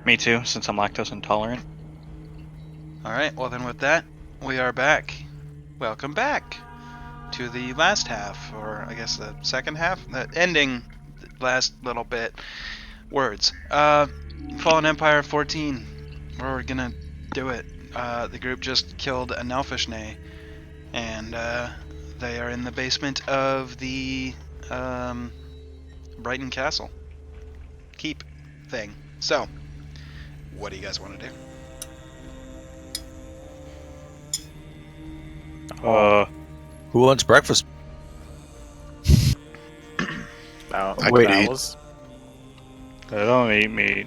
Me too, since I'm lactose intolerant.
All right. Well, then with that, we are back. Welcome back to the last half, or I guess the second half, the ending, last little bit. Words. Fallen Empire 14. We're gonna do it. The group just killed a Nelfishnay, and they are in the basement of the Brighton Castle keep thing. So, what do you guys want to do?
Who wants breakfast?
No,
I
Wait,
could eat.
was
I don't eat meat.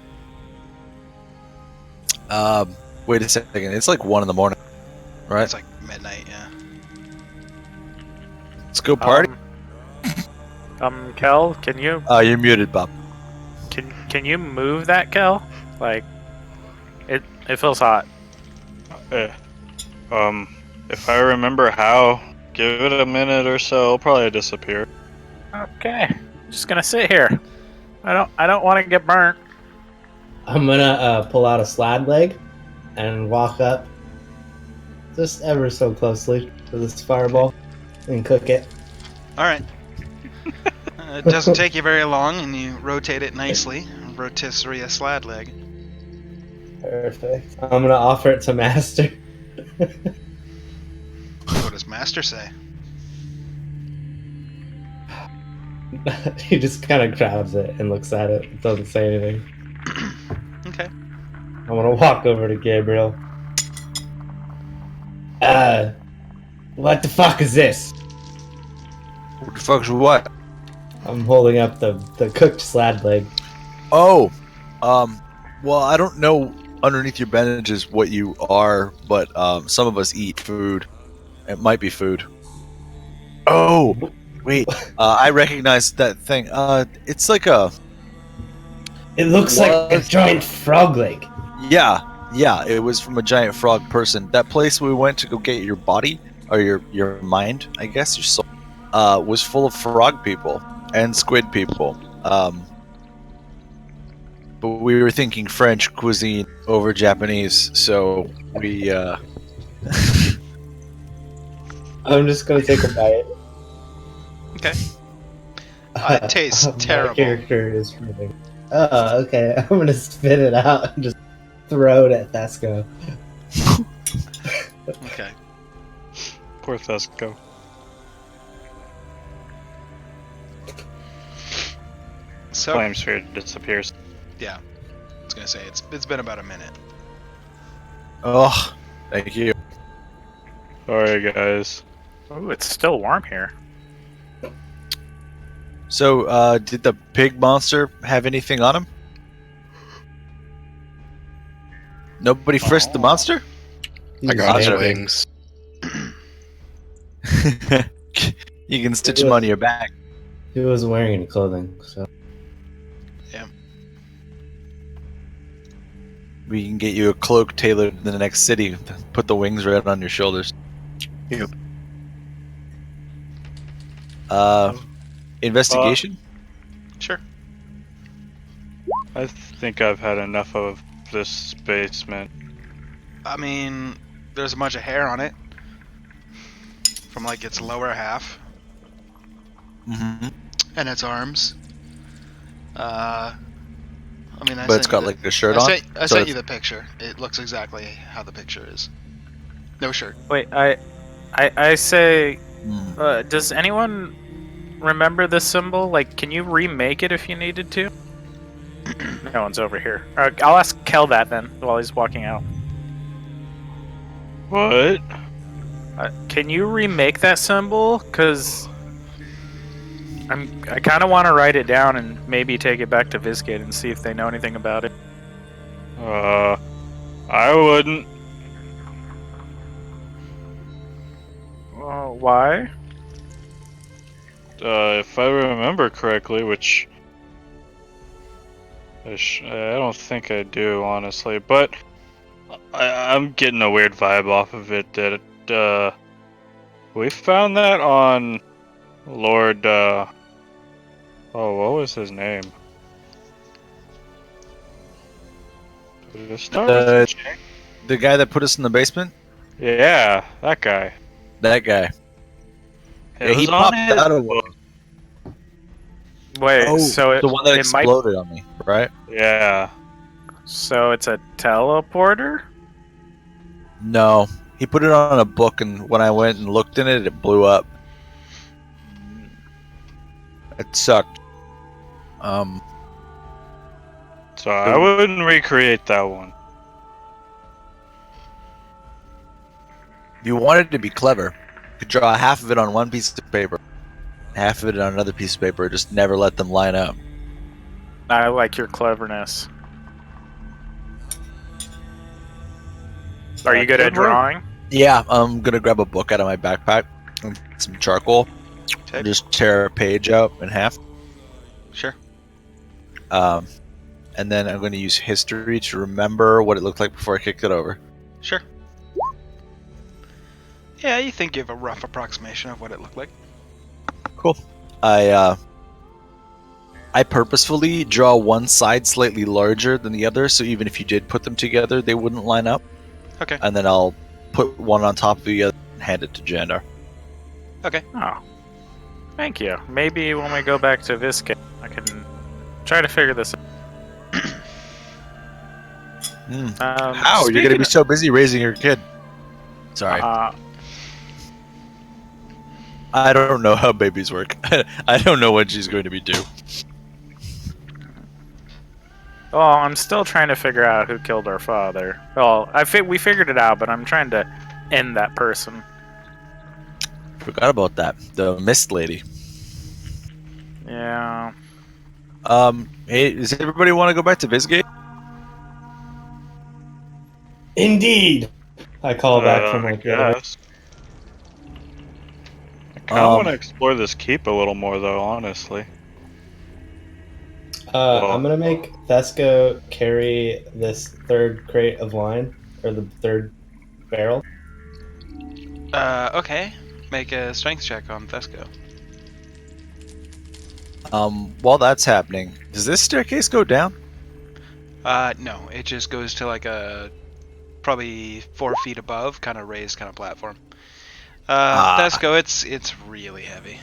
Wait a second. It's like 1 a.m, right?
It's like midnight, yeah.
Let's go party.
Kel, can you
You're muted, Bob.
can you move that, Kel? Like, it feels hot.
If I remember how, give it a minute or so, it'll probably disappear.
Okay, just gonna sit here. I don't want to get burnt.
I'm gonna pull out a slad leg and walk up just ever so closely to this fireball and cook it.
All right. It doesn't take you very long, and you rotate it nicely. Rotisserie slad leg.
Perfect. I'm gonna offer it to Master.
What does Master say?
He just kind of grabs it and looks at it. Doesn't say anything.
Okay.
I'm gonna walk over to Gabriel. What the fuck is this?
What the fuck's what?
I'm holding up the cooked slad leg.
Oh, well, I don't know underneath your bandages what you are, but some of us eat food. It might be food. Oh, wait, I recognize that thing. It's like a...
It looks like a
What?
giant frog leg.
Yeah, it was from a giant frog person. That place we went to go get your body, or your mind, I guess, your soul, was full of frog people and squid people. But we were thinking French cuisine over Japanese, so we,
I'm just gonna take a bite.
Okay. It tastes
My
terrible.
character is moving. Oh, okay. I'm gonna spit it out and just throw it at Thesco.
Okay.
Poor Thesco.
So,
Flame sphere disappears.
yeah. I was gonna say it's been about a minute.
oh, thank you.
Sorry, guys.
Ooh, it's still warm here.
So, did the pig monster have anything on him? Nobody frisked the monster?
I got his
Positive.
wings.
You can stitch them on your back.
He wasn't wearing any clothing, so
maybe you can get you a cloak tailored in the next city. Put the wings right on your shoulders.
Yep.
Investigation?
Sure.
I think I've had enough of this basement.
I mean, there's a bunch of hair on it from like its lower half
Mm-hmm.
and its arms. I mean,
But it's got like a shirt
I
on.
sent
so
you the picture. It looks exactly how the picture is. No shirt.
Wait, I say,
Mm.
does anyone remember this symbol? Like, can you remake it if you needed to? No one's over here. I'll ask Kel that then while he's walking out.
What?
Can you remake that symbol? Cause I kind of want to write it down and maybe take it back to Vizgate and see if they know anything about it.
I wouldn't.
Why?
If I remember correctly, which I don't think I do, honestly, but I'm getting a weird vibe off of it that we found that on Lord what was his name? Did it start with a J?
The guy that put us in the basement?
Yeah, that guy.
That guy.
It
Yeah, he
was on
popped
his
out of
book.
Wait, so
the one that
it might.
exploded on me, right?
Yeah.
So it's a teleporter?
No. He put it on a book, and when I went and looked in it, it blew up. It sucked.
So I wouldn't recreate that one.
If you wanted to be clever, you could draw half of it on one piece of paper, half of it on another piece of paper, just never let them line up.
I like your cleverness. Are you good at drawing?
Yeah, I'm gonna grab a book out of my backpack and some charcoal.
Okay.
Just tear a page out in half.
Sure.
And then I'm going to use history to remember what it looked like before I kicked it over.
Sure. Yeah, you think you have a rough approximation of what it looked like.
Cool. I purposefully draw one side slightly larger than the other, so even if you did put them together, they wouldn't line up.
Okay.
And then I'll put one on top of the other and hand it to Jandar.
Oh. Thank you. Maybe when we go back to Vizgate, I can try to figure this out.
How? You're going to be so busy raising your kid. Sorry. I don't know how babies work. I don't know when she's going to be due.
Well, I'm still trying to figure out who killed our father. Well, we figured it out, but I'm trying to end that person.
Forgot about that. The mist lady.
Yeah.
Hey, does everybody want to go back to Vizgate?
Indeed. I call back from my
Yes. I kind of want to explore this keep a little more, though, honestly.
I'm gonna make Thesco carry this third crate of wine, or the third barrel.
Okay. Make a strength check on Thesco.
While that's happening, does this staircase go down?
No, it just goes to like a probably 4 feet above, kind of raised kind of platform. Thesco, it's really heavy.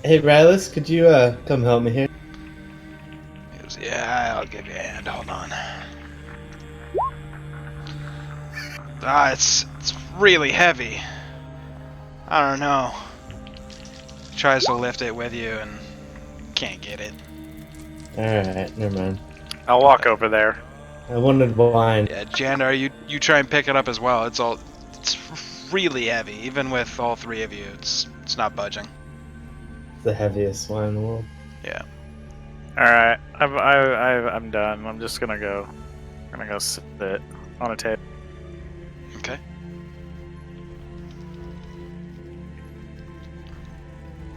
Hey, Rylus, could you come help me here?
He goes, yeah, I'll give you a hand. Hold on. It's really heavy. I don't know. Tries to lift it with you and can't get it.
Alright, never mind.
I'll walk over there.
I wanted wine.
Yeah, Jandar, you try and pick it up as well. It's really heavy. Even with all three of you, it's not budging.
The heaviest wine in the world.
Yeah.
All right, I'm done. I'm just gonna go. I'm gonna go sit on a table.
Okay.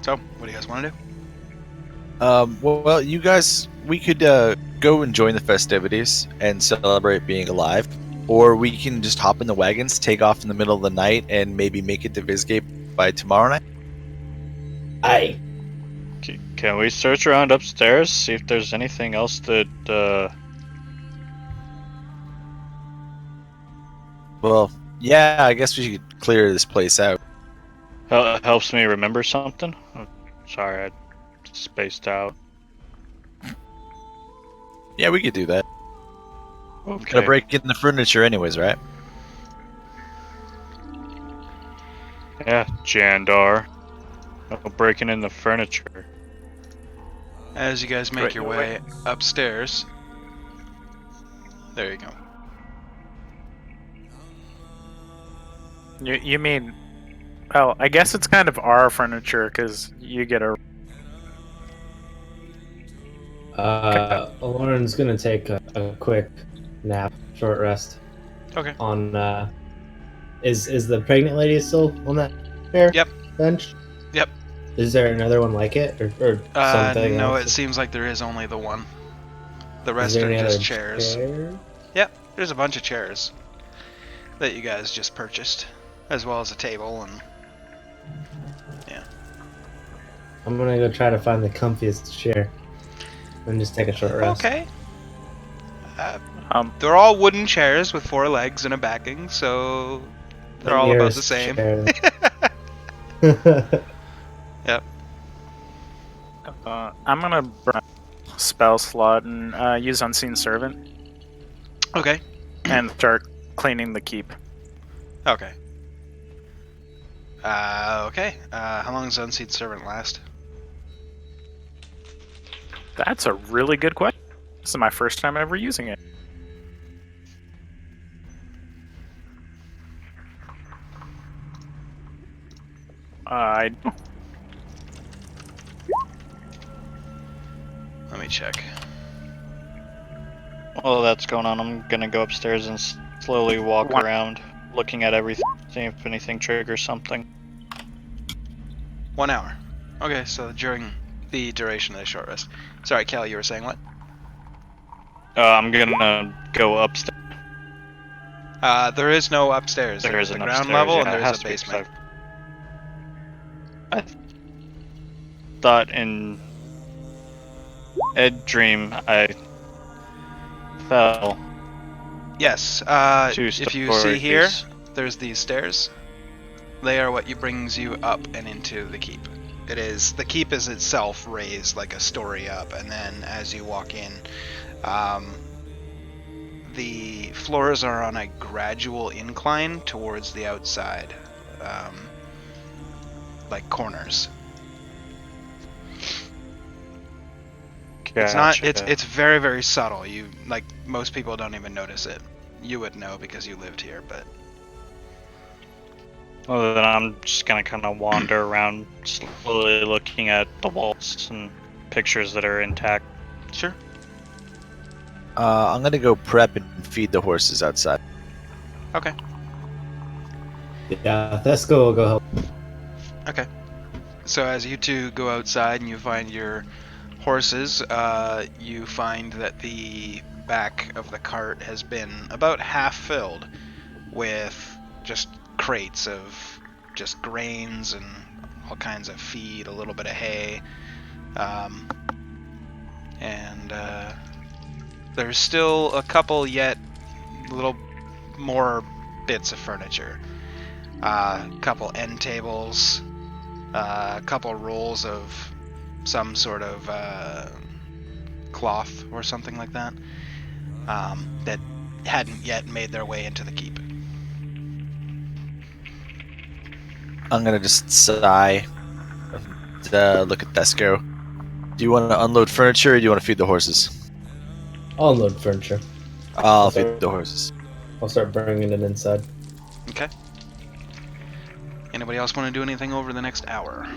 So, what do you guys want to do?
Well, you guys, we could go and join the festivities and celebrate being alive, or we can just hop in the wagons, take off in the middle of the night, and maybe make it to Visgate by tomorrow night.
Aye.
Can we search around upstairs, see if there's anything else that
Well, yeah, I guess we should clear this place out.
helps me remember something? Oh, sorry, I spaced out.
Yeah, we could do that.
Okay.
Gotta break in the furniture anyways, right?
Yeah, Jandar. No breaking in the furniture.
As you guys make
Right,
your
no
way upstairs, there you go.
You mean? Oh, I guess it's kind of our furniture because you get a.
Lauren's gonna take a quick nap, short rest.
Okay.
On is the pregnant lady still on that chair?
Yep.
Bench.
Yep.
Is there another one like it, or something?
No,
else?
it seems like there is only the one. The
Is
rest
there
are
any
just
other
chairs.
chair?
Yep, there's a bunch of chairs that you guys just purchased, as well as a table and.
I'm gonna go try to find the comfiest chair and just take a short rest.
Okay.
Um,
They're all wooden chairs with 4 legs and a backing, so they're all about the
Nearest
same.
chair.
I'm gonna burn a spell slot and use Unseen Servant
Okay.
and start cleaning the keep.
Okay. Okay. How long does Unseen Servant last?
That's a really good question. This is my first time ever using it.
Let me check.
While that's going on, I'm gonna go upstairs and slowly walk
What?
around, looking at everything, seeing if anything triggers something.
1 hour. Okay, so during the duration of the short rest. Sorry, Cal, you were saying what?
I'm gonna go upstairs.
There is no upstairs.
There
There's
is
the
an
ground
upstairs,
level
yeah,
and
it
there
has
is a
to be, 'cause
basement.
I thought in Ed Dream I fell
Yes.
2
If you see here,
stories.
there's these stairs. They are what brings you up and into the keep. The keep is itself raised like a story up, and then as you walk in, the floors are on a gradual incline towards the outside, like corners. It's not.
Gotcha.
It's very, very subtle. Most people don't even notice it. You would know because you lived here, but
Well, then I'm just gonna kind of wander around, slowly looking at the walls and pictures that are intact.
sure.
I'm gonna go prep and feed the horses outside.
Okay.
Yeah, Thesco will go help.
Okay. So as you two go outside and you find your horses, you find that the back of the cart has been about half filled with just crates of just grains and all kinds of feed, a little bit of hay, and there's still a couple yet little more bits of furniture. A couple end tables, a couple rolls of some sort of cloth or something like that, that hadn't yet made their way into the keep.
I'm gonna just sigh and look at Thesco. Do you want to unload furniture or do you want to feed the horses?
I'll unload furniture.
I'll
Okay.
feed the horses.
I'll start bringing it inside.
Okay. Anybody else want to do anything over the next hour?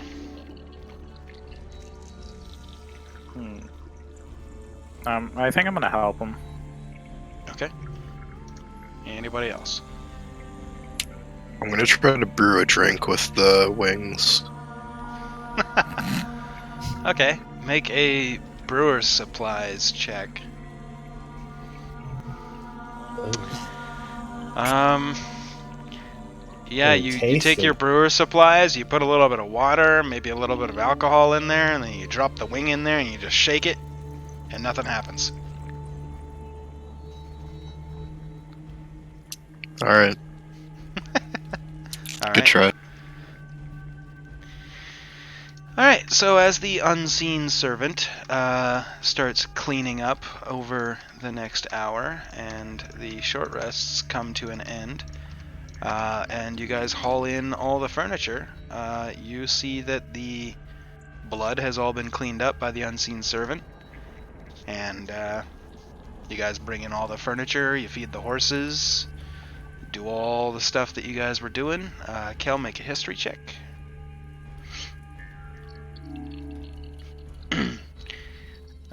I think I'm gonna help him.
Okay. Anybody else?
I'm gonna try to brew a drink with the wings.
Okay. Make a brewer's supplies check. Yeah,
Can you
you
taste
take your
it?
brewer supplies, you put a little bit of water, maybe a little bit of alcohol in there, and then you drop the wing in there and you just shake it, and nothing happens.
All right.
All
Good
right.
try.
Alright, so as the unseen servant starts cleaning up over the next hour, and the short rests come to an end, and you guys haul in all the furniture, you see that the blood has all been cleaned up by the unseen servant, and you guys bring in all the furniture, you feed the horses, do all the stuff that you guys were doing. Kel, make a history check.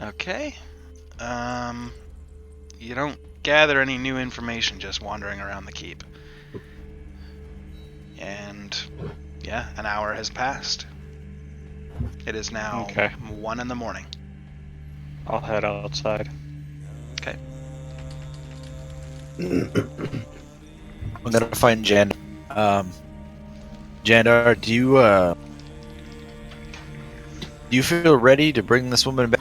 Okay. You don't gather any new information just wandering around the keep. And yeah, an hour has passed. It is now
Okay.
1 in the morning.
I'll head outside.
Okay.
I'm gonna find Jan. Jandar, do you feel ready to bring this woman back?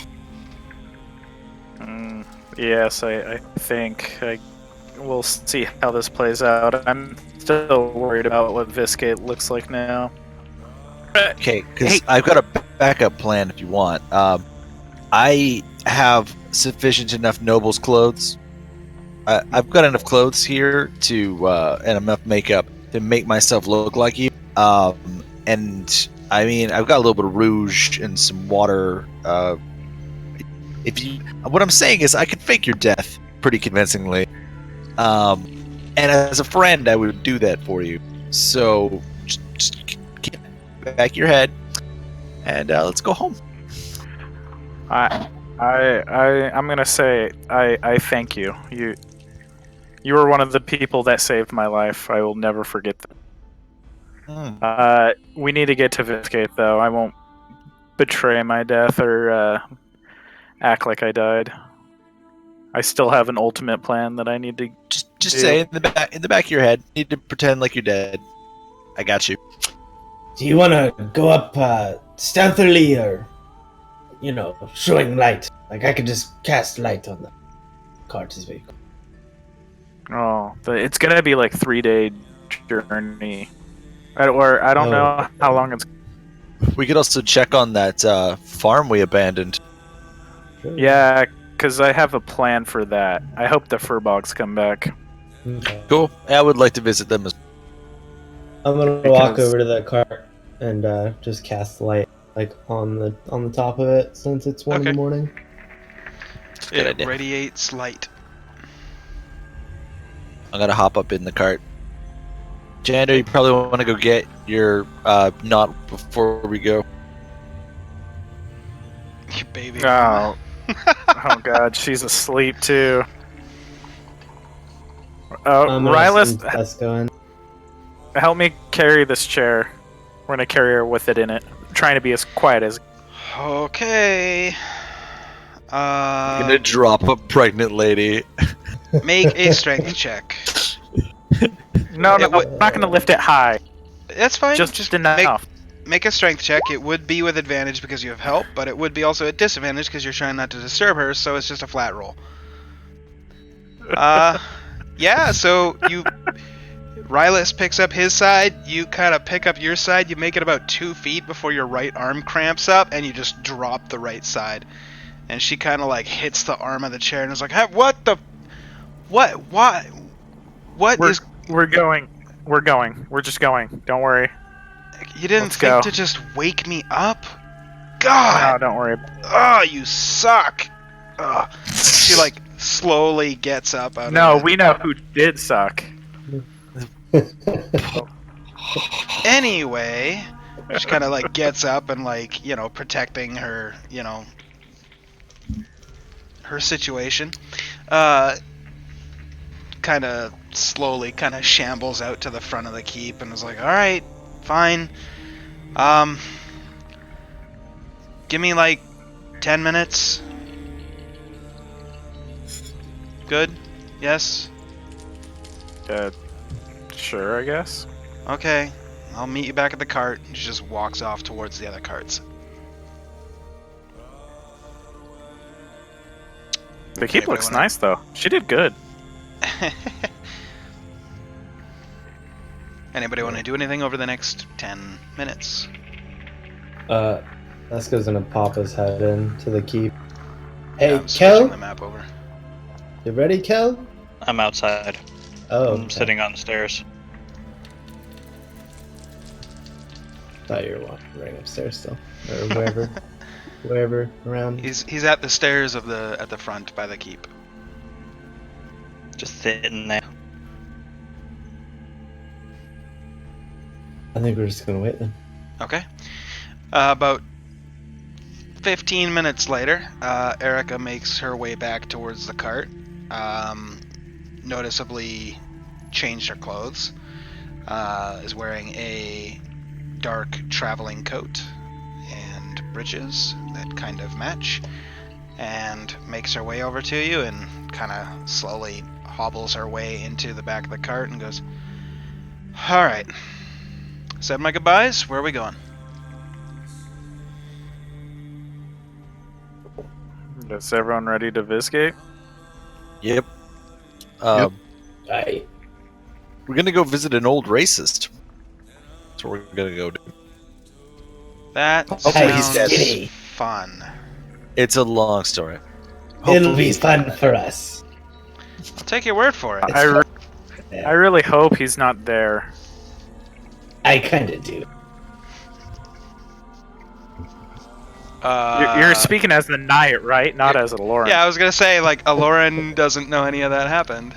Yes, I think. We'll see how this plays out. I'm still worried about what Viscate looks like now.
Okay, because I've got a backup plan if you want. I have sufficient enough nobles clothes. I've got enough clothes here to and enough makeup to make myself look like you. And I mean, I've got a little bit of rouge and some water. What I'm saying is, I could fake your death pretty convincingly. And as a friend, I would do that for you. So just keep back your head, and let's go home.
I'm gonna say I thank you. You were one of the people that saved my life. I will never forget that. We need to get to Viscate though. I won't betray my death or act like I died. I still have an ultimate plan that I need to.
Just say in the back of your head. You need to pretend like you're dead. I got you.
Do you want to go up stealthily or, showing light? Like, I could just cast light on the cart's vehicle.
Oh, but it's gonna be like 3-day journey, or I don't know how long it's.
We could also check on that farm we abandoned.
Sure.
Yeah, because I have a plan for that. I hope the Furbogs come back.
Okay.
Cool. I would like to visit them as
I'm gonna walk over to that cart and just cast light, like on the top of it, since it's 1 in the
Okay.
morning.
Good
It
idea.
radiates light.
I'm gonna hop up in the cart. Jander, you probably want to go get your knot before we go.
You baby.
Oh, oh God, she's asleep too. Oh,
I'm gonna
Rylas,
send Tesco in.
help me carry this chair. We're gonna carry her with it in it. I'm trying to be as quiet as.
Okay.
I'm gonna drop a pregnant lady.
Make a strength check.
No,
It
we're not gonna lift it high.
That's fine.
Just enough.
Make a strength check. It would be with advantage because you have help, but it would be also at disadvantage because you're trying not to disturb her, so it's just a flat roll. Yeah, so Rylas picks up his side, you kind of pick up your side, you make it about 2 feet before your right arm cramps up, and you just drop the right side. And she kind of like hits the arm of the chair and is like, hey, what the... What? Why? What is...
We're going. We're going. We're just going. Don't worry.
You didn't
Let's
think
go.
to just wake me up? God!
No, don't worry.
Oh, you suck! Ugh. She like slowly gets up out
No,
of it.
we know who did suck.
Anyway, she kind of like gets up and like, protecting her, her situation. Kind of slowly kind of shambles out to the front of the keep and is like, all right, fine. Give me like 10 minutes. Good? Yes?
Sure, I guess.
Okay, I'll meet you back at the cart. She just walks off towards the other carts.
The keep
Anybody
looks
wanna-
nice, though. She did good.
Anybody want to do anything over the next 10 minutes?
Lesko's gonna pop his head into the keep.
Yeah,
Hey,
I'm switching the
Kel?
map over.
You ready, Kel?
I'm outside.
Oh,
I'm sitting on the stairs.
Thought you were wandering upstairs still, or wherever, wherever around.
He's at the stairs at the front by the keep.
Just sitting there.
I think we're just gonna wait then.
Okay. About 15 minutes later, Erica makes her way back towards the cart. Noticeably changed her clothes. Is wearing a dark traveling coat and breeches that kind of match. And makes her way over to you and kind of slowly hobbles her way into the back of the cart and goes, "Alright. Said my goodbyes. Where are we going?"
Is everyone ready to Visgate?
Yep.
Right.
We're gonna go visit an old racist. That's what we're gonna go do.
That
Hopefully he's
sounds
dead.
Skinny.
fun.
It's a long story.
It'll
Hopefully
be
he's
fun
dead.
for us.
I'll take your word for it.
It's
I
fun.
I really hope he's not there.
I kinda do.
You're speaking as the knight, right? Not as a Lauren.
Yeah, I was gonna say, like, Aloran doesn't know any of that happened.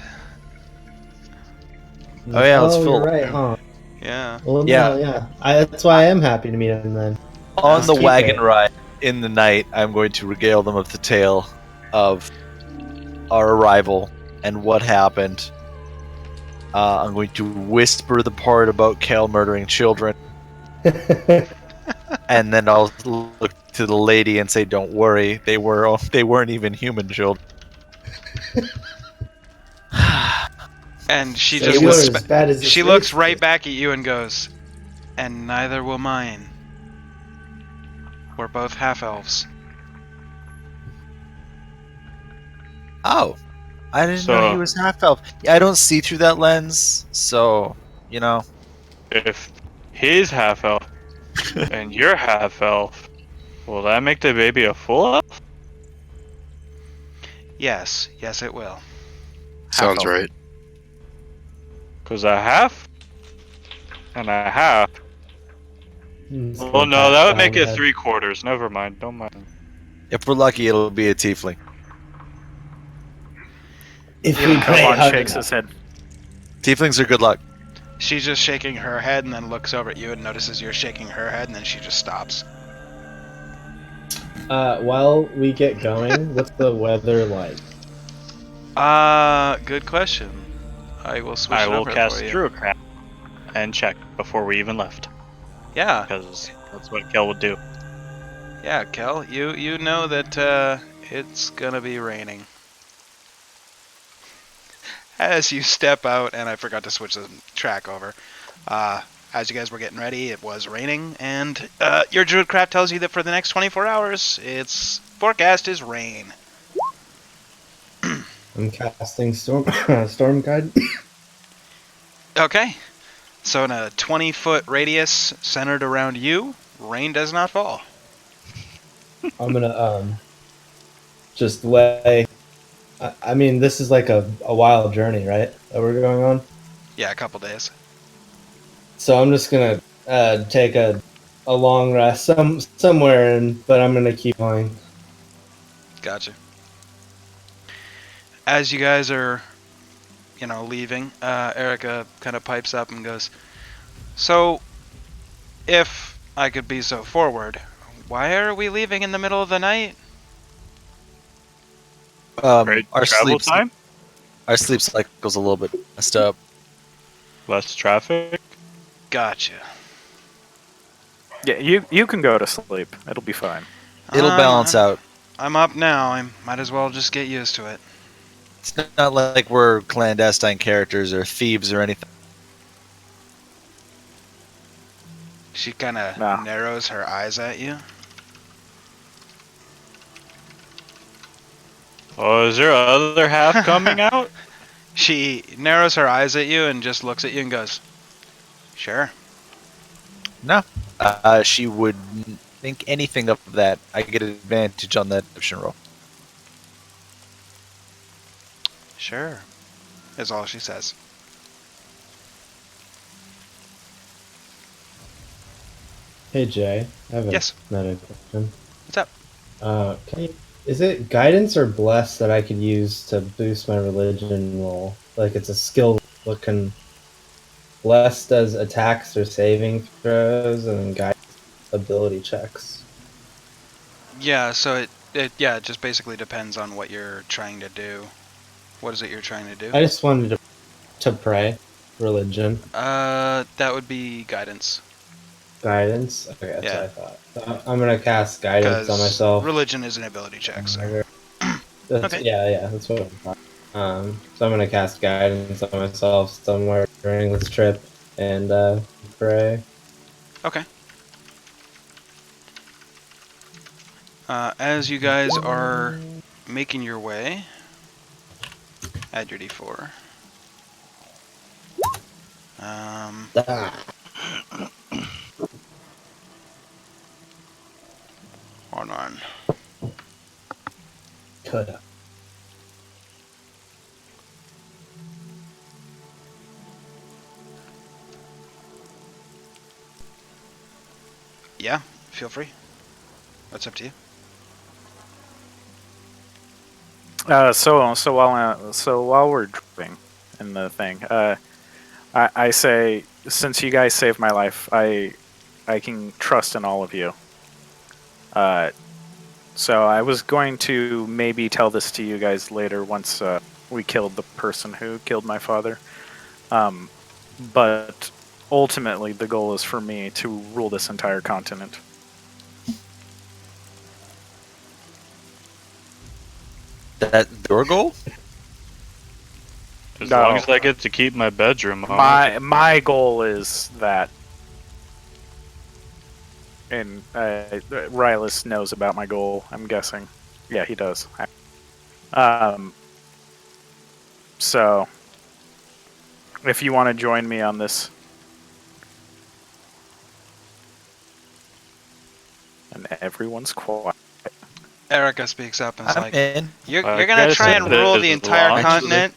Oh, yeah, let's
you're
fill-
right, huh?
Yeah.
Well,
Yeah.
yeah. That's why I am happy to meet him then.
On the
Keep
wagon
it.
ride in the night, I'm going to regale them of the tale of our arrival and what happened. I'm going to whisper the part about Kel murdering children, and then I'll look to the lady and say, "Don't worry, they weren't even human children."
And she
So
just
you were
looks
as bad as this
she looks
race
right
is.
back at you and goes, "And neither will mine. We're both half elves."
Oh, I didn't know
So-
he was half elf. Yeah, I don't see through that lens, so you know.
If he's half elf and you're half elf, will that make the baby a full elf?
Yes, it will.
Sounds
elf.
right.
Because a half and a half.
Just
Well,
gonna
no,
pat
that would
down
make
the
it
head.
3/4. Never mind. Don't mind.
If we're lucky, it'll be a tiefling.
If we pray
Come on,
hard
shakes
enough.
his head.
Tieflings are good luck.
She's just shaking her head and then looks over at you and notices you're shaking her head and then she just stops.
While we get going, what's the weather like?
Good question. I will switch
I
it
will
over
cast
for you.
Druidcraft and check before we even left,
Yeah,
because that's what Kel would do.
yeah, Kel, you know that it's gonna be raining. As you step out, and I forgot to switch the track over. As you guys were getting ready, it was raining, and your Druidcraft tells you that for the next 24 hours, its forecast is rain.
I'm casting storm guide.
Okay, so in a 20-foot radius centered around you, rain does not fall.
I'm gonna just lay. I mean, this is like a wild journey, right? That we're going on.
Yeah, a couple days.
So I'm just gonna take a long rest somewhere, but I'm gonna keep going.
Gotcha. As you guys are, leaving, Erica kind of pipes up and goes, "So, if I could be so forward, why are we leaving in the middle of the night?"
Great
Our
travel
sleep
time,
our sleep cycle's a little bit messed up.
less traffic.
Gotcha.
Yeah, you can go to sleep. It'll be fine.
It'll balance out.
I'm up now. I might as well just get used to it.
It's not like we're clandestine characters or thieves or anything.
She kind of
No.
narrows her eyes at you.
Oh, is there other half coming out?
She narrows her eyes at you and just looks at you and goes, "Sure."
No. She wouldn't think anything of that. I get an advantage on that deception roll.
Sure. Is all she says.
Hey Jay, I have
Yes.
another question.
What's up?
Is it guidance or bless that I could use to boost my religion roll? Like it's a skill. What can bless does attacks or saving throws, and then guidance ability checks.
Yeah, so it just basically depends on what you're trying to do. What is it you're trying to do?
I just wanted to pray religion
That would be guidance.
guidance. Okay, that's
Yeah.
what I thought. I'm gonna cast guidance on myself.
religion is an ability check, so. Okay.
Yeah, that's what I thought. So I'm gonna cast guidance on myself somewhere during this trip and pray.
Okay. As you guys are making your way, add your d4. Hold on.
Coulda.
Yeah, feel free. That's up to you.
So while we're driving in the thing, I say, since you guys saved my life, I can trust in all of you. So I was going to maybe tell this to you guys later once we killed the person who killed my father. But ultimately, the goal is for me to rule this entire continent.
That your goal?
As
No.
long as I get to keep my bedroom on.
My goal is that, and Rylus knows about my goal, I'm guessing. Yeah, he does. So, if you want to join me on this, and everyone's quiet.
Erica speaks up and is
I'm
like,
in.
You're
I
gonna
guess
try and
it
rule
is
the
as
entire
long-
continent,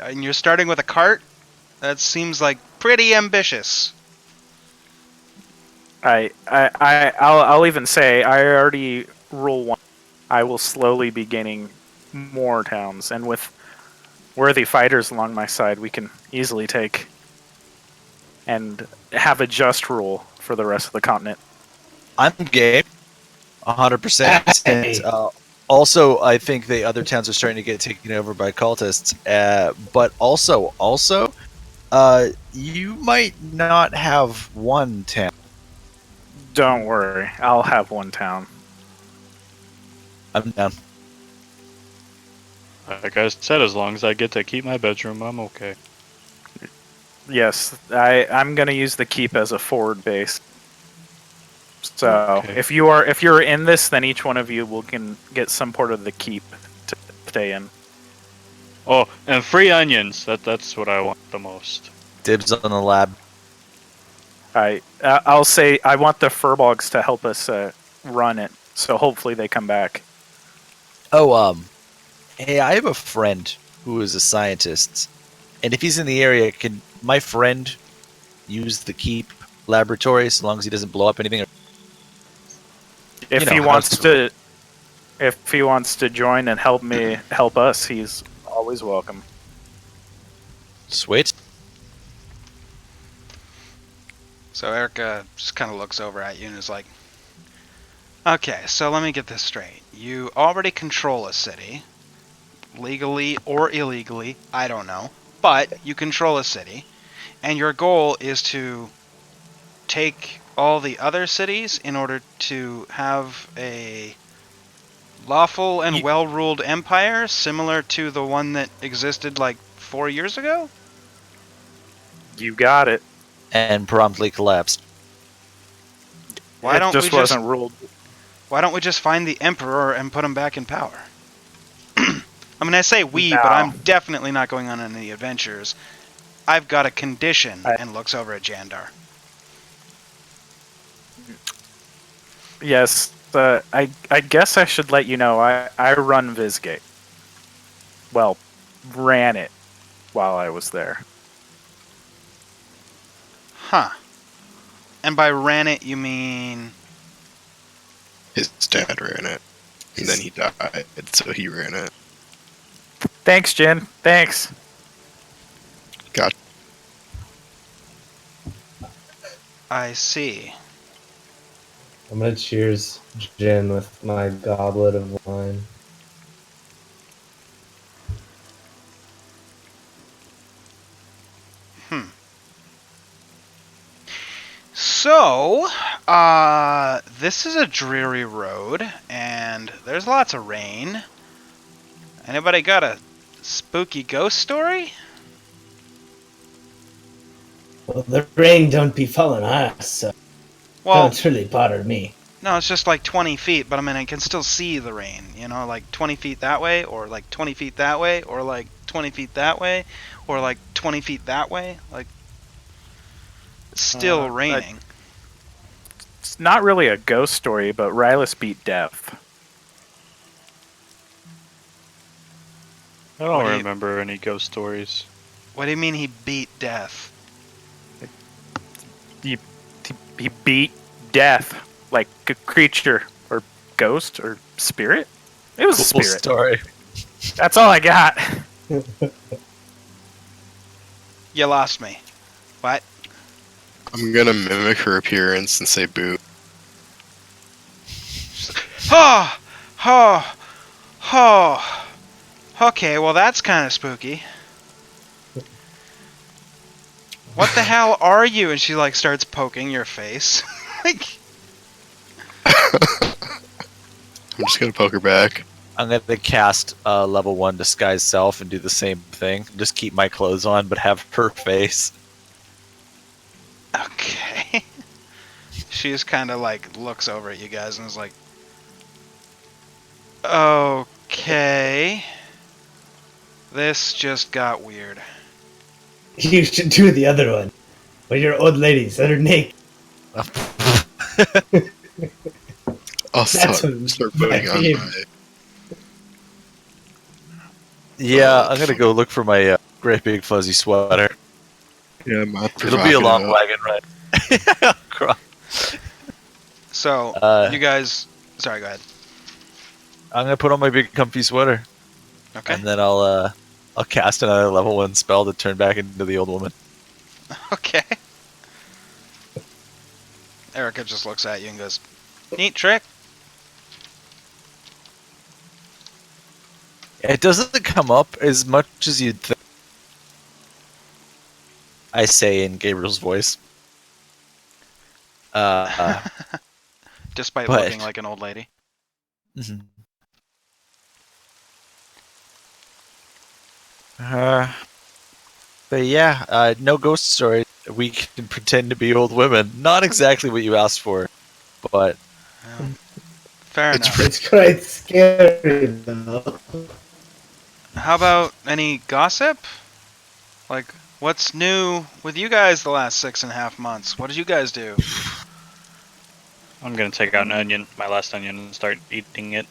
and you're starting with a cart? That seems like pretty ambitious.
I'll even say I already rule one. I will slowly be gaining more towns, and with worthy fighters along my side, we can easily take and have a just rule for the rest of the continent.
I'm game. 100%.
Hey.
Also, I think the other towns are starting to get taken over by cultists. But also, you might not have one town.
Don't worry, I'll have one town.
I'm down.
Like I said, as long as I get to keep my bedroom, I'm okay.
Yes, I'm gonna use the keep as a forward base. So
Okay.
if you're in this, then each one of you can get some part of the keep to stay in.
Oh, and free onions. That's what I want the most.
Dibs on the lab.
I'll say I want the furbolgs to help us run it. So hopefully they come back.
Oh, hey, I have a friend who is a scientist, and if he's in the area, can my friend use the keep laboratory as long as he doesn't blow up anything?
If
You know,
he wants
house-
to, if he wants to join and help us, he's always welcome.
Sweet.
So Erica just kind of looks over at you and is like, okay, so let me get this straight. You already control a city, legally or illegally, I don't know, but you control a city, and your goal is to take all the other cities in order to have a Lawful and
You-
well-ruled empire, similar to the one that existed like 4 years ago?
You got it.
And promptly collapsed.
Why
It
don't
just
we
wasn't ruled.
Why don't we just find the emperor and put him back in power? I mean, I say we,
No.
but I'm definitely not going on any adventures. I've got a condition, and looks over at Jandar.
Yes, I guess I should let you know I run Visgate. Well, ran it while I was there.
Huh. And by ran it, you mean...
His dad ran it, and then he died, so he ran it.
Thanks, Jen. Thanks.
Got
I see.
I'm gonna cheers Jin with my goblet of wine.
So, this is a dreary road, and there's lots of rain. Anybody got a spooky ghost story?
Well, the rain don't be falling on us, so
Well,
don't really bother me.
no, it's just like 20 feet, but I mean, I can still see the rain, you know, like 20 feet that way, or like 20 feet that way, or like 20 feet that way, or like 20 feet that way. Like, it's still raining.
It's not really a ghost story, but Rylus beat death.
I
What
don't
do you-
remember any ghost stories.
What do you mean he beat death?
He beat death like a creature or ghost or spirit. It was a
Cool
spirit.
story.
That's all I got.
You lost me. What?
I'm gonna mimic her appearance and say boo.
Oh! Oh! Oh! Okay, well that's kind of spooky. What the hell are you? And she like starts poking your face. Like,
I'm just gonna poke her back.
I'm going to cast level 1 disguise self and do the same thing. Just keep my clothes on, but have her face.
okay. She just kind of like looks over at you guys and is like, okay. This just got weird.
You should do the other one. Where your old ladies that are naked.
I'll
That's
start
what
putting
my
on
favorite.
my.
Yeah, I'm going to go look for my great big fuzzy sweater.
Yeah, my
It'll be a long
provocative.
wagon ride.
So,
Uh,
you guys... Sorry, go ahead.
I'm going to put on my big comfy sweater.
Okay.
And then I'll cast another level 1 spell to turn back into the old woman.
Okay. Erica just looks at you and goes, neat trick.
It doesn't come up as much as you'd think. I say in Gabriel's voice.
Despite
but-
looking like an old lady.
Mhm. But yeah, no ghost story. We can pretend to be old women. Not exactly what you asked for, but
Well, fair
It's
enough.
It's quite scary though.
How about any gossip? Like, what's new with you guys the last 6.5 months? What did you guys do?
I'm gonna take out an onion, my last onion, and start eating it.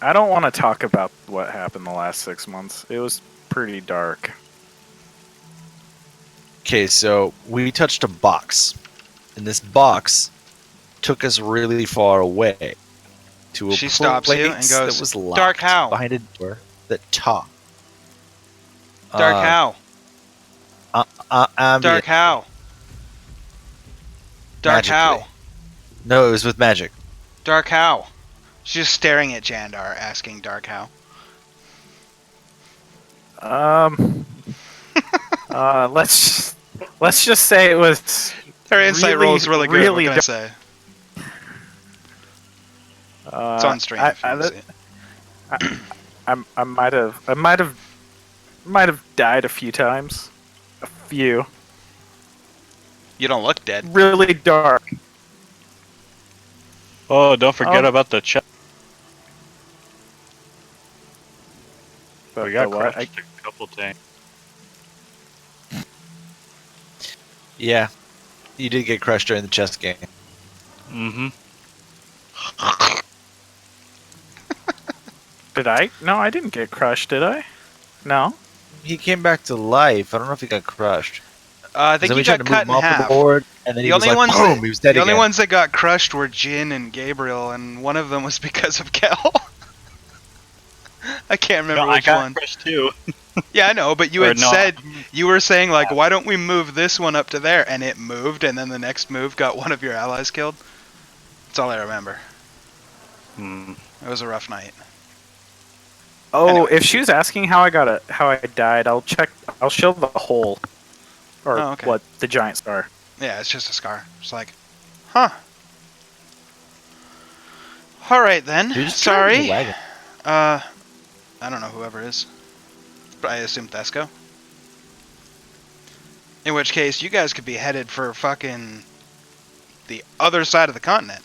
I don't want to talk about what happened the last 6 months. It was pretty dark.
okay. So we touched a box, and this box took us really far away to a
She stops you and
place
goes,
that was locked
"Dark How?"
behind a door that talked.
Dark how?
Ambient.
Dark how? Dark how?
Magically. No, it was with magic.
Dark how? She's just staring at Jandar, asking Dark how.
Let's just say it was
Her insight
Really,
roll is really good.
really
What can I say? It's on stream. If you want to see it.
I might have died a few times. A few.
You don't look dead.
Really dark.
Oh, don't forget about the chest.
But
We got
the what?
crushed a couple times.
Yeah, you did get crushed during the chess game.
Mm-hmm.
Did I? No, I didn't get crushed, did I? No.
He came back to life. I don't know if he got crushed.
I think
Then
he
we tried
got
to move
cut
him
in
off
half.
the board, and then
The
he was
only
like,
ones
boom,
that-
he was dead
The
again.
only ones that got crushed were Jin and Gabriel, and one of them was because of Kel. I can't remember
No, I
which
got
one.
crushed too.
Yeah, I know, but you
Or
had
no.
said you were saying like, why don't we move this one up to there? And it moved, and then the next move got one of your allies killed. That's all I remember.
Hmm.
It was a rough night.
Oh,
Anyway.
if she was asking how I died, I'll check. I'll show the hole, or
Oh, okay.
what the giant star.
Yeah, it's just a scar. It's like, huh. All right then.
Dude, just drive the
Sorry.
wagon.
I don't know whoever is. But I assume Thesco. In which case, you guys could be headed for fucking the other side of the continent.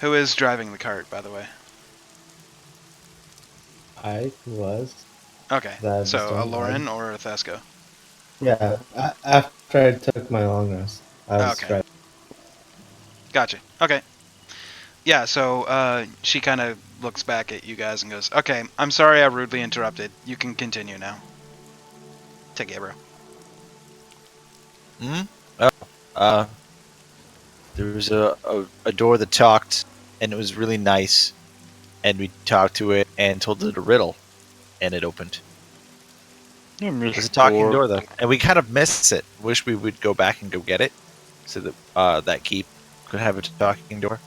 Who is driving the cart, by the way?
I was.
Okay,
That's
so a
done,
Lauren or a Thesco?
Yeah, after I took my long rest, I was
Okay.
driving.
Gotcha. Okay. Yeah, so she kind of looks back at you guys and goes, okay, I'm sorry I rudely interrupted. You can continue now. To Gabriel.
Hmm? Oh, there was a door that talked, and it was really nice. And we talked to it and told it a riddle, and it opened. It was a talking door, though, and we kind of miss it. Wish we would go back and go get it, so that that keep could have a talking door.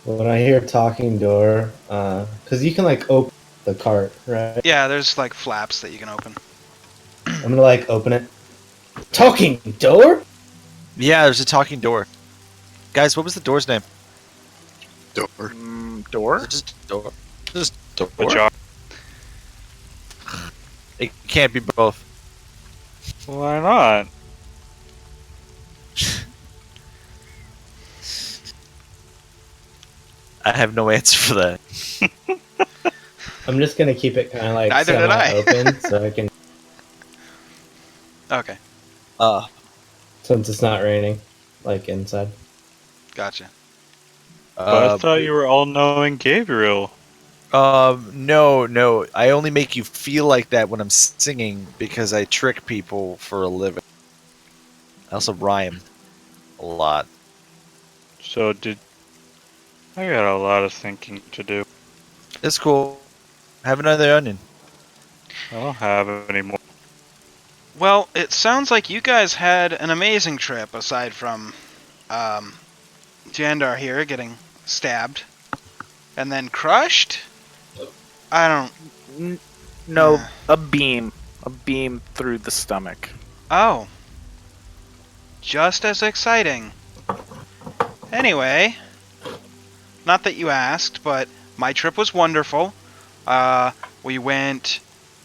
When I hear talking door, because you can like open the cart, right?
Yeah, there's like flaps that you can open.
I'm gonna like open it. Talking door?
Yeah, there's a talking door. Guys, what was the door's name?
Door.
Door.
Was it just door? Just door.
A jar.
It can't be both.
Why not?
I have no answer for that.
I'm just gonna keep it kind of like
Neither did I.
semi-open, so I can,
Okay,
since it's not raining, like inside.
gotcha.
But I thought you were all-knowing Gabriel.
No. I only make you feel like that when I'm singing because I trick people for a living. I also rhyme a lot.
So I got a lot of thinking to do.
It's cool. Have another onion.
I don't have any more.
Well, it sounds like you guys had an amazing trip aside from Jandar here getting stabbed and then crushed. I don't.
No,
Yeah.
a beam through the stomach.
Oh. Just as exciting. Anyway, not that you asked, but my trip was wonderful. We went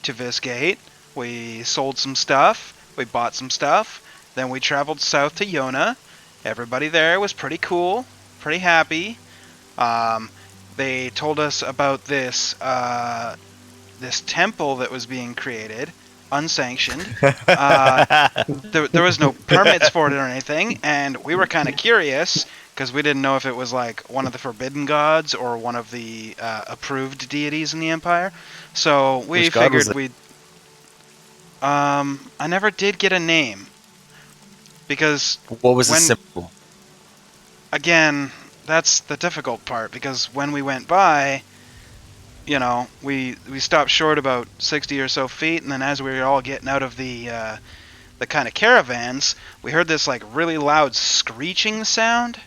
to Visgate. We sold some stuff. We bought some stuff. Then we traveled south to Yona. Everybody there was pretty cool, pretty happy. They told us about this temple that was being created, unsanctioned. There was no permits for it or anything, and we were kind of curious because we didn't know if it was like one of the forbidden gods or one of the approved deities in the Empire. So we
Which god was
figured
it?
we'd. I never did get a name because
What was the
when-
symbol?
again, that's the difficult part because when we went by, you know, we stopped short about 60 or so feet, and then as we were all getting out of the kind of caravans, we heard this like really loud screeching sound,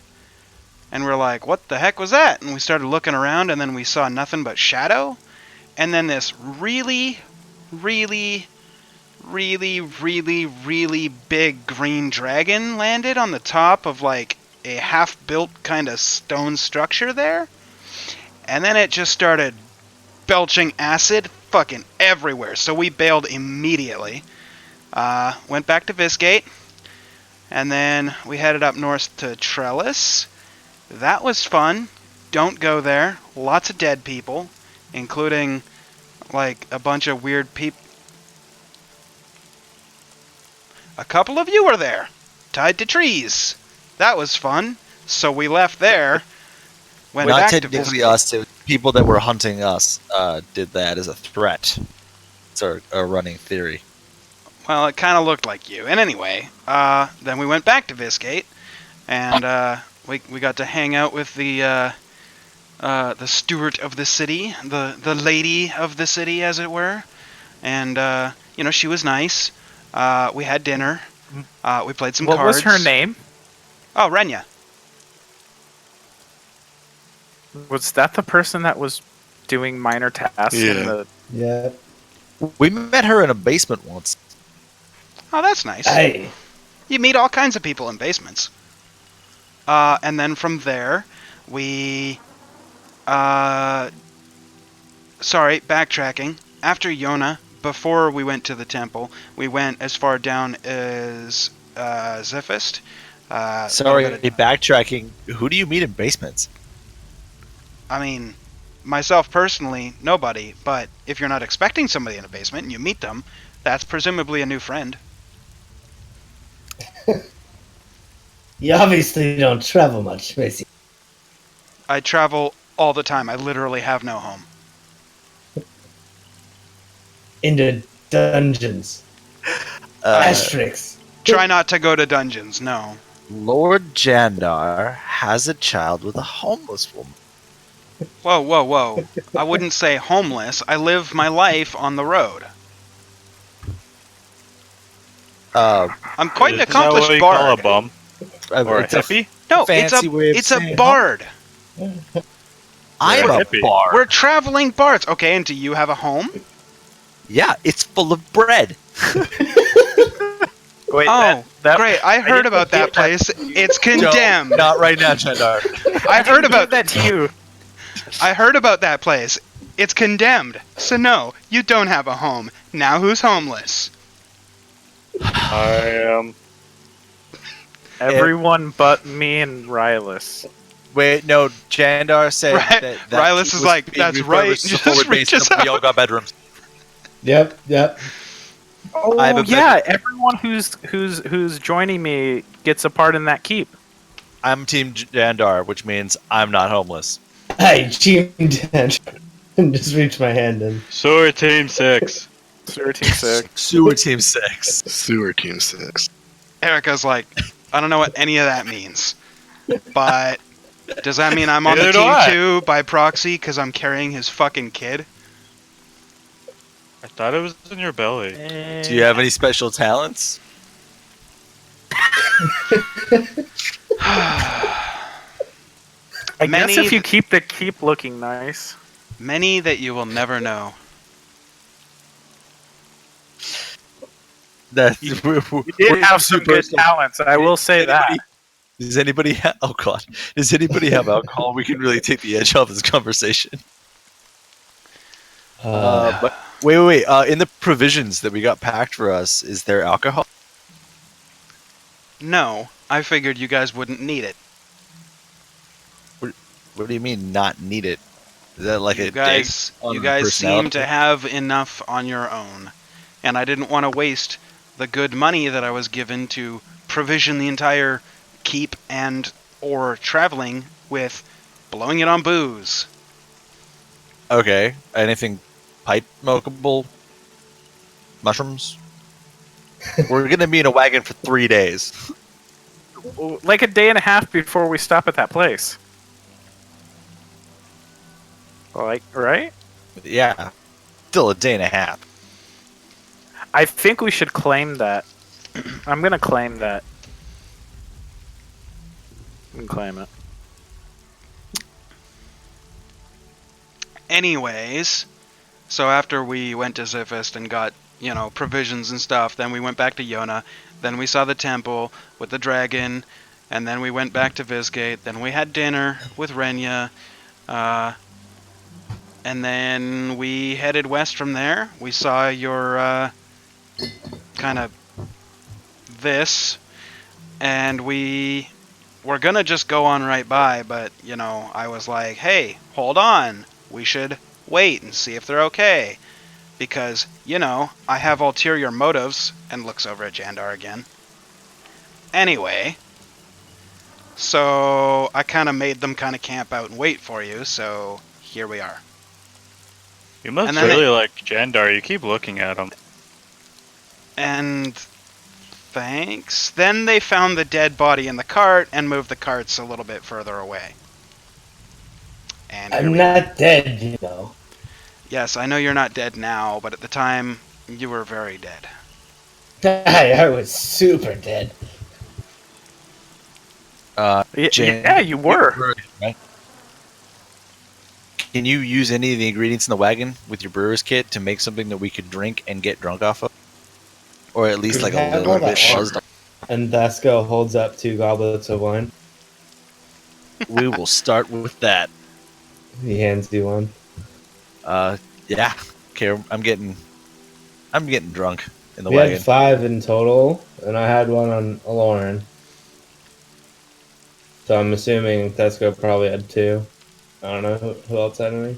and we're like, what the heck was that? And we started looking around, and then we saw nothing but shadow, and then this really, really, really, really, really big green dragon landed on the top of like a half-built kind of stone structure there, and then it just started belching acid fucking everywhere. So we bailed immediately. Went back to Visgate, and then we headed up north to Trellis. That was fun. Don't go there. Lots of dead people, including like a bunch of weird people. A couple of you were there, tied to trees. That was fun. So we left there. Went
Not
back to
technically
Visgate.
us. It was people that were hunting us did that as a threat. It's our running theory.
Well, it kind of looked like you. And anyway, then we went back to Visgate, and we got to hang out with the steward of the city, the lady of the city, as it were. And she was nice. We had dinner. We played some
What
cards.
was her name?
Oh, Renya.
Was that the person that was doing minor tasks in
Yeah.
the...
Yeah.
We met her in a basement once.
Oh, that's nice.
Hey.
You meet all kinds of people in basements. And then from there, we... Sorry, backtracking. After Yona, before we went to the temple, we went as far down as Zephist.
Sorry,
little bit
backtracking. Who do you meet in basements?
I mean, myself personally, nobody. But if you're not expecting somebody in a basement and you meet them, that's presumably a new friend.
You obviously don't travel much, Macy.
I travel all the time. I literally have no home.
Into dungeons. Asterisks.
Try not to go to dungeons, no.
Lord Jandar has a child with a homeless woman.
Whoa, whoa, whoa. I wouldn't say homeless. I live my life on the road. I'm quite an
Is that what
accomplished
you call a
bard.
bum or a
it's a
hippie?
No,
fancy way of
it's a
saying
bard.
I'm a
hippie.
bar.
We're traveling bards. Okay, and do you have a home?
Yeah, it's full of bread.
Wait,
Oh,
that
great. I heard
didn't
about that
give that
place.
to you.
It's condemned.
Not right now, Jandar.
I heard about
that to you.
I heard about that place. It's condemned. So no, you don't have a home. Now who's homeless?
I am.
Everyone but me and Rylus.
Wait, no, Jandar said that
Rylus is
was
like,
being
"That's
refurbished
right,
as a
just
forward
reach
basement,
us
but we all
out."
got bedrooms.
Yep, yep.
Oh
I have a
yeah, everyone who's joining me gets a part in that keep.
I'm Team Jandar, which means I'm not homeless.
Hey, Team Dan. Just reach my hand in.
Sewer Team 6.
Sewer Team 6.
Sewer Team 6.
Sewer Team 6.
Erica's like, I don't know what any of that means. But does that mean I'm on the
Neither do
team
I.
too by proxy because I'm carrying his fucking kid?
I thought it was in your belly.
Do you have any special talents?
I guess
Many-
if you keep the keep looking nice.
Many that you will never know.
That
You did have some good talents, I will say that.
Does anybody have? Oh God! Does anybody have alcohol? We can really take the edge off this conversation. But wait! In the provisions that we got packed for us, is there alcohol?
No, I figured you guys wouldn't need it.
What do you mean not need it? Is that like
You
a
guys,
dig on
you guys seem
personality?
to have enough on your own, and I didn't want to waste the good money that I was given to provision the entire keep and or traveling with blowing it on booze.
Okay. Anything pipe smokable? Mushrooms? We're gonna be in a wagon for 3 days.
Like a day and a half before we stop at that place. Like, right?
Yeah. Still a day and a half.
I think we should claim that. I'm gonna claim that. You can claim it.
Anyways, so after we went to Zephist and got, provisions and stuff, then we went back to Yona. Then we saw the temple with the dragon, and then we went back to Visgate. Then we had dinner with Renya, and then we headed west from there. We saw your kind of this, and we were gonna just go on right by, but you know, I was like, hey, hold on, we should wait and see if they're okay, because you know, I have ulterior motives. And looks over at Jandar again. Anyway, so I kind of made them kind of camp out and wait for you, so here we are.
You must
And then
really like Jandar. You keep looking at him.
And thanks. Then they found the dead body in the cart and moved the carts a little bit further away. And here
I'm
we are.
not dead, you know.
Yes, I know you're not dead now, but at the time, you were very dead.
I was super dead.
Jan-
Yeah, you were.
Right? Can you use any of the ingredients in the wagon with your brewer's kit to make something that we could drink and get drunk off of? Or at least like a
Yeah,
little
all
bit
that
buzzed.
And Vasco holds up 2 goblets of wine.
We will start with that.
He hands you one.
Yeah. Okay, I'm getting drunk in the
We
wagon.
had 5 in total, and I had one on Lauren. So I'm assuming Tesco probably had 2. I don't know who else had any.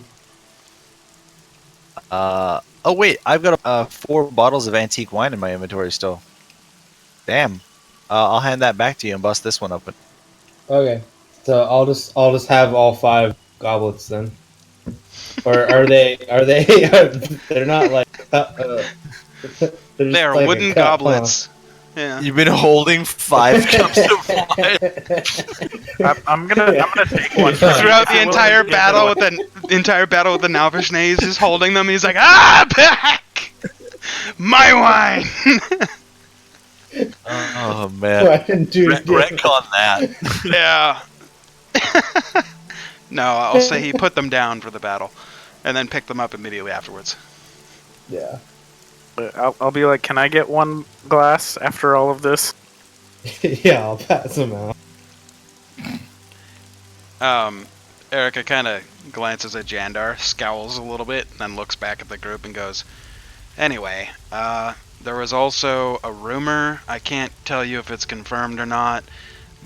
Oh wait, I've got 4 bottles of antique wine in my inventory still. Damn. I'll hand that back to you and bust this one open.
Okay, so I'll just have all 5 goblets then. Or are they? They're not like. They're just
They're
like a
wooden
cup, huh?
goblets. Yeah.
You've been holding 5 cups of wine.
I'm gonna take one.
Throughout
If
the
you're
entire
willing to give it
battle
away.
with the entire battle with the Nalvishne, he's just holding them. He's like, ah, back, my wine.
Oh man.
Why didn't you do
Wreck on that.
Yeah. No, I'll say he put them down for the battle, and then picked them up immediately afterwards.
Yeah.
I'll be like, can I get one glass after all of this?
Yeah, I'll pass them out.
Erica kind of glances at Jandar, scowls a little bit, then looks back at the group and goes, anyway, there was also a rumor, I can't tell you if it's confirmed or not,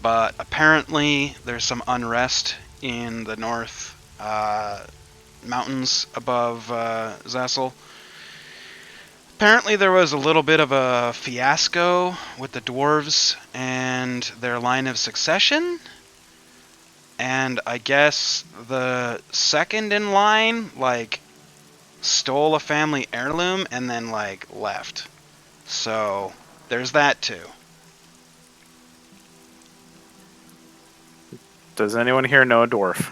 but apparently there's some unrest in the north mountains above Zessel. Apparently there was a little bit of a fiasco with the dwarves and their line of succession. And I guess the second in line, like, stole a family heirloom and then, like, left. So, there's that too.
Does anyone here know a dwarf?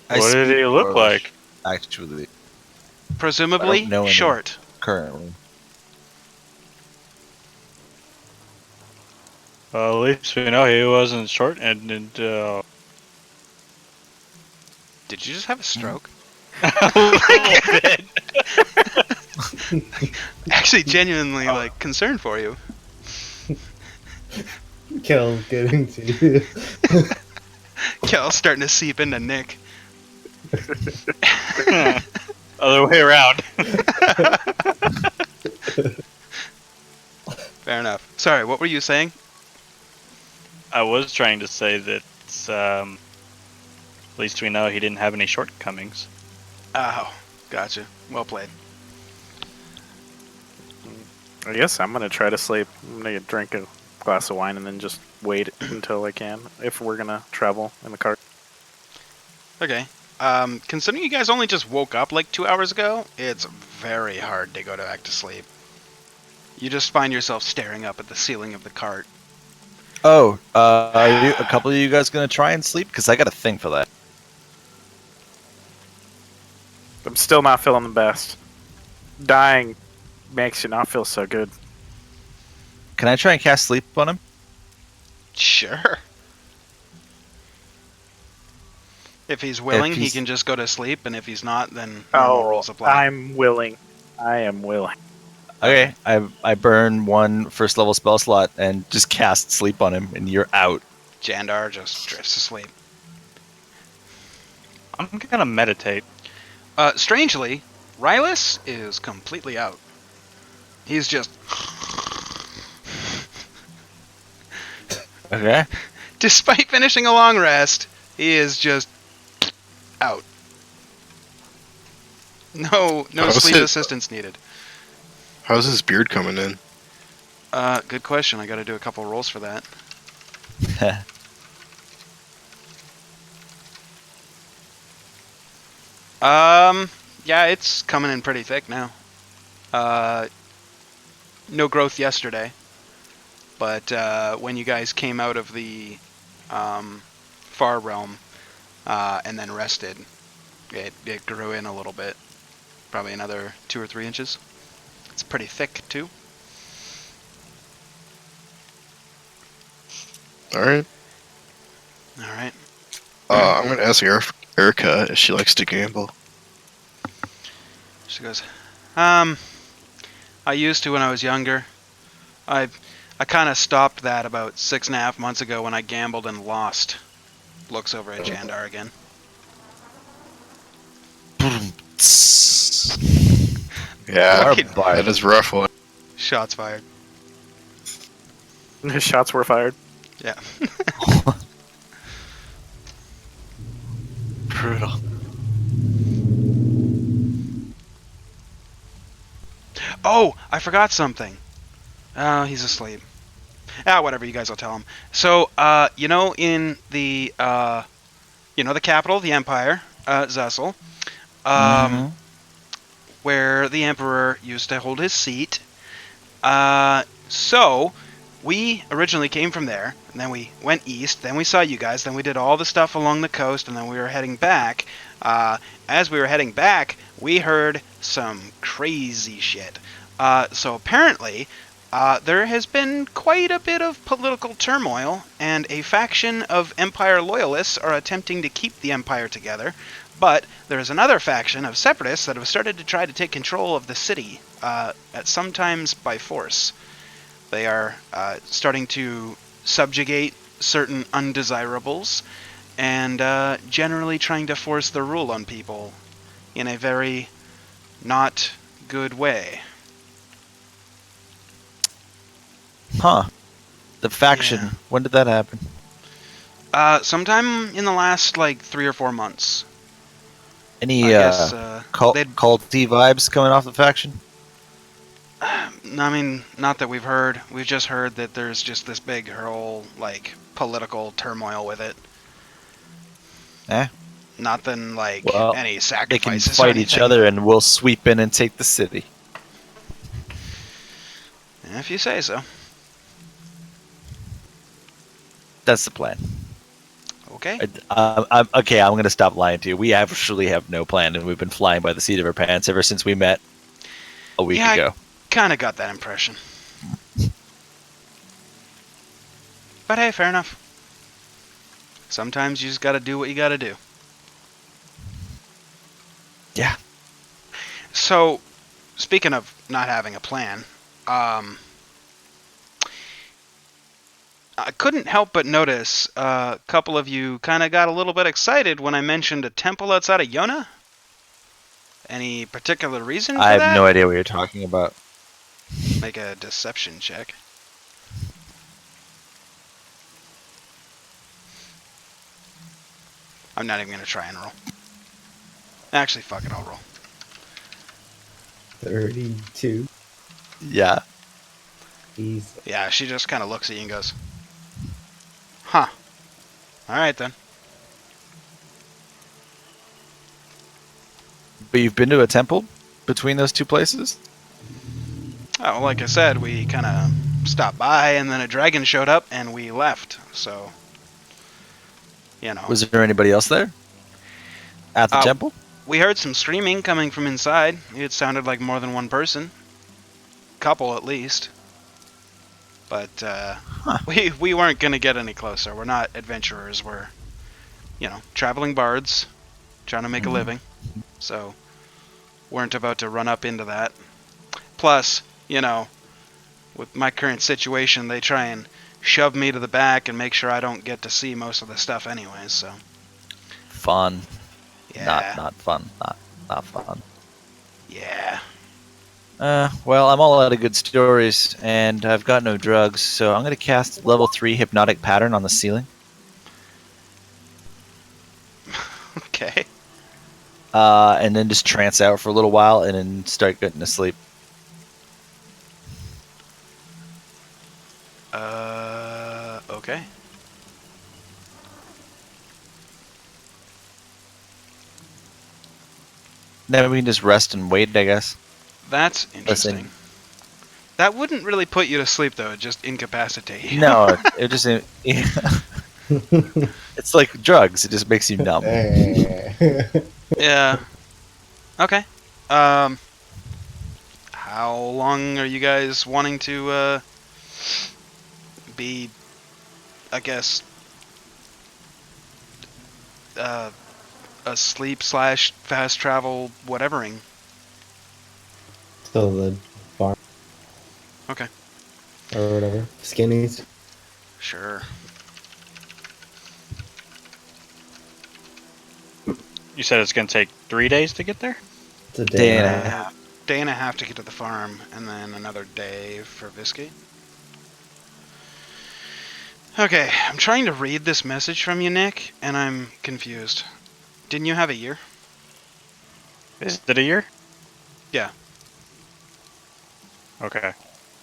What did
speak
he look
Dwarvish,
like?
Actually,
Presumably
I don't know any.
short.
currently.
At least we know he wasn't short and
Did you just have a stroke?
a little bit.
Actually, genuinely, like, concerned for you.
Kel getting to you.
Kel's starting to seep into Nick.
Other way around.
Fair enough. Sorry, what were you saying?
I was trying to say that at least we know he didn't have any shortcomings.
Oh, gotcha. Well played.
I guess I'm gonna try to sleep. I'm gonna drink a glass of wine and then just wait until I can, if we're gonna travel in the cart.
Okay. Considering you guys only just woke up like 2 hours ago, it's very hard to go back to sleep. You just find yourself staring up at the ceiling of the cart.
Oh, are a couple of you guys gonna try and sleep? Because I got a thing for that.
I'm still not feeling the best. Dying makes you not feel so good.
Can I try and cast sleep on him?
Sure. If he's willing, he
he's-
can just go to sleep, and if he's not, then normal rules apply.
I'm willing. I am willing.
Okay, I burn 1 first level spell slot and just cast sleep on him, and you're out.
Jandar just drifts asleep.
I'm gonna meditate.
Strangely, Rylus is completely out. He's just...
Okay.
Despite finishing a long rest, he is just out. No
How's
sleep
it-
assistance needed.
How's his beard coming in?
Good question. I got to do a couple rolls for that. Yeah, it's coming in pretty thick now. No growth yesterday, but when you guys came out of the far realm and then rested, it grew in a little bit, probably another 2 or 3 inches. It's pretty thick too.
All right.
All right.
I'm gonna ask Erica if she likes to gamble.
She goes, I used to when I was younger. I kind of stopped that about 6.5 months ago when I gambled and lost. Looks over at Jandar again.
Yeah,
Barbarian.
that is a rough one.
Shots fired.
His shots were fired.
Yeah.
Brutal.
Oh, I forgot something. Oh, he's asleep. Whatever, you guys will tell him. So, in the, the capital of the Empire, Zessel,
Mhm.
where the Emperor used to hold his seat. So, we originally came from there, and then we went east, then we saw you guys, then we did all the stuff along the coast, and then we were heading back. As we were heading back, we heard some crazy shit. So apparently, there has been quite a bit of political turmoil, and a faction of Empire loyalists are attempting to keep the Empire together. But there is another faction of separatists that have started to try to take control of the city, sometimes by force. They are starting to subjugate certain undesirables, and generally trying to force their rule on people in a very not good way.
Huh. The faction.
Yeah.
When did that happen?
Sometime in the last, 3 or 4 months.
Any
I guess,
culty vibes coming off the faction?
I mean, not that we've heard. We've just heard that there's just this big whole, political turmoil with it.
Eh?
Nothing
Well,
any
They can
sacrifices or
fight each
anything.
other and we'll sweep in and take the city.
If you say so.
That's the plan.
Okay.
I'm going to stop lying to you. We actually have no plan, and we've been flying by the seat of our pants ever since we met a week
Yeah,
ago.
Kind of got that impression. But hey, fair enough. Sometimes you just gotta do what you gotta do.
Yeah.
So, speaking of not having a plan, I couldn't help but notice a couple of you kind of got a little bit excited when I mentioned a temple outside of Yona. Any particular reason for
I have
that?
no idea what you're talking about.
Make a deception check. I'm not even going to try and roll. Actually, fuck it, I'll roll.
32.
Yeah.
Easy.
Yeah, she just kind of looks at you and goes, huh. Alright then.
But you've been to a temple between those two places?
Oh, like I said, we kind of stopped by and then a dragon showed up and we left. So,
Was there anybody else there? At the temple?
We heard some screaming coming from inside. It sounded like more than one person. Couple at least. But we weren't going to get any closer. We're not adventurers. We're, traveling bards trying to make a living. So, weren't about to run up into that. Plus, with my current situation, they try and shove me to the back and make sure I don't get to see most of the stuff anyways, so.
Fun.
Yeah.
Not fun. Not fun.
Yeah.
Well, I'm all out of good stories, and I've got no drugs, so I'm gonna cast level 3 hypnotic pattern on the ceiling.
Okay.
And then just trance out for a little while, and then start getting to sleep.
Okay.
Then we can just rest and wait, I guess.
That's interesting.
Listen.
That wouldn't really put you to sleep, though. It'd just incapacitate you.
No, it just it's like drugs. It just makes you numb.
Yeah. Okay. How long are you guys wanting to be, I guess, asleep / fast travel whatevering?
Still the farm.
Okay.
Or whatever. Skinnies.
Sure.
You said it's gonna take 3 days to get there?
It's a
Day
day
and
and
a
a half.
half.
Day and a half to get to the farm, and then another day for Visky. Okay, I'm trying to read this message from you, Nick, and I'm confused. Didn't you have a year?
Is it a year?
Yeah.
Okay.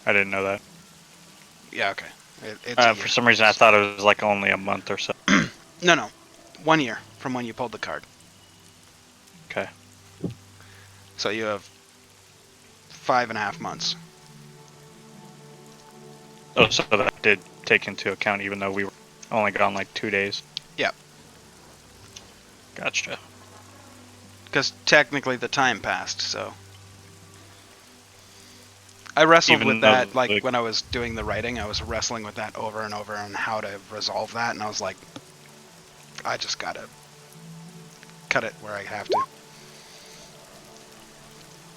I didn't know that.
Yeah, okay. It's a year.
For some reason, I thought it was like only a month or so.
No. 1 year from when you pulled the card.
Okay.
So you have 5.5 months.
Oh, so that did take into account, even though we were only gone like 2 days.
Yep.
Gotcha.
Because technically the time passed, so. I wrestled
Even
with
though,
that, like,
like-
when I was doing the writing, I was wrestling with that over and over on how to resolve that, and I was like, I just gotta cut it where I have to.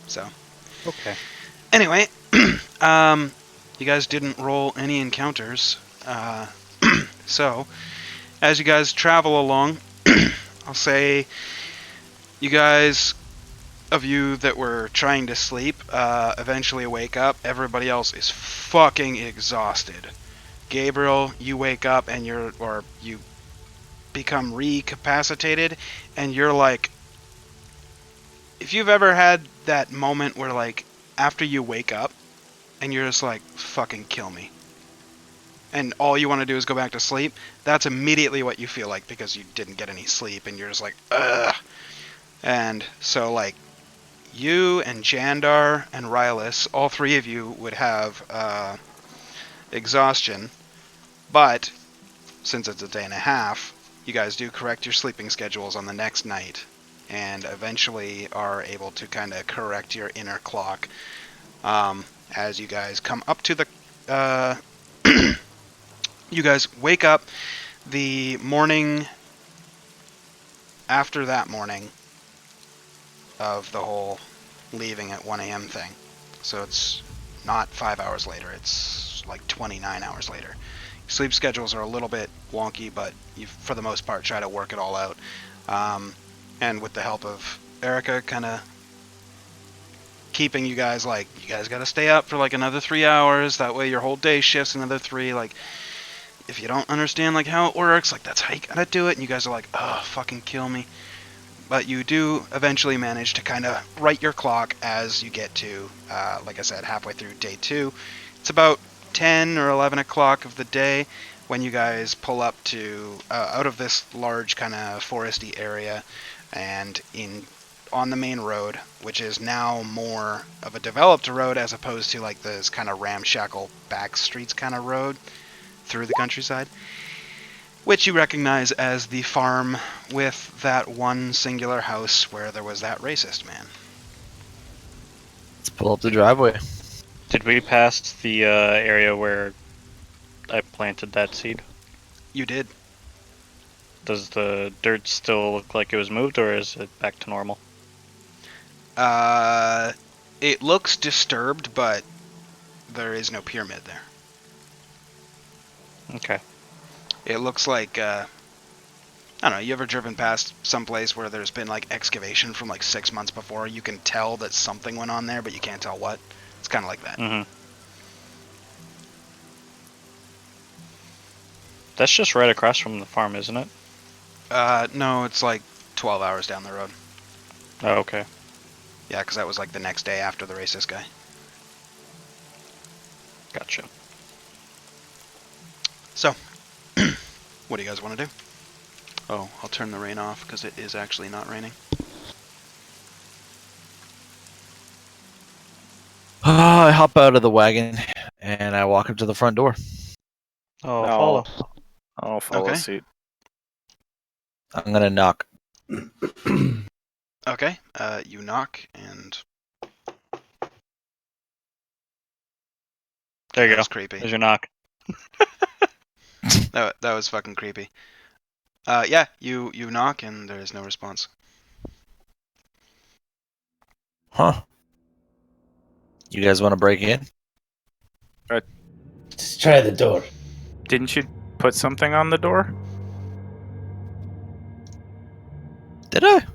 So.
Okay.
Anyway, you guys didn't roll any encounters, so as you guys travel along, I'll say you guys of you that were trying to sleep eventually wake up. Everybody else is fucking exhausted. Gabriel, you wake up and you become recapacitated, and you're like, if you've ever had that moment where, like, after you wake up and you're just like, fucking kill me, and all you want to do is go back to sleep, that's immediately what you feel like, because you didn't get any sleep and you're just like, ugh. And so, like, you and Jandar and Rylus, all three of you would have exhaustion, but since it's a day and a half, you guys do correct your sleeping schedules on the next night, and eventually are able to kind of correct your inner clock as you guys come up to the... you guys wake up the morning after that morning of the whole leaving at 1 a.m. thing. So it's not 5 hours later, it's like 29 hours later. Sleep schedules are a little bit wonky, but you, for the most part, try to work it all out. And with the help of Erica, kind of keeping you guys, like, you guys got to stay up for like another 3 hours. That way your whole day shifts another 3. Like, if you don't understand like how it works, like, that's how you gotta do it. And you guys are like, oh, fucking kill me. But you do eventually manage to kind of right your clock as you get to, like I said, halfway through day 2. It's about 10 or 11 o'clock of the day when you guys pull up to out of this large kind of foresty area and on the main road, which is now more of a developed road as opposed to like this kind of ramshackle back streets kind of road through the countryside, which you recognize as the farm with that one singular house where there was that racist man.
Let's pull up the driveway.
Did we pass the area where I planted that seed?
You did.
Does the dirt still look like it was moved, or is it back to normal?
It looks disturbed, but there is no pyramid there.
Okay.
It looks like I don't know. You ever driven past some place where there's been like excavation from like 6 months before? You can tell that something went on there, but you can't tell what. It's kind of like that.
Mm-hmm. That's just right across from the farm, isn't it?
No, it's like 12 hours down the road.
Oh, okay.
Yeah, because that was like the next day after the racist guy.
Gotcha.
So, what do you guys want to do? Oh, I'll turn the rain off because it is actually not raining.
I hop out of the wagon and I walk up to the front door.
Oh,
No.
follow.
I'll follow
Okay.
suit.
I'm gonna knock.
Okay, you knock, and
There you
that
go.
was creepy.
There's your knock.
That was fucking creepy. Yeah, you knock, and there is no response.
Huh? You guys want to break in?
Just try the door.
Didn't you put something on the door?
Did I?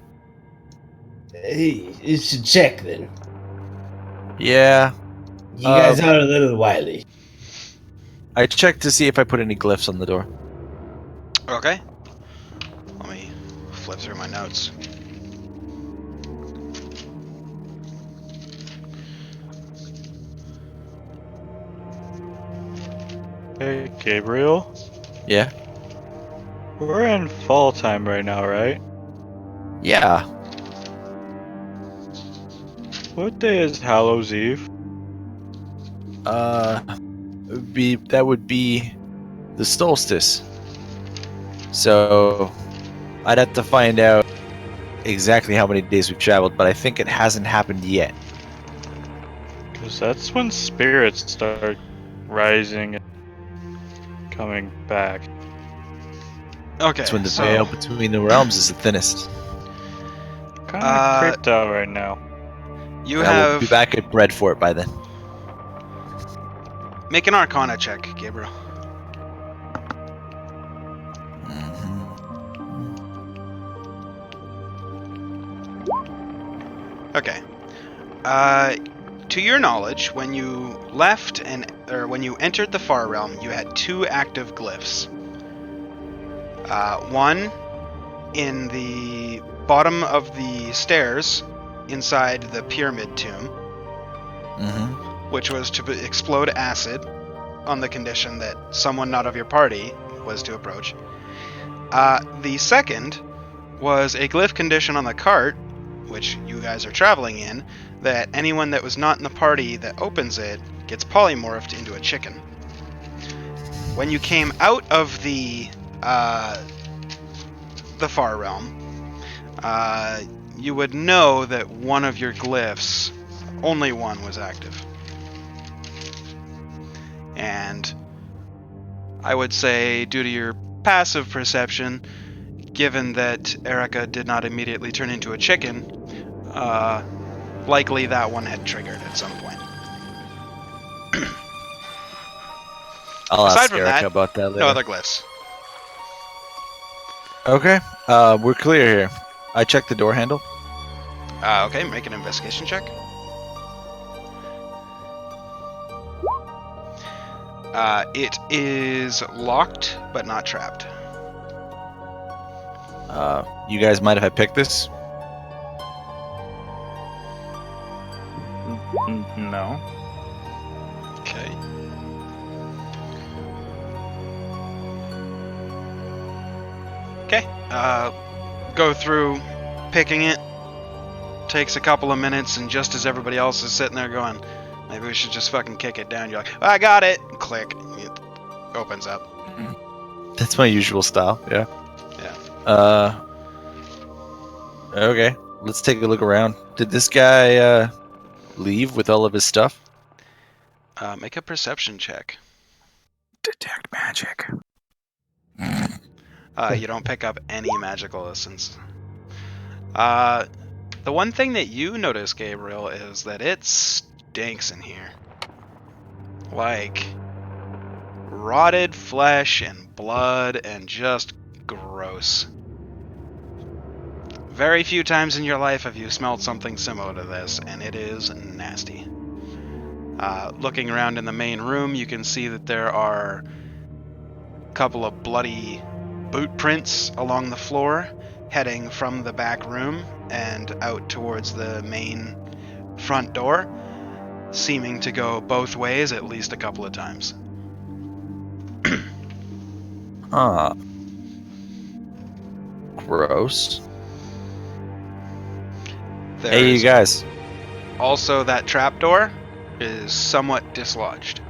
Hey, you should check then.
Yeah.
You guys are a little wily.
I checked to see if I put any glyphs on the door.
Okay. Let me flip through my notes.
Hey, Gabriel.
Yeah.
We're in fall time right now, right?
Yeah.
What day is Hallows Eve?
That would be the solstice. So I'd have to find out exactly how many days we've traveled, but I think it hasn't happened yet.
Because that's when spirits start rising and coming back.
Okay,
It's when the
so
veil between the realms is the thinnest.
Kind of creeped out right now.
you
I will
have
be back at Breadfort by then.
make an Arcana check, Gabriel. Okay. To your knowledge, when you left or when you entered the Far Realm, you had 2 active glyphs. One in the bottom of the stairs inside the pyramid tomb, which was to explode acid on the condition that someone not of your party was to approach. The second was a glyph condition on the cart, which you guys are traveling in, that anyone that was not in the party that opens it gets polymorphed into a chicken. When you came out of the Far Realm, you would know that one of your glyphs, only one, was active. And I would say, due to your passive perception, given that Erica did not immediately turn into a chicken, likely that one had triggered at some point.
I'll
Aside
ask
from
Erica
that,
about that later.
No other glyphs.
Okay. We're clear here. I checked the door handle.
Okay, make an investigation check. It is locked, but not trapped.
You guys mind if I pick this?
No.
Okay. Okay. Go through picking it. Takes a couple of minutes, and just as everybody else is sitting there going, maybe we should just fucking kick it down, you're like, I got it! Click. It opens up.
That's my usual style, yeah.
Yeah.
Okay. Let's take a look around. Did this guy, leave with all of his stuff?
Make a perception check.
Detect magic.
You don't pick up any magical essence. The one thing that you notice, Gabriel, is that it stinks in here. Like, rotted flesh and blood and just gross. Very few times in your life have you smelled something similar to this, and it is nasty. Looking around in the main room, you can see that there are a couple of bloody boot prints along the floor, heading from the back room and out towards the main front door, seeming to go both ways at least a couple of times.
Huh. Gross. Hey, you guys.
Also, that trapdoor is somewhat dislodged.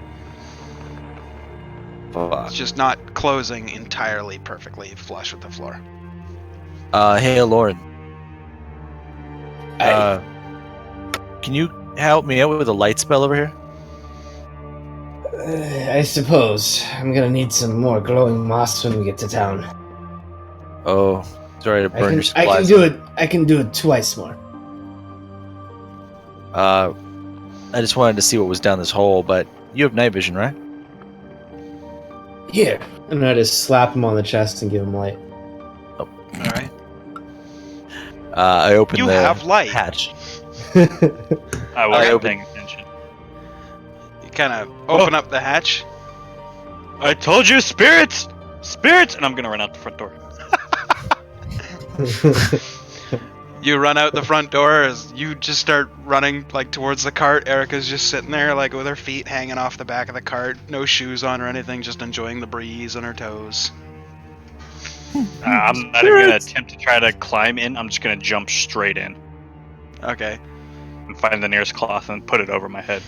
Fuck.
It's just not closing entirely perfectly flush with the floor.
Hey, Lauren.
Hey.
Can you help me out with a light spell over here?
I suppose I'm gonna need some more glowing moss when we get to town.
Oh, sorry to burn your
I
supplies.
I can do it twice more.
I just wanted to see what was down this hole, but you have night vision, right?
Here. And I just slap him on the chest and give him light.
All right.
I open
You
the
have light.
hatch.
I wasn't
opened-
paying attention.
You kind of open up the hatch.
I told you, spirits! Spirits! And I'm gonna run out the front door.
You run out the front door as you just start running like towards the cart. Erica's just sitting there like with her feet hanging off the back of the cart, no shoes on or anything, just enjoying the breeze on her toes.
I'm not even gonna attempt to try to climb in. I'm just gonna jump straight in
Okay.
and find the nearest cloth and put it over my head.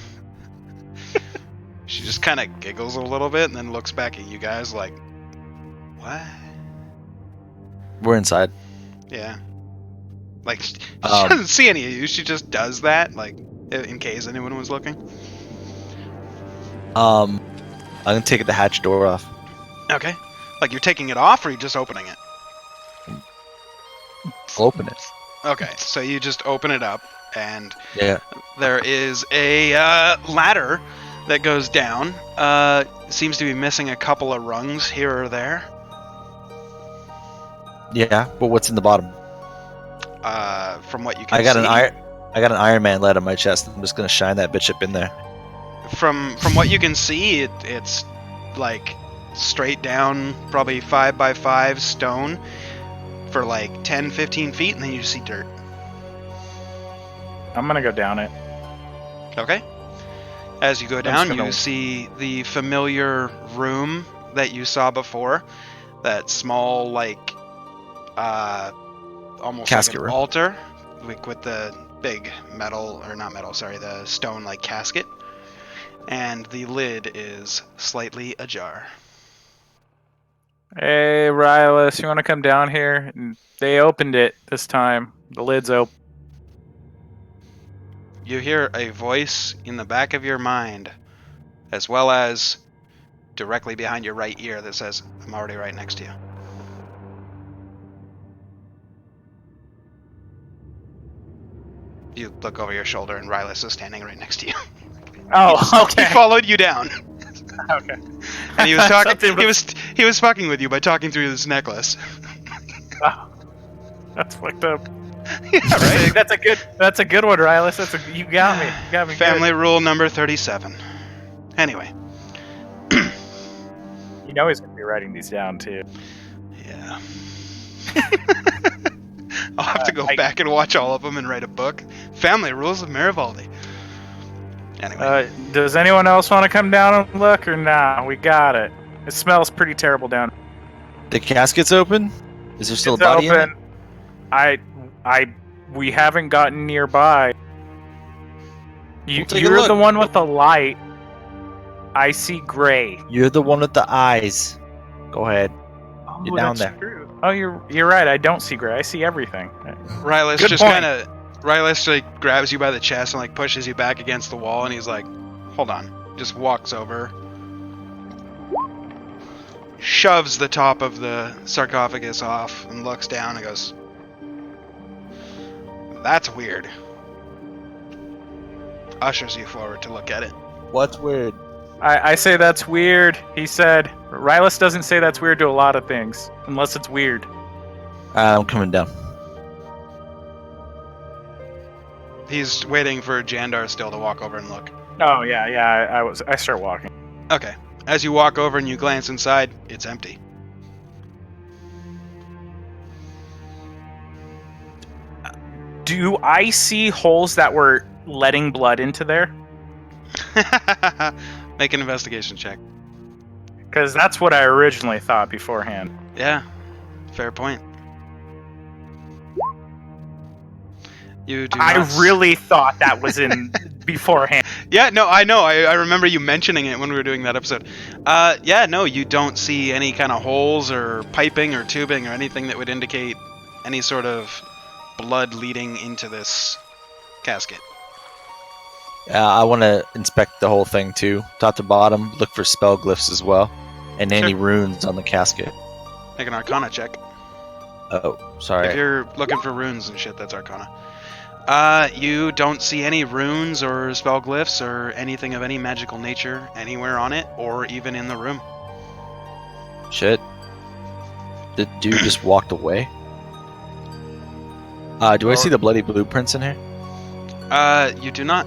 She just kind of giggles a little bit and then looks back at you guys like, what?
We're inside.
Yeah. Like, she
Um,
doesn't see any of you. She just does that, like, in case anyone was looking.
I'm gonna take the hatch door off.
Okay. Like, you're taking it off or you're just opening it?
I'll open it.
Okay, so you just open it up, and
Yeah.
there is a ladder that goes down. Seems to be missing a couple of rungs here or there.
Yeah, but what's in the bottom?
From what you can
I got
see.
I got an Iron Man lead on my chest. I'm just gonna shine that bitch up in there.
From what you can see, it's like straight down, probably 5 by 5 stone for like 10, 15 feet, and then you just see dirt.
I'm gonna go down it.
Okay. As you go
just
down,
gonna-
you see the familiar room that you saw before. That small, like, almost
Casket
like an
room.
altar, with the big metal, or not metal, sorry, the stone, like, casket. And the lid is slightly ajar.
Hey, Rylus, you want to come down here? They opened it this time. The lid's open.
You hear a voice in the back of your mind, as well as directly behind your right ear, that says, I'm already right next to you. You look over your shoulder and Rylus is standing right next to you.
Oh,
He followed you down.
Okay.
And he was talking
Something
he was fucking with you by talking through this necklace.
That's fucked up.
Yeah, right?
That's a good one, Rylus. You got me. You got me.
Family rule number 37. Anyway.
Good. You know he's gonna be writing these down too.
Yeah. I'll have to go
I-
back and watch all of them and write a book. Family Rules of Marivaldi. Anyway,
Does anyone else want to come down and look, or nah? We got it. It smells pretty terrible down.
The casket's open. Is there still
It's
a body in
open. We haven't gotten nearby.
We'll take a
You're
look.
the one with the light. I see gray.
it? You're the one with the eyes. Go ahead. You're down
that's
there.
true. Oh, you're right. I don't see gray. I see everything.
Rylus
good
just
point.
kind of like grabs you by the chest and like pushes you back against the wall, and he's like, "Hold on." Just walks over, shoves the top of the sarcophagus off, and looks down and goes, "That's weird." Ushers you forward to look at it.
What's weird?
I say that's weird. He said, Rylus doesn't say that's weird to a lot of things, unless it's weird.
I'm coming down.
He's waiting for Jandar still to walk over and look.
Oh, yeah, I start walking.
Okay. As you walk over and you glance inside, it's empty.
Do I see holes that were letting blood into there?
Make an investigation check.
Because that's what I originally thought beforehand.
Yeah, fair point. You do
I
not
really thought that was in beforehand.
Yeah, no, I know. I remember you mentioning it when we were doing that episode. Yeah, no, you don't see any kind of holes or piping or tubing or anything that would indicate any sort of blood leading into this casket.
I want to inspect the whole thing too, top to bottom. Look for spell glyphs as well, and any
Sure.
runes on the casket.
Make an Arcana check.
Oh,
If
sorry.
you're looking for runes and shit, that's Arcana. You don't see any runes or spell glyphs or anything of any magical nature anywhere on it or even in the room.
Shit. The dude just walked away. Do I see the bloody blueprints in here?
You do not.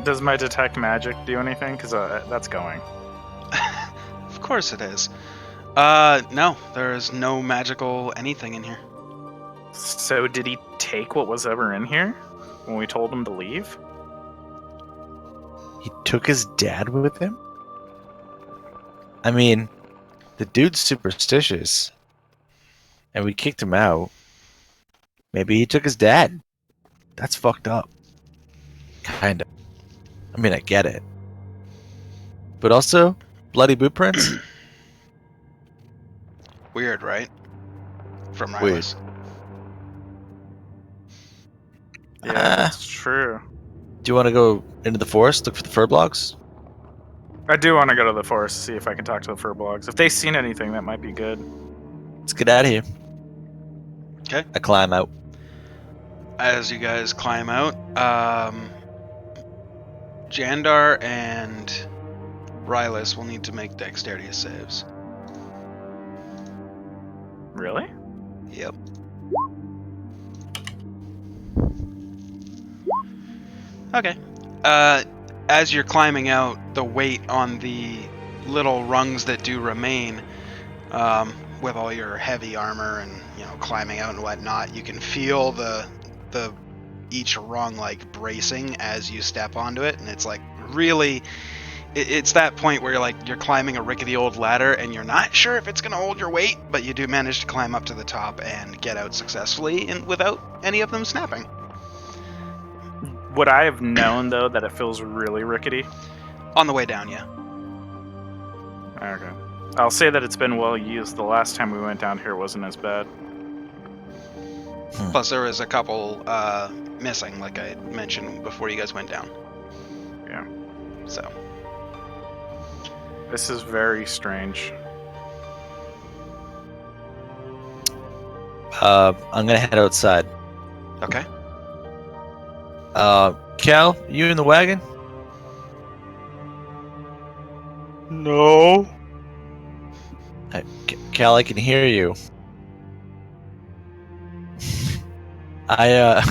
Does my detect magic do anything? Because that's going.
Of course it is. No, there is no magical anything in here.
So did he take what was ever in here when we told him to leave?
He took his dad with him? I mean, the dude's superstitious. And we kicked him out. Maybe he took his dad. That's fucked up. Kinda. I mean, I get it. But also, bloody blueprints?
Weird, right? From
Weird.
Rylus.
Yeah,
Ah.
that's true.
Do you want to go into the forest, look for the fur blocks?
I do want to go to the forest to see if I can talk to the Furblogs. If they've seen anything, that might be good.
Let's get out of here.
'Kay.
I climb out.
As you guys climb out, Jandar and Rylus will need to make dexterity saves.
Really?
Yep. Okay. As you're climbing out, the weight on the little rungs that do remain, with all your heavy armor and climbing out and whatnot, you can feel the each rung like bracing as you step onto it, and it's like really. It's that point where you're climbing a rickety old ladder and you're not sure if it's going to hold your weight, but you do manage to climb up to the top and get out successfully and without any of them snapping.
Would I have known, though, that it feels really rickety?
On the way down, yeah.
Okay. I'll say that it's been well used. The last time we went down here wasn't as bad.
Plus there was a couple missing, like I mentioned before you guys went down.
Yeah.
So.
This is very strange.
I'm gonna head outside.
Okay.
Cal, you in the wagon?
No.
Cal, I can hear you. I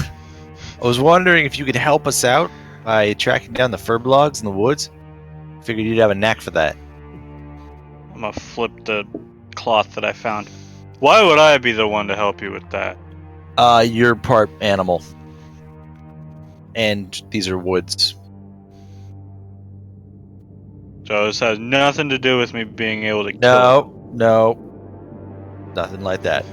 was wondering if you could help us out by tracking down the fur blogs in the woods. Figured you'd have a knack for that.
I'm gonna flip the cloth that I found. Why would I be the one to help you with that?
You're part animal. And these are woods.
So this has nothing to do with me being able to kill.
No. Nothing like that.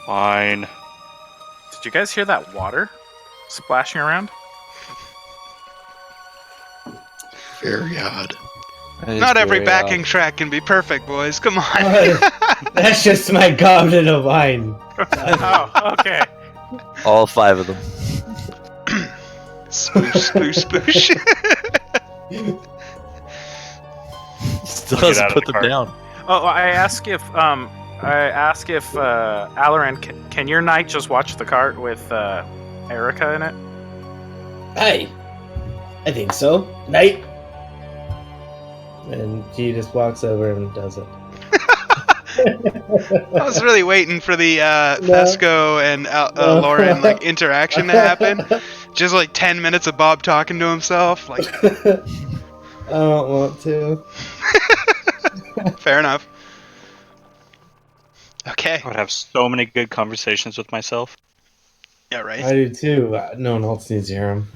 Fine.
Did you guys hear that water splashing around?
Very odd.
That is
Not every
very
backing
odd.
track can be perfect, boys. Come on.
That's just my goblet of wine.
Oh, okay.
All 5 of them.
Sploosh, sploosh, sploosh.
Still
Get
doesn't
out of
put
the
them
cart.
down.
Oh, I ask if Alaran, can your knight just watch the cart with Erica in it?
Hey, I think so. Night. And he just walks over and does it.
I was really waiting for the Fesco and Lauren like interaction to happen. Just like 10 minutes of Bob talking to himself. Like,
I don't want to.
fair enough. Okay.
I would have so many good conversations with myself.
Yeah, right.
I do too. No one else needs to hear him.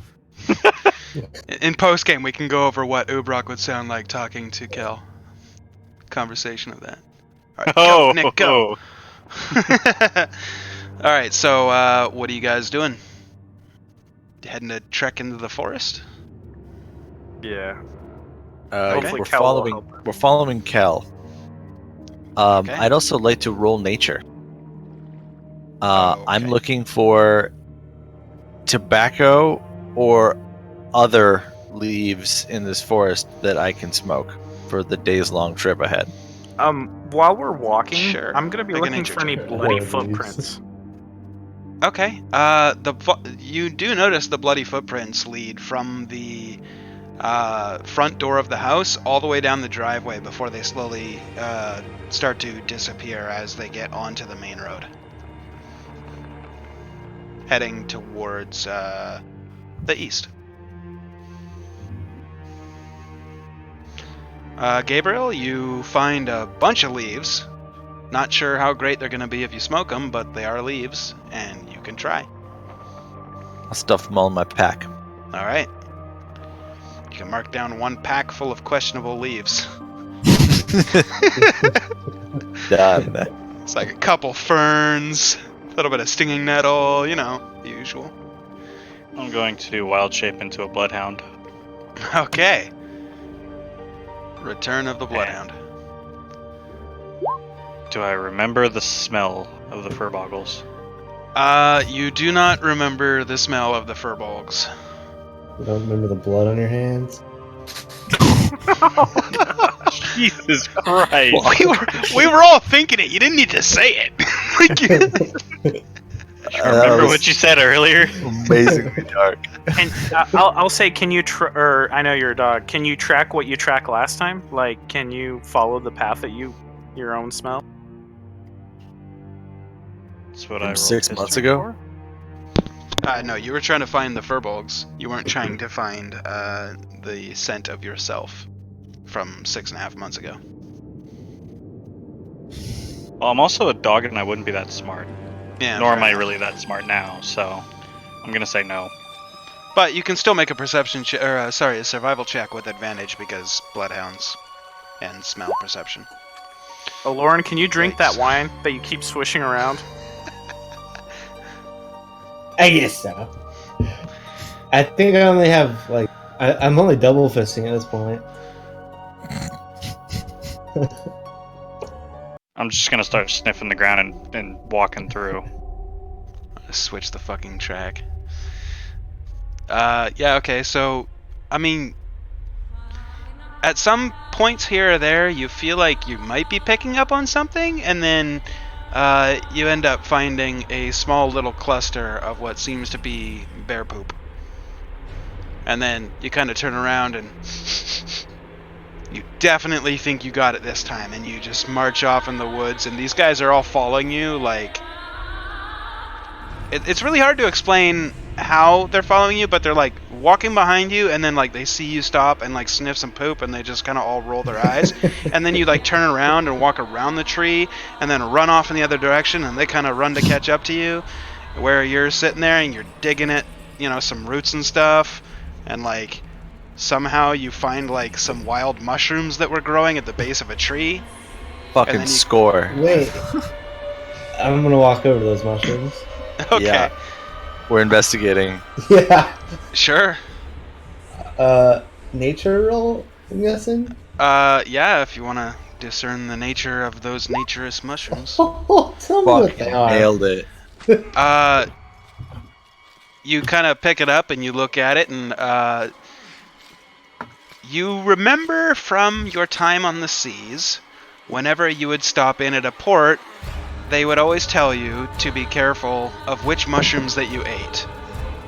In post game, we can go over what Ubrok would sound like talking to Kel. Conversation of that. All right, go, Nick, go. All right, so what are you guys doing? Heading to trek into the forest?
Yeah. Hopefully
we're
Kel will
following.
help.
We're following Kel.
Okay.
I'd also like to roll nature.
Okay.
I'm looking for tobacco or other leaves in this forest that I can smoke for the days-long trip ahead.
While we're walking,
Sure.
I'm gonna be
Make a
looking
nature
for any
check.
bloody
Please.
footprints.
Okay. You do notice the bloody footprints lead from the front door of the house all the way down the driveway before they slowly start to disappear as they get onto the main road, heading towards the east. Gabriel, you find a bunch of leaves. Not sure how great they're going to be if you smoke them, but they are leaves, and you can try.
I'll stuff them all in my pack.
All right. You can mark down 1 pack full of questionable leaves.
Done.
It's like a couple ferns, a little bit of stinging nettle, you know, the usual.
I'm going to wild shape into a bloodhound.
Okay. Return of the Bloodhound.
Do I remember the smell of the furboggles?
You do not remember the smell of the furbolgs.
You don't remember the blood on your hands?
Jesus Christ!
We were all thinking it. You didn't need to say it.
Remember what you said earlier?
Amazingly dark.
And I'll say, can you? Or I know you're a dog. Can you track what you tracked last time? Like, can you follow the path that your own smell?
That's what
From
I rolled
6 months
history
ago?
for.
No, you were trying to find the furbolgs. You weren't trying to find the scent of yourself from 6.5 months ago.
Well, I'm also a dog, and I wouldn't be that smart.
Yeah.
Nor
fair
am I
enough.
really that smart now, so I'm gonna say no.
But you can still make a perception a survival check with advantage because bloodhounds and smell perception.
Oh, Lauren, can you drink
Thanks.
that wine that you keep swishing around?
I guess so. I think I only have, like, I'm only double fisting at this point.
I'm just gonna start sniffing the ground and walking through.
Switch the fucking track. Yeah, okay, so, I mean, at some points here or there, you feel like you might be picking up on something, and then you end up finding a small little cluster of what seems to be bear poop. And then you kind of turn around and you definitely think you got it this time, and you just march off in the woods, and these guys are all following you, like... It's really hard to explain how they're following you, but they're like walking behind you, and then like they see you stop and like sniff some poop, and they just kind of all roll their eyes, and then you like turn around and walk around the tree, and then run off in the other direction, and they kind of run to catch up to you, where you're sitting there and you're digging at, you know, some roots and stuff, and like somehow you find like some wild mushrooms that were growing at the base of a tree.
Fucking
then you-
score.
Wait. I'm gonna walk over to those mushrooms.
Okay,
Yeah. We're investigating.
Yeah.
sure.
Nature roll, I'm guessing?
Yeah, if you want to discern the nature of those naturous mushrooms.
Oh, tell me what
Fucking
they are.
nailed it.
You kind of pick it up and you look at it, and you remember from your time on the seas, whenever you would stop in at a port, they would always tell you to be careful of which mushrooms that you ate.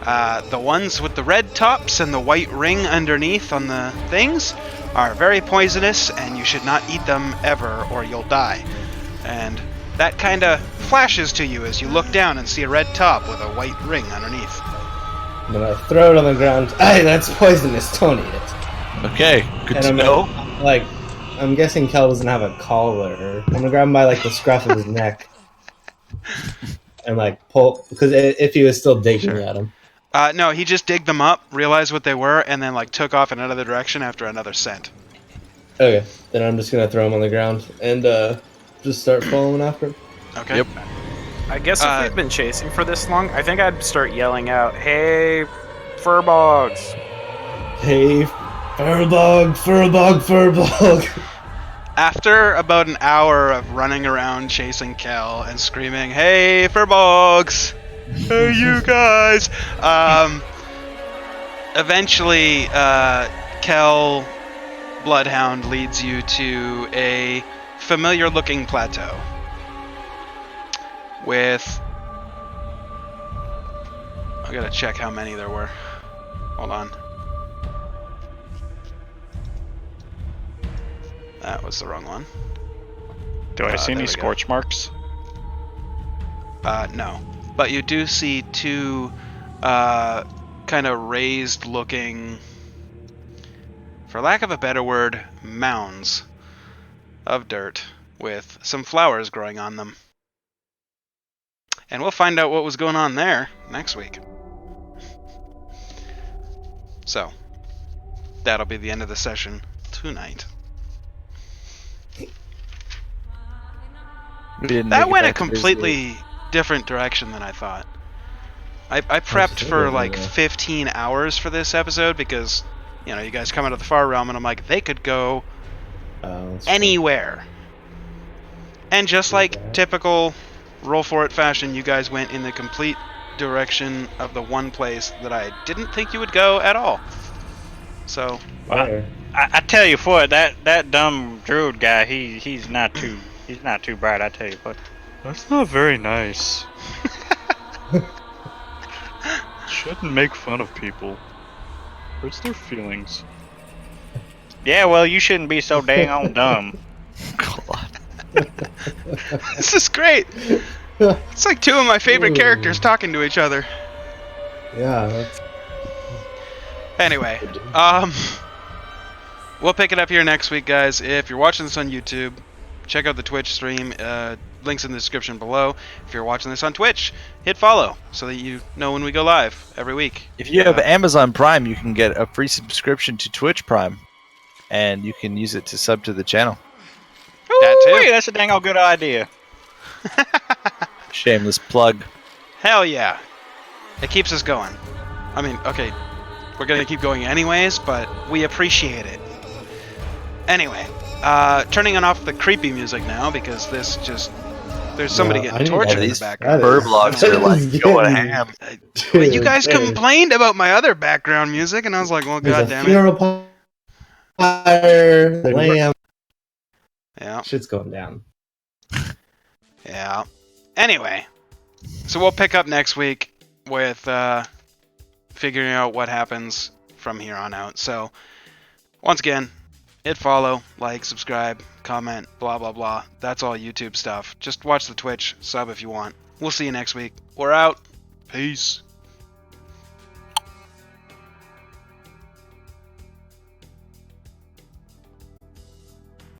The ones with the red tops and the white ring underneath on the things are very poisonous, and you should not eat them ever or you'll die. And that kind of flashes to you as you look down and see a red top with a white ring underneath.
I'm gonna throw it on the ground. Hey, that's poisonous. Don't eat it.
Okay, good
And
to
I'm
know.
Like, I'm guessing Kel doesn't have a collar. I'm gonna grab him by like the scruff of his neck and like pull, because if he was still digging
Sure.
at him.
No, he just digged them up, realized what they were, and then like took off in another direction after another scent.
Okay, then I'm just gonna throw him on the ground and just start following after him.
Okay.
Yep.
I guess if we've been chasing for this long, I think I'd start yelling out, "Hey, furbogs!"
Hey, furbog, furbog, furbog.
After about an hour of running around chasing Kel and screaming, "Hey, furbogs! Hey, you guys!" Eventually, Kel Bloodhound leads you to a familiar-looking plateau with... I gotta check how many there were. Hold on. That was the wrong one.
Do I see
there
any
we go.
scorch marks?
No. But you do see two kind of raised looking, for lack of a better word, mounds of dirt with some flowers growing on them. And we'll find out what was going on there next week. So, that'll be the end of the session tonight.
We didn't
That
make it
went a
back to
completely different direction than I thought. I prepped for like 15 hours for this episode because, you know, you guys come out of the Far Realm and I'm like, they could go anywhere. And just like typical roll for it fashion, you guys went in the complete direction of the one place that I didn't think you would go at all. So,
I tell you what, that dumb druid guy, he's not too bright. I tell you what. That's not very nice. Shouldn't make fun of people. Hurts their feelings. Yeah, well, you shouldn't be so dang on dumb.
God.
this is great. It's like two of my favorite characters talking to each other.
Yeah, that's...
Anyway, we'll pick it up here next week, guys. If you're watching this on YouTube, check out the Twitch stream. Links in the description below. If you're watching this on Twitch, hit follow so that you know when we go live every week.
If you have Amazon Prime, you can get a free subscription to Twitch Prime, and you can use it to sub to the channel.
That too.
Ooh, that's a dang old good idea.
Shameless plug.
Hell yeah. It keeps us going. I mean, okay, we're going to keep going anyways, but we appreciate it. Anyway, turning off the creepy music now because this just... There's somebody
Yeah, I
getting
need
tortured in the
these
background.
Burblogs are like going ham.
But you guys
Dude,
complained about my other background music, and I was like, well,
there's a
goddamn it.
funeral pyre, the lamb.
Yeah,
Shit's going down.
yeah. Anyway, so we'll pick up next week with figuring out what happens from here on out. So, once again, hit follow, like, subscribe, comment, blah, blah, blah. That's all YouTube stuff. Just watch the Twitch, sub if you want. We'll see you next week. We're out. Peace.